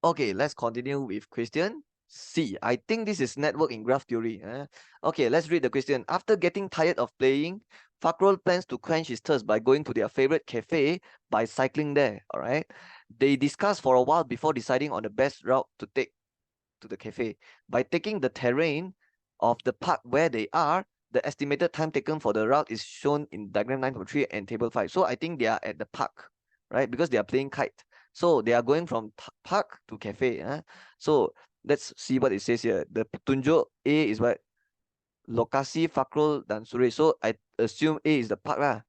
Okay, let's continue with question C. I think this is network in graph theory. Okay, let's read the question. After getting tired of playing, Fakrul plans to quench his thirst by going to their favorite cafe by cycling there. All right. They discuss for a while before deciding on the best route to take to the cafe. By taking the terrain of the park where they are, the estimated time taken for the route is shown in diagram 9.3 and table 5. So I think they are at the park, right? Because they are playing kite. So they are going from park to cafe. So let's see what it says here. The petunjuk A is what? Lokasi Fakrul dan Suresh. So I assume A is the park lah.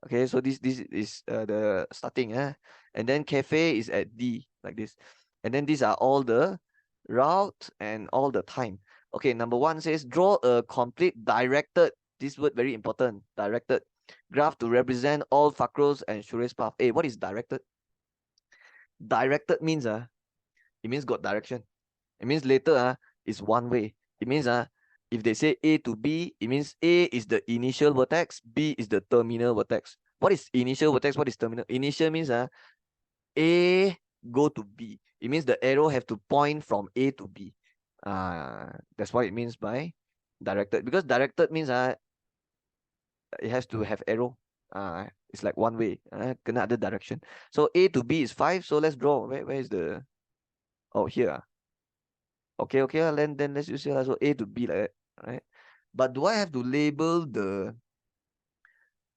Okay, so this is the starting. And then cafe is at D, like this. And then these are all the route and all the time. Okay, number 1 says draw a complete directed, this word very important, directed graph to represent all Fakrul's and Suresh's path. Hey, what is directed? Directed means it means got direction. It means later is one way. It means if they say A to B, it means A is the initial vertex, B is the terminal vertex. What is initial vertex? What is terminal? Initial means A go to B. It means the arrow have to point from A to B. That's what it means by directed. Because directed means it has to have arrow. It's like one way. Kena other direction. So A to B is 5. So let's draw. Where is the? Oh, here. Okay, then let's use here. So A to B like that, right? But do I have to label the?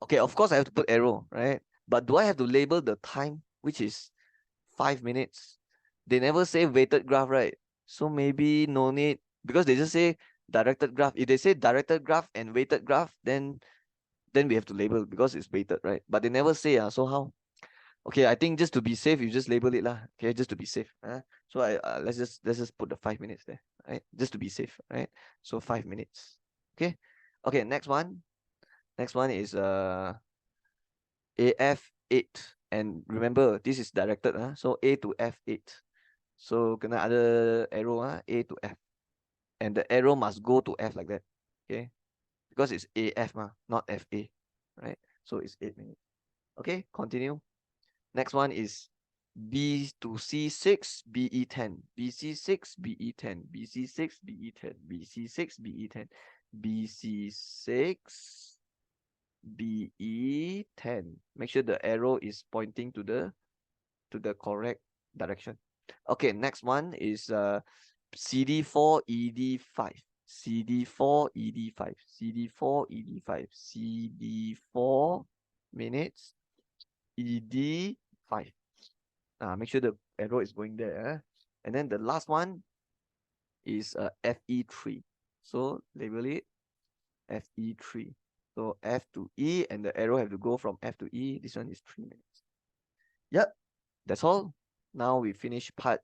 Okay, of course I have to put arrow, right? But do I have to label the time, which is 5 minutes? They never say weighted graph, right? So maybe no need, because they just say directed graph. If they say directed graph and weighted graph, then we have to label because it's weighted, right? But they never say, so how? Okay, I think just to be safe, you just label it lah. Okay, just to be safe. So let's just put the 5 minutes there, right? Just to be safe, right? So 5 minutes. Okay. Okay, next one. Next one is AF8. And remember, this is directed, so A to F8. So kena other arrow, A to F. And the arrow must go to F like that. Okay. Because it's AF, not FA. Right? So it's 8 minutes. Okay, continue. Next one is B to C6, BE10, BC6, BE10, BC6, BE10, BC6, BE10, BC6, BE10. Make sure the arrow is pointing to the correct direction. Okay, next one is CD4, ED5, CD4, ED5, CD4, ED5, CD4 minutes, ED5. Make sure the arrow is going there. And then the last one is FE3. So label it FE3. So F to E, and the arrow have to go from F to E. This one is 3 minutes. Yep, that's all. Now we finish part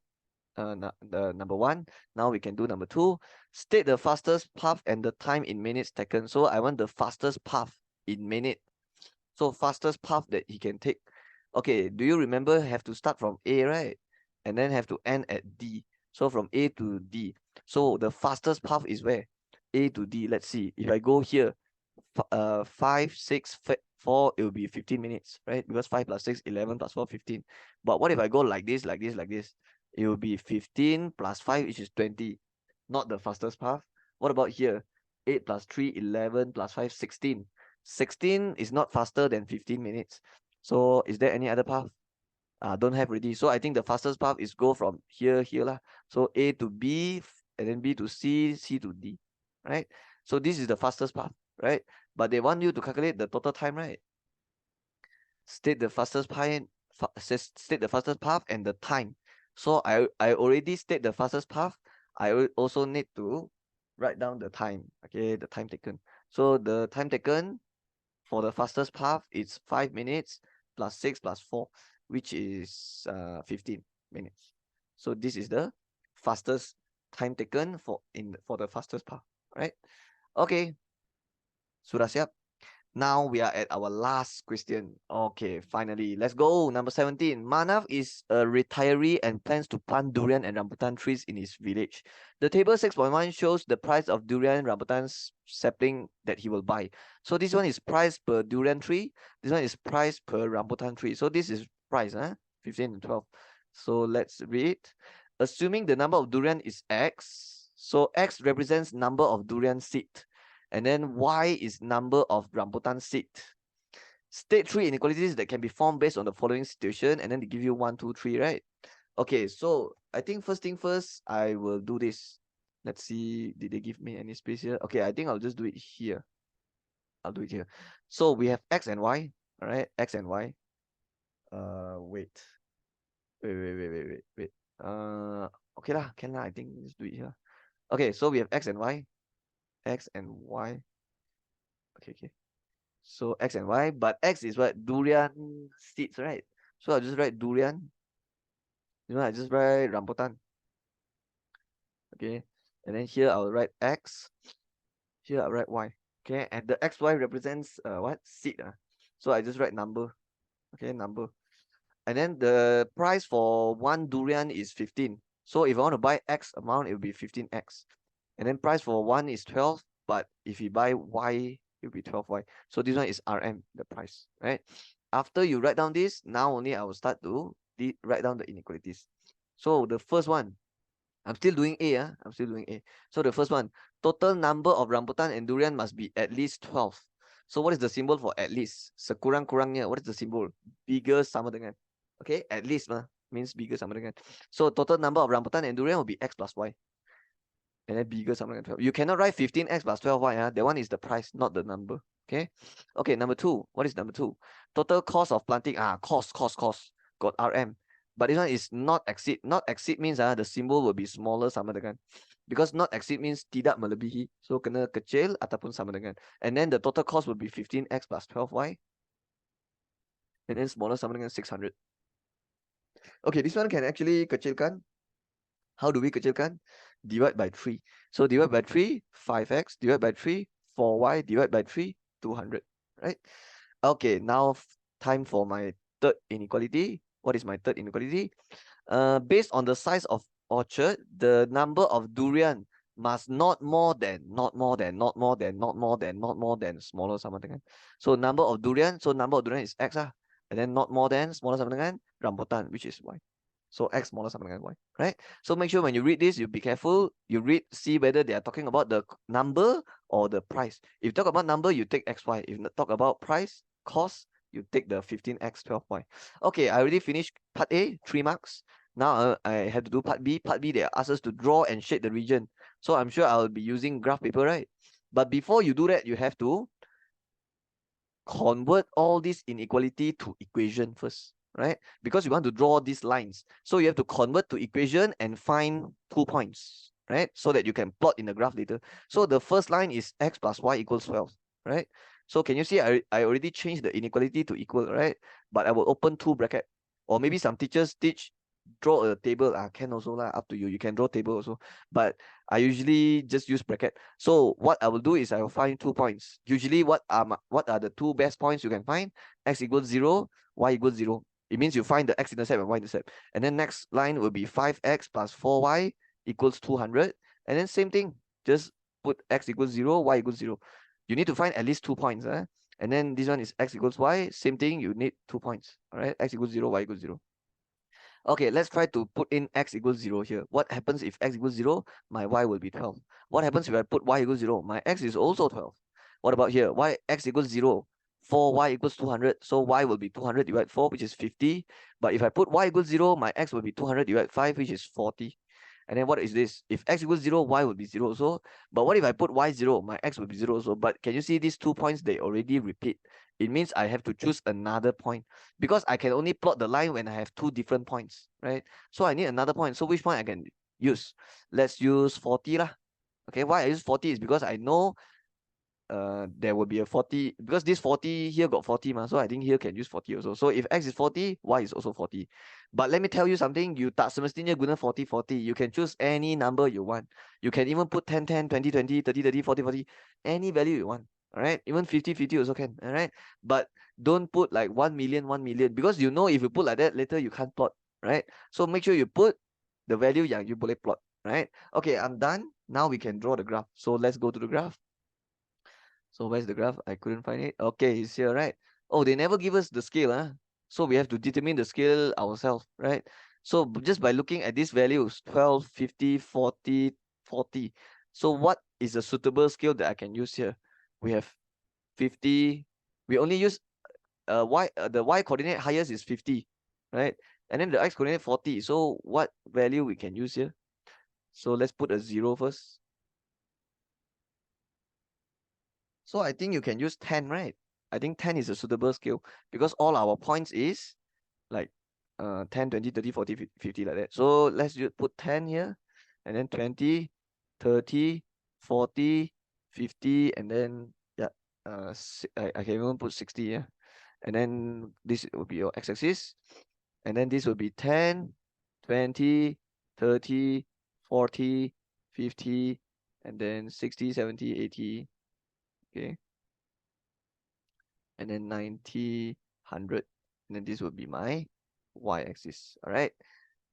the number 1. Now we can do number 2. State the fastest path and the time in minutes taken. So I want the fastest path in minute. So fastest path that he can take. Okay, do you remember have to start from A, right? And then have to end at D. So from A to D. So the fastest path is where? A to D. Let's see. If I go here, 5, 6, 4, it will be 15 minutes, right? Because 5 plus 6, 11 plus 4, 15. But what if I go like this, like this, like this? It will be 15 plus 5, which is 20. Not the fastest path. What about here? 8 plus 3, 11 plus 5, 16. 16 is not faster than 15 minutes. So is there any other path? Don't have already. So I think the fastest path is go from here lah. So A to B, and then B to C, C to D, right? So this is the fastest path, right? But they want you to calculate the total time, right? State the fastest path, state the fastest path and the time. So I already state the fastest path. I also need to write down the time, okay, the time taken. So the time taken for the fastest path is 5 minutes plus 6 plus 4, which is 15 minutes. So this is the fastest time taken for the fastest path, right? Okay, sudah siap? Now we are at our last question. Okay, finally, let's go. Number 17. Manav is a retiree and plans to plant durian and rambutan trees in his village. The table 6.1 shows the price of durian and rambutan sapling that he will buy. So this one is price per durian tree. This one is price per rambutan tree. So this is price, 15 and 12. So let's read. Assuming the number of durian is X, so X represents number of durian seed. And then Y is number of rambutan seed. State 3 inequalities that can be formed based on the following situation, and then they give you 1, 2, 3, right? Okay, so I think first thing first, I will do this. Let's see, did they give me any space here? Okay, I think I'll just do it here. I'll do it here. So we have X and Y, all right? X and Y. Wait. Okay lah, can lah. I think let's do it here. Okay, so we have X and Y. X and Y. Okay. So X and Y, but X is what? Durian seeds, right? So I'll just write durian. I just write rambutan. Okay. And then here I'll write X. Here I'll write Y. Okay. And the XY represents what? Seed. So I just write number. Okay, number. And then the price for one durian is 15. So if I want to buy X amount, it will be 15X. And then price for one is 12. But if you buy Y, it will be 12Y. So this one is RM, the price, right? After you write down this, now only I will start to write down the inequalities. So the first one, I'm still doing A. I'm still doing A. So the first one, total number of rambutan and durian must be at least 12. So what is the symbol for at least? Sekurang-kurangnya, what is the symbol? Bigger sama dengan. Okay, at least means bigger sama dengan. So total number of rambutan and durian will be X plus Y. And then bigger something like 12. You cannot write 15X plus 12Y. That one is the price, not the number. Okay. Okay, number 2. What is number 2? Total cost of planting. Cost. Got RM. But this one is not exceed. Not exceed means the symbol will be smaller sama dengan. Because not exceed means tidak melebihi. So kena kecil ataupun sama dengan. And then the total cost will be 15X plus 12Y. And then smaller sama dengan 600. Okay, this one can actually kecilkan. How do we kecilkan? Divide by 3. So divide by 3, 5X. Divide by 3, 4Y. Divide by 3, 200. Right? Okay, now time for my third inequality. What is my third inequality? Based on the size of orchard, the number of durian must not more than smaller sama dengan. So number of durian, is X. and then not more than smaller sama dengan rambutan, which is y. So x smaller sama dengan y, right? So make sure when you read this, you be careful. You read, see whether they are talking about the number or the price. If you talk about number, you take xy. If you talk about price, cost, you take the 15x 12y. Okay, I already finished part A, 3 marks. Now I have to do part B. Part B, they ask us to draw and shade the region. So I'm sure I'll be using graph paper, right? But before you do that, you have to convert all this inequality to equation first, right? Because you want to draw these lines. So you have to convert to equation and find 2 points, right? So that you can plot in the graph later. So the first line is x plus y equals 12, right? So can you see I already changed the inequality to equal, right? But I will open 2 bracket. Or maybe some teachers teach draw a table, can also lah, up to you. You can draw table also. But I usually just use bracket. So what I will do is I will find 2 points. Usually what are the 2 best points you can find? X equals 0, y equals 0. It means you find the x-intercept and y-intercept. And then next line will be 5x plus 4y equals 200. And then same thing, just put x equals 0, y equals 0. You need to find at least 2 points. And then this one is x equals y. Same thing, you need 2 points. All right, x equals 0, y equals 0. Okay, let's try to put in x equals 0 here. What happens if x equals 0? My y will be 12. What happens if I put y equals 0? My x is also 12. What about here? X equals 0. 4y equals 200. So y will be 200 divided 4, which is 50. But if I put y equals 0, my x will be 200 divided 5, which is 40. And then what is this? If x equals 0, y will be 0 also. But what if I put y 0? My x will be 0 also. But can you see these 2 points? They already repeat. It means I have to choose another point because I can only plot the line when I have 2 different points, right? So I need another point. So which point I can use? Let's use 40 lah. Okay, why I use 40 is because I know there will be a 40 because this 40 here got 40 so I think here can use 40 also. So if x is 40, y is also 40. But let me tell you something, you tak semestinya guna 40 40. You can choose any number you want. You can even put 10 10, 20 20, 30 30, 40 40, any value you want. All right, even 50 50 also can. All right, but don't put like 1 million 1 million because you know if you put like that later you can't plot, right? So make sure you put the value yang you boleh plot, right? Okay, I'm done. Now we can draw the graph. So let's go to the graph. So where's the graph? I couldn't find it. Okay, it's here, right? Oh, they never give us the scale, so we have to determine the scale ourselves, right? So just by looking at these values, 12, 50, 40, 40. So what is a suitable scale that I can use here? We have 50. We only use the y coordinate highest is 50, right? And then the x coordinate 40. So what value we can use here? So let's put a 0 first. So I think you can use 10, right? I think 10 is a suitable scale because all our points is like 10, 20, 30, 40, 50 like that. So let's just put 10 here and then 20, 30, 40, 50, and then yeah, I can even put 60 here. And then this will be your x-axis. And then this will be 10, 20, 30, 40, 50, and then 60, 70, 80. Okay. And then 90, 100. And then this will be my y-axis. All right.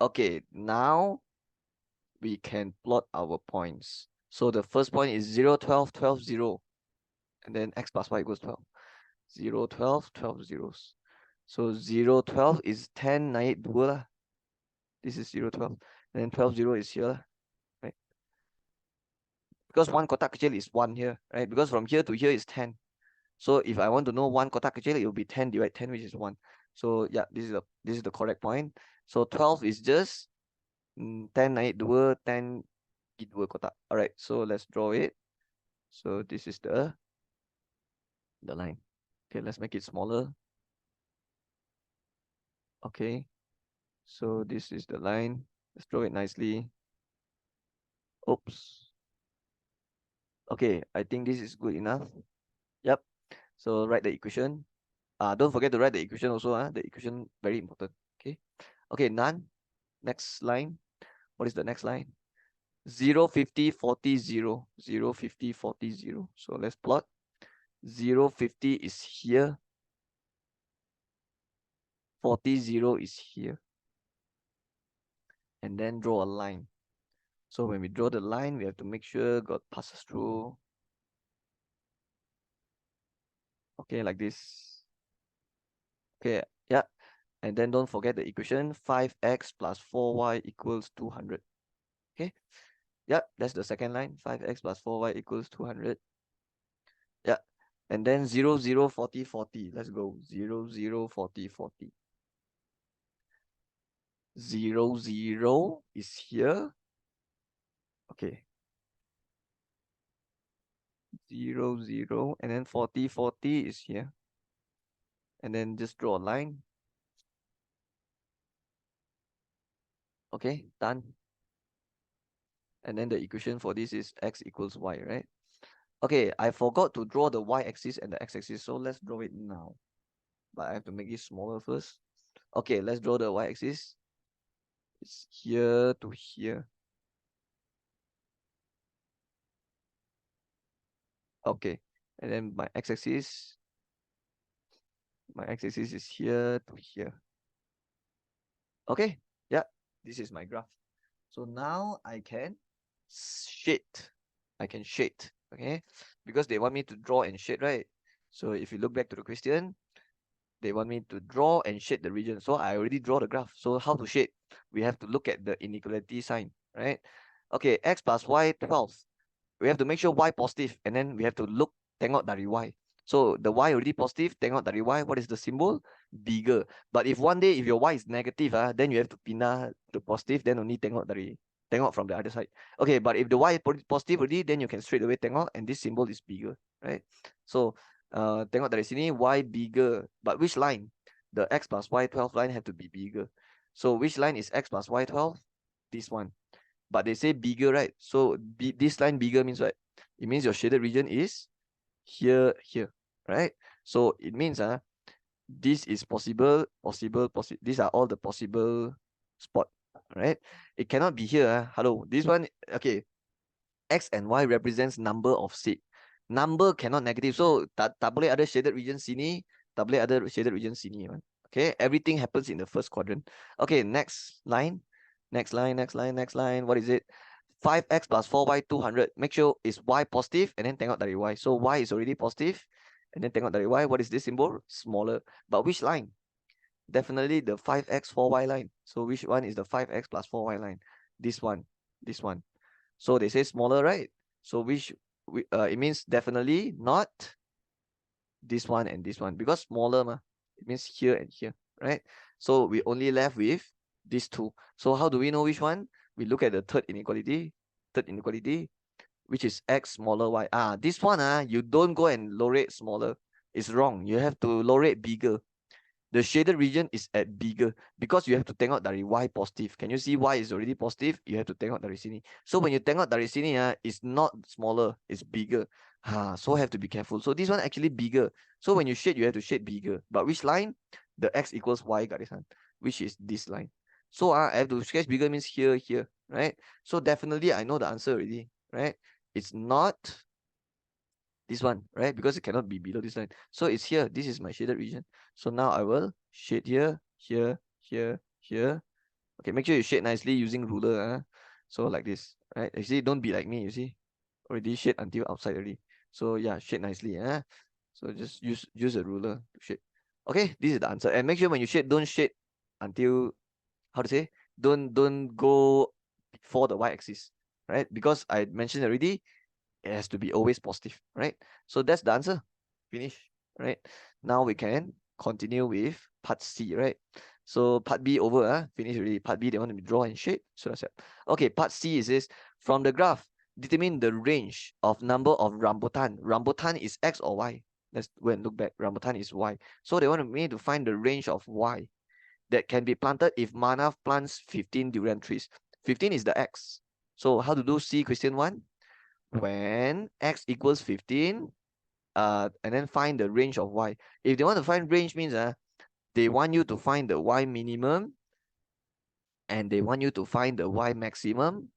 Okay, now we can plot our points. So the first point is 0, 12, 12, 0. And then x plus y equals 12. 0, 12, 12 zeros. So 0, 12 is 10 naik 2 lah. This is 0, 12. And then 12, 0 is here lah. Right? Because one kotak kecil is 1 here, right? Because from here to here is 10. So if I want to know one kotak kecil, it will be 10 divided 10, which is 1. So yeah, this is the correct point. So 12 is just 10 naik 2, 10 pergi 2 kotak. Alright, so let's draw it. So this is the line. Okay, let's make it smaller. Okay, so this is the line. Let's draw it nicely. Oops. Okay, I think this is good enough. Yep. So write the equation. Don't forget to write the equation also. The equation very important. Okay. Okay, none. Next line. What is the next line? 0, 50, 40, 0. 0, 50, 40, 0. So let's plot. 0, 50 is here. 40, 0 is here. And then draw a line. So when we draw the line, we have to make sure God passes through. Okay, like this. Okay, Yeah. And then don't forget the equation 5x plus 4y equals 200. Okay. Yeah, that's the second line. 5x plus 4y equals 200. Yeah. And then 0, 0, 40, 40. Let's go. 0, 0, 40, 40. 0, 0 is here. Okay. 0, 0. And then 40, 40 is here. And then just draw a line. Okay, done. And then the equation for this is x equals y, right? Okay, I forgot to draw the y-axis and the x-axis, so let's draw it now. But I have to make it smaller first. Okay, let's draw the y-axis. It's here to here. Okay, and then my x-axis is here to here. Okay, yeah, this is my graph. So now I can shade. Okay, because they want me to draw and shade, right? So if you look back to the question, they want me to draw and shade the region. So I already draw the graph. So how to shade? We have to look at the inequality sign, right? Okay, x plus y 12. We have to make sure y positive, and then we have to look tengok dari y. So the y already positive, tengok dari y. What is the symbol? Bigger. But if one day if your y is negative, then you have to pindah to positive, then only tengok from the other side. Okay, but if the y is positive already, then you can straight away tengok, and this symbol is bigger, right? So tengok dari sini, y bigger. But which line? The x plus y 12 line have to be bigger. So which line is x plus y 12? This one. But they say bigger, right? So this line bigger means what? It means your shaded region is here, right? So it means this is possible. These are all the possible spot, right? It cannot be here. Hello, this one, okay. X and Y represents number of seed. Number cannot negative. So tak boleh ada shaded region sini, tak boleh ada shaded region sini. Okay, everything happens in the first quadrant. Okay, next line. What is it? 5x plus 4y 200. Make sure is y positive and then tengok dari y. So y is already positive and then tengok dari y. What is this symbol? Smaller. But which line? Definitely the 5x 4y line. So which one is the 5x plus 4y line? This one. So they say smaller, right? So it means definitely not this one and this one, because smaller it means here and here, right? So we only left with these two. So how do we know which one? We look at the third inequality, which is x smaller y. This one you don't go and lower it smaller. It's wrong. You have to lower it bigger. The shaded region is at bigger because you have to tengok dari y positive. Can you see y is already positive? You have to tengok dari sini. So when you tengok dari sini, it's not smaller, it's bigger. So have to be careful. So this one actually bigger. So when you shade, you have to shade bigger. But which line? The x equals y garisan, which is this line. So I have to sketch bigger means here, right? So definitely I know the answer already, right? It's not this one, right? Because it cannot be below this line. So it's here. This is my shaded region. So now I will shade here. Okay, make sure you shade nicely using ruler. So like this, right? You see, don't be like me, you see. Already shade until outside already. So yeah, shade nicely. So just use a ruler to shade. Okay, this is the answer. And make sure when you shade, don't shade until, how to say? Don't go for the y-axis, right? Because I mentioned already, it has to be always positive, right? So that's the answer. Finish, right? Now we can continue with part C, right? So part B over, finish already. Part B, they want to draw and shade. So that's it. Okay, part C is this. From the graph, determine the range of number of rambutan. Rambutan is X or Y? Let's go and look back. Rambutan is Y. So they want me to find the range of Y that can be planted if Manav plants 15 durian trees. 15 is the X. So how to do C question 1? When x equals 15, and then find the range of y. If they want to find range means they want you to find the y minimum and they want you to find the y maximum,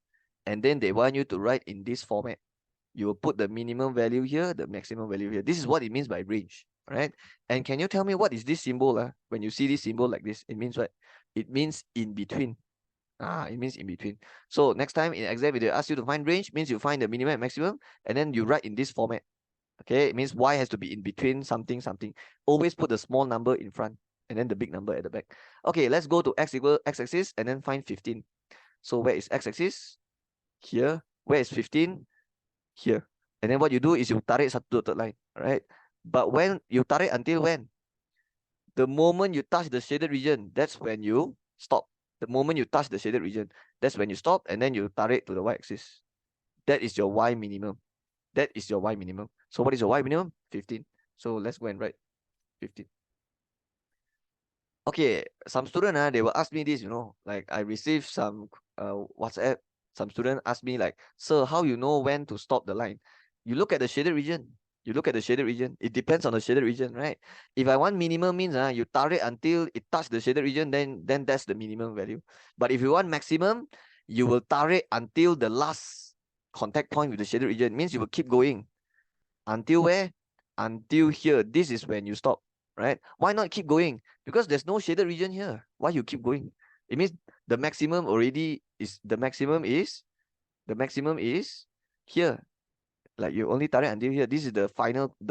and then they want you to write in this format. You will put the minimum value here, the maximum value here. This is what it means by range, right? And can you tell me what is this symbol? When you see this symbol like this, it means what? It means in between. It means in between. So next time in exam, if they ask you to find range, means you find the minimum and maximum, and then you write in this format. Okay, it means y has to be in between something. Always put a small number in front, and then the big number at the back. Okay, let's go to x equal x-axis and then find 15. So where is x-axis? Here. Where is 15? Here. And then what you do is you tarik satu dotted line, right? But when you tarik until when? The moment you touch the shaded region, that's when you stop. The moment you touch the shaded region, that's when you stop, and then you tarik to the y-axis. That is your y minimum. That is your y minimum. So what is your y minimum? 15. So let's go and write 15. Okay, some student they will ask me this, like I received some WhatsApp. Some student ask me like, sir, how you know when to stop the line? You look at the shaded region. You look at the shaded region. It depends on the shaded region, right? If I want minimum means you tarik until it touch the shaded region, then that's the minimum value. But if you want maximum, you will tarik until the last contact point with the shaded region. Means you will keep going until where? Until here. This is when you stop, right? Why not keep going? Because there's no shaded region here. Why you keep going? It means the maximum already is the maximum is here. Like you only tarik until here. This is the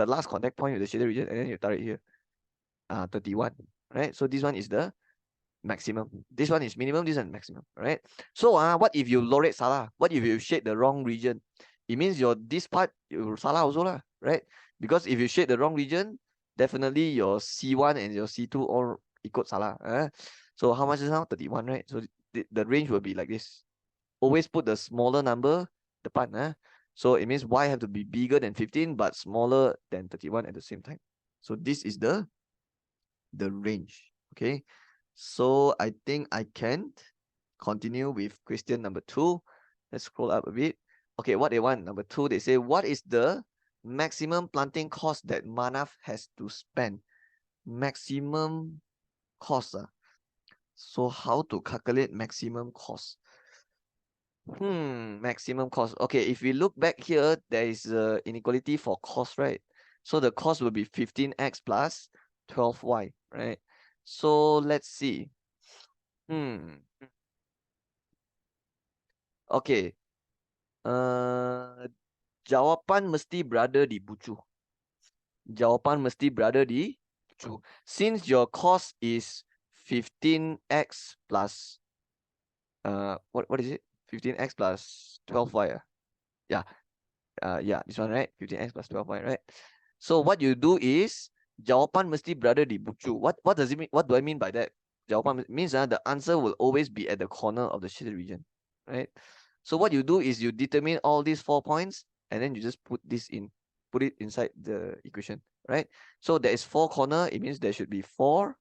last contact point with the shaded region, and then you tarik here. 31, right? So this one is the maximum. This one is minimum, this one is maximum, right? So what if you lorate salah? What if you shade the wrong region? It means this part you salah also lah, right? Because if you shade the wrong region, definitely your C1 and your C2 all ikut salah. So how much is now? 31, right? So the range will be like this. Always put the smaller number depan. So it means y have to be bigger than 15 but smaller than 31 at the same time. So this is the range. Okay. So I think I can continue with question number 2. Let's scroll up a bit. Okay, what they want. Number 2, they say, what is the maximum planting cost that Manaf has to spend? Maximum cost. So how to calculate maximum cost? Maximum cost. Okay, if we look back here, there is an inequality for cost, right? So the cost will be 15x plus 12y, right? So let's see. Okay. Jawapan mesti berada di bucu. Jawapan mesti berada di bucu. Since your cost is 15x plus what is it? 15x plus 12y. Yeah. Yeah, this one, right? 15x plus 12y, right? So what you do is jawapan mesti berada di bucu. What does it mean? What do I mean by that? Jawapan means the answer will always be at the corner of the shaded region, right? So what you do is you determine all these 4 points and then you just put it inside the equation, right? So there is 4 corner. It means there should be 4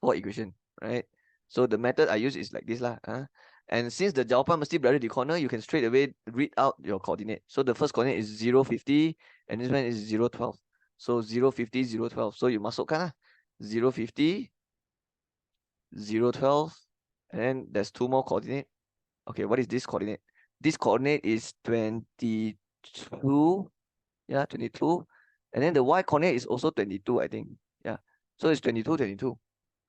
equation, right? So the method I use is like this lah. And since the jawapan mesti berada di corner, you can straight away read out your coordinate. So the first coordinate is 0, 50, and this one is 0, 12. So 0, 50, 0, 12. So you masukkan 0, 50, 0, 12, and then there's 2 more coordinate. Okay, what is this coordinate? This coordinate is 22. Yeah, 22. And then the y coordinate is also 22, I think. Yeah. So it's 22, 22,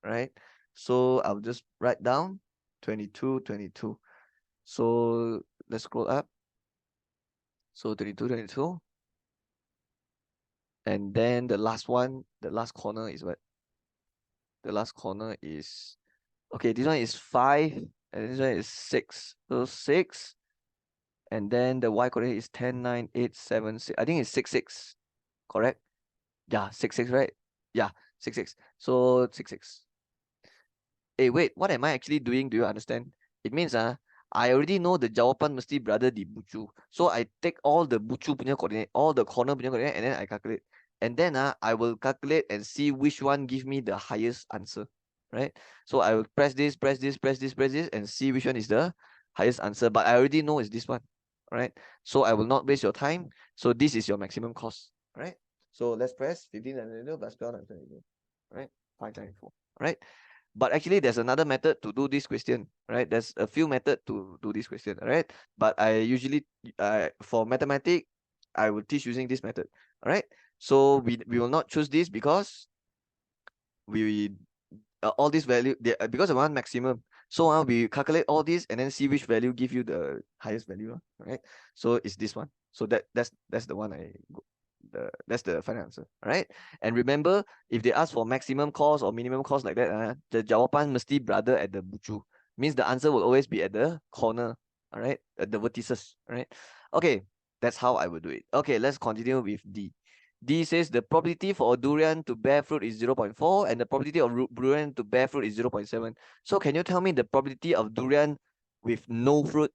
right? So I'll just write down 22, 22. So let's scroll up. So 22, 22. And then the last one, the last corner is what? The last corner is, okay, this one is 5, and this one is 6. So 6, and then the y coordinate is 10, 9, 8, 7, 6. I think it's 6, 6. Correct? Yeah, 6, 6, right? Yeah, 6, 6. So 6, 6. Hey, wait, what am I actually doing? Do you understand? It means I already know the jawapan mesti berada di bucu. So I take all the bucu punya coordinate, all the corner punya coordinate, and then I calculate. And then I will calculate and see which one give me the highest answer, right? So I will press this, press this, press this, press this, and see which one is the highest answer. But I already know it's this one, right? So I will not waste your time. So this is your maximum cost, right? So let's press 15 and plus 12 and 22, right? 594, right? But actually, there's another method to do this question, right? There's a few methods to do this question, right? But I usually, for mathematics, I will teach using this method, all right? So we will not choose this because we all this value because I want maximum. So we calculate all this and then see which value give you the highest value, right? So it's this one. So that's the one that's the final answer. All right. And remember, if they ask for maximum cost or minimum cost like that, the jawapan mesti berada at the bucu. Means the answer will always be at the corner. All right, at the vertices. All right. Okay, that's how I would do it. Okay, let's continue with D. D says the probability for a durian to bear fruit is 0.4 and the probability of durian to bear fruit is 0.7. So can you tell me the probability of durian with no fruit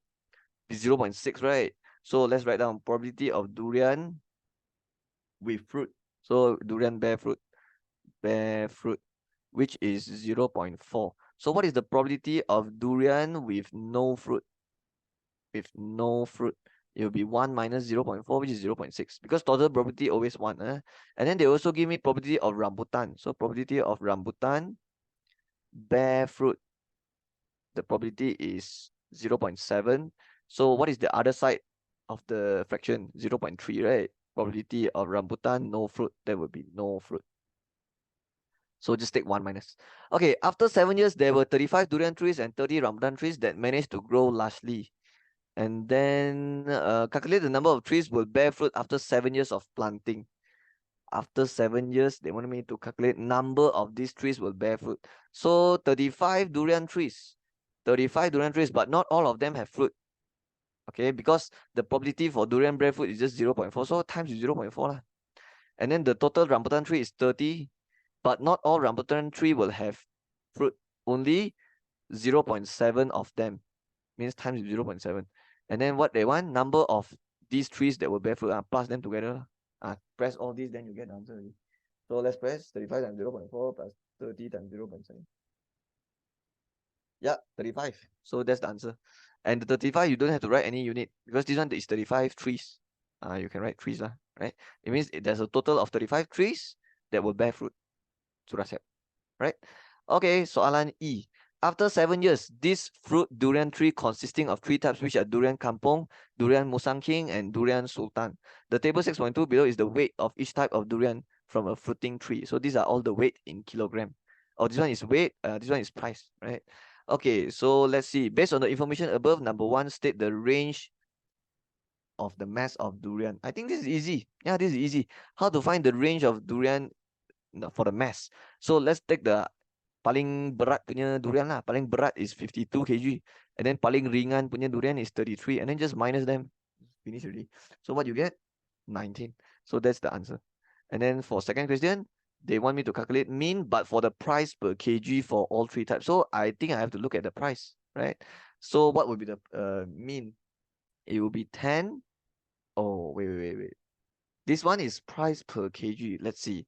is 0.6, right? So let's write down probability of durian with fruit. So durian bear fruit, which is 0.4. So what is the probability of durian with no fruit? With no fruit, it will be 1 minus 0.4, which is 0.6. Because total probability always 1. And then they also give me probability of rambutan. So probability of rambutan bear fruit, the probability is 0.7. So what is the other side of the fraction? 0.3, right? Probability of rambutan, no fruit, that would be no fruit. So just take 1 minus. Okay, after 7 years, there were 35 durian trees and 30 rambutan trees that managed to grow largely. And then calculate the number of trees will bear fruit after 7 years of planting. After 7 years, they wanted me to calculate number of these trees will bear fruit. So 35 durian trees. 35 durian trees, but not all of them have fruit. Okay, because the probability for durian bear fruit is just 0.4. So times 0.4 lah. And then the total rambutan tree is 30, but not all rambutan tree will have fruit. Only 0.7 of them. Means times 0.7. And then what they want, number of these trees that will bear fruit, plus them together. Press all these, then you get the answer already. So let's press 35 times 0.4 plus 30 times 0.7. Yeah, 35. So that's the answer. And the 35, you don't have to write any unit because this one is 35 trees. You can write trees, right? It means there's a total of 35 trees that will bear fruit. Sudah siap, right? Okay, soalan E. After 7 years, this fruit durian tree consisting of 3 types, which are durian kampung, durian musang king, and durian sultan. The table 6.2 below is the weight of each type of durian from a fruiting tree. So these are all the weight in kilogram. Oh, this one is weight, this one is price, right? Okay, so let's see. Based on the information above, number 1, state the range of the mass of durian. I think this is easy. Yeah, this is easy. How to find the range of durian for the mass? So let's take the paling berat punya durian lah. Paling berat is 52 kg. And then paling ringan punya durian is 33. And then just minus them. Finish already. So what you get? 19. So that's the answer. And then for second question, they want me to calculate mean, but for the price per kg for all 3 types. So I think I have to look at the price, right? So what would be the mean? It will be 10. Oh, wait. This one is price per kg. Let's see.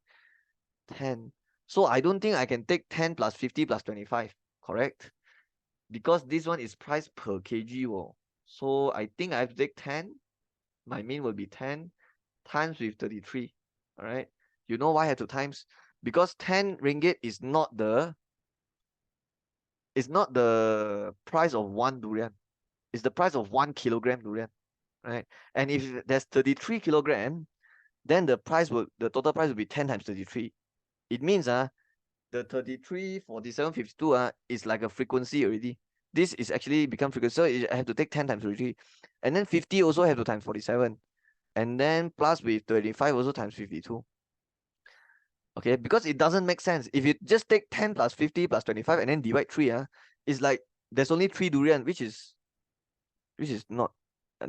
10. So I don't think I can take 10 plus 50 plus 25, correct? Because this one is price per kg. So I think I have to take 10. My mean will be 10 times with 33. All right. You know why I have to times? Because 10 ringgit is not the price of 1 durian. It's the price of 1 kilogram durian. Right. And if there's 33 kilogram, then the total price will be 10 times 33. It means the 33, 47, 52 is like a frequency already. This is actually become frequency. So I have to take 10 times 33. And then 50 also have to times 47. And then plus with 25 also times 52. Okay, because it doesn't make sense. If you just take 10 plus 50 plus 25 and then divide 3, it's like there's only 3 durian, which is not,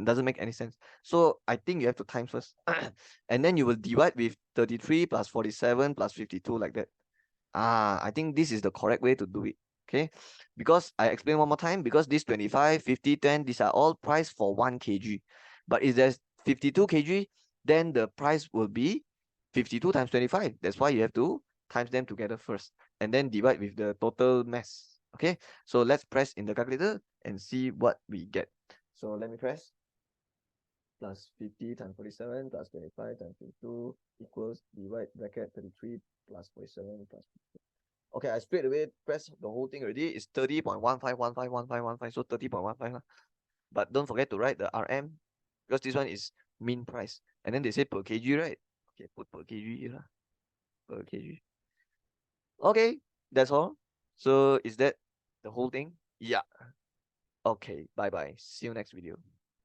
doesn't make any sense. So I think you have to times first. And then you will divide with 33 plus 47 plus 52 like that. I think this is the correct way to do it. Okay, because I explain one more time, because this 25, 50, 10, these are all price for 1 kg. But if there's 52 kg, then the price will be 52 times 25. That's why you have to times them together first and then divide with the total mass. Okay, so let's press in the calculator and see what we get. So let me press. Plus 50 times 47 plus 25 times 52 equals divide bracket 33 plus 47 plus 52. Okay, I straight away press the whole thing already. It's 30.15151515. So 30.15. But don't forget to write the RM because this one is mean price. And then they say per kg, right? Okay, put per kg here. Per kg. Okay, that's all. So is that the whole thing? Yeah. Okay, bye bye. See you next video.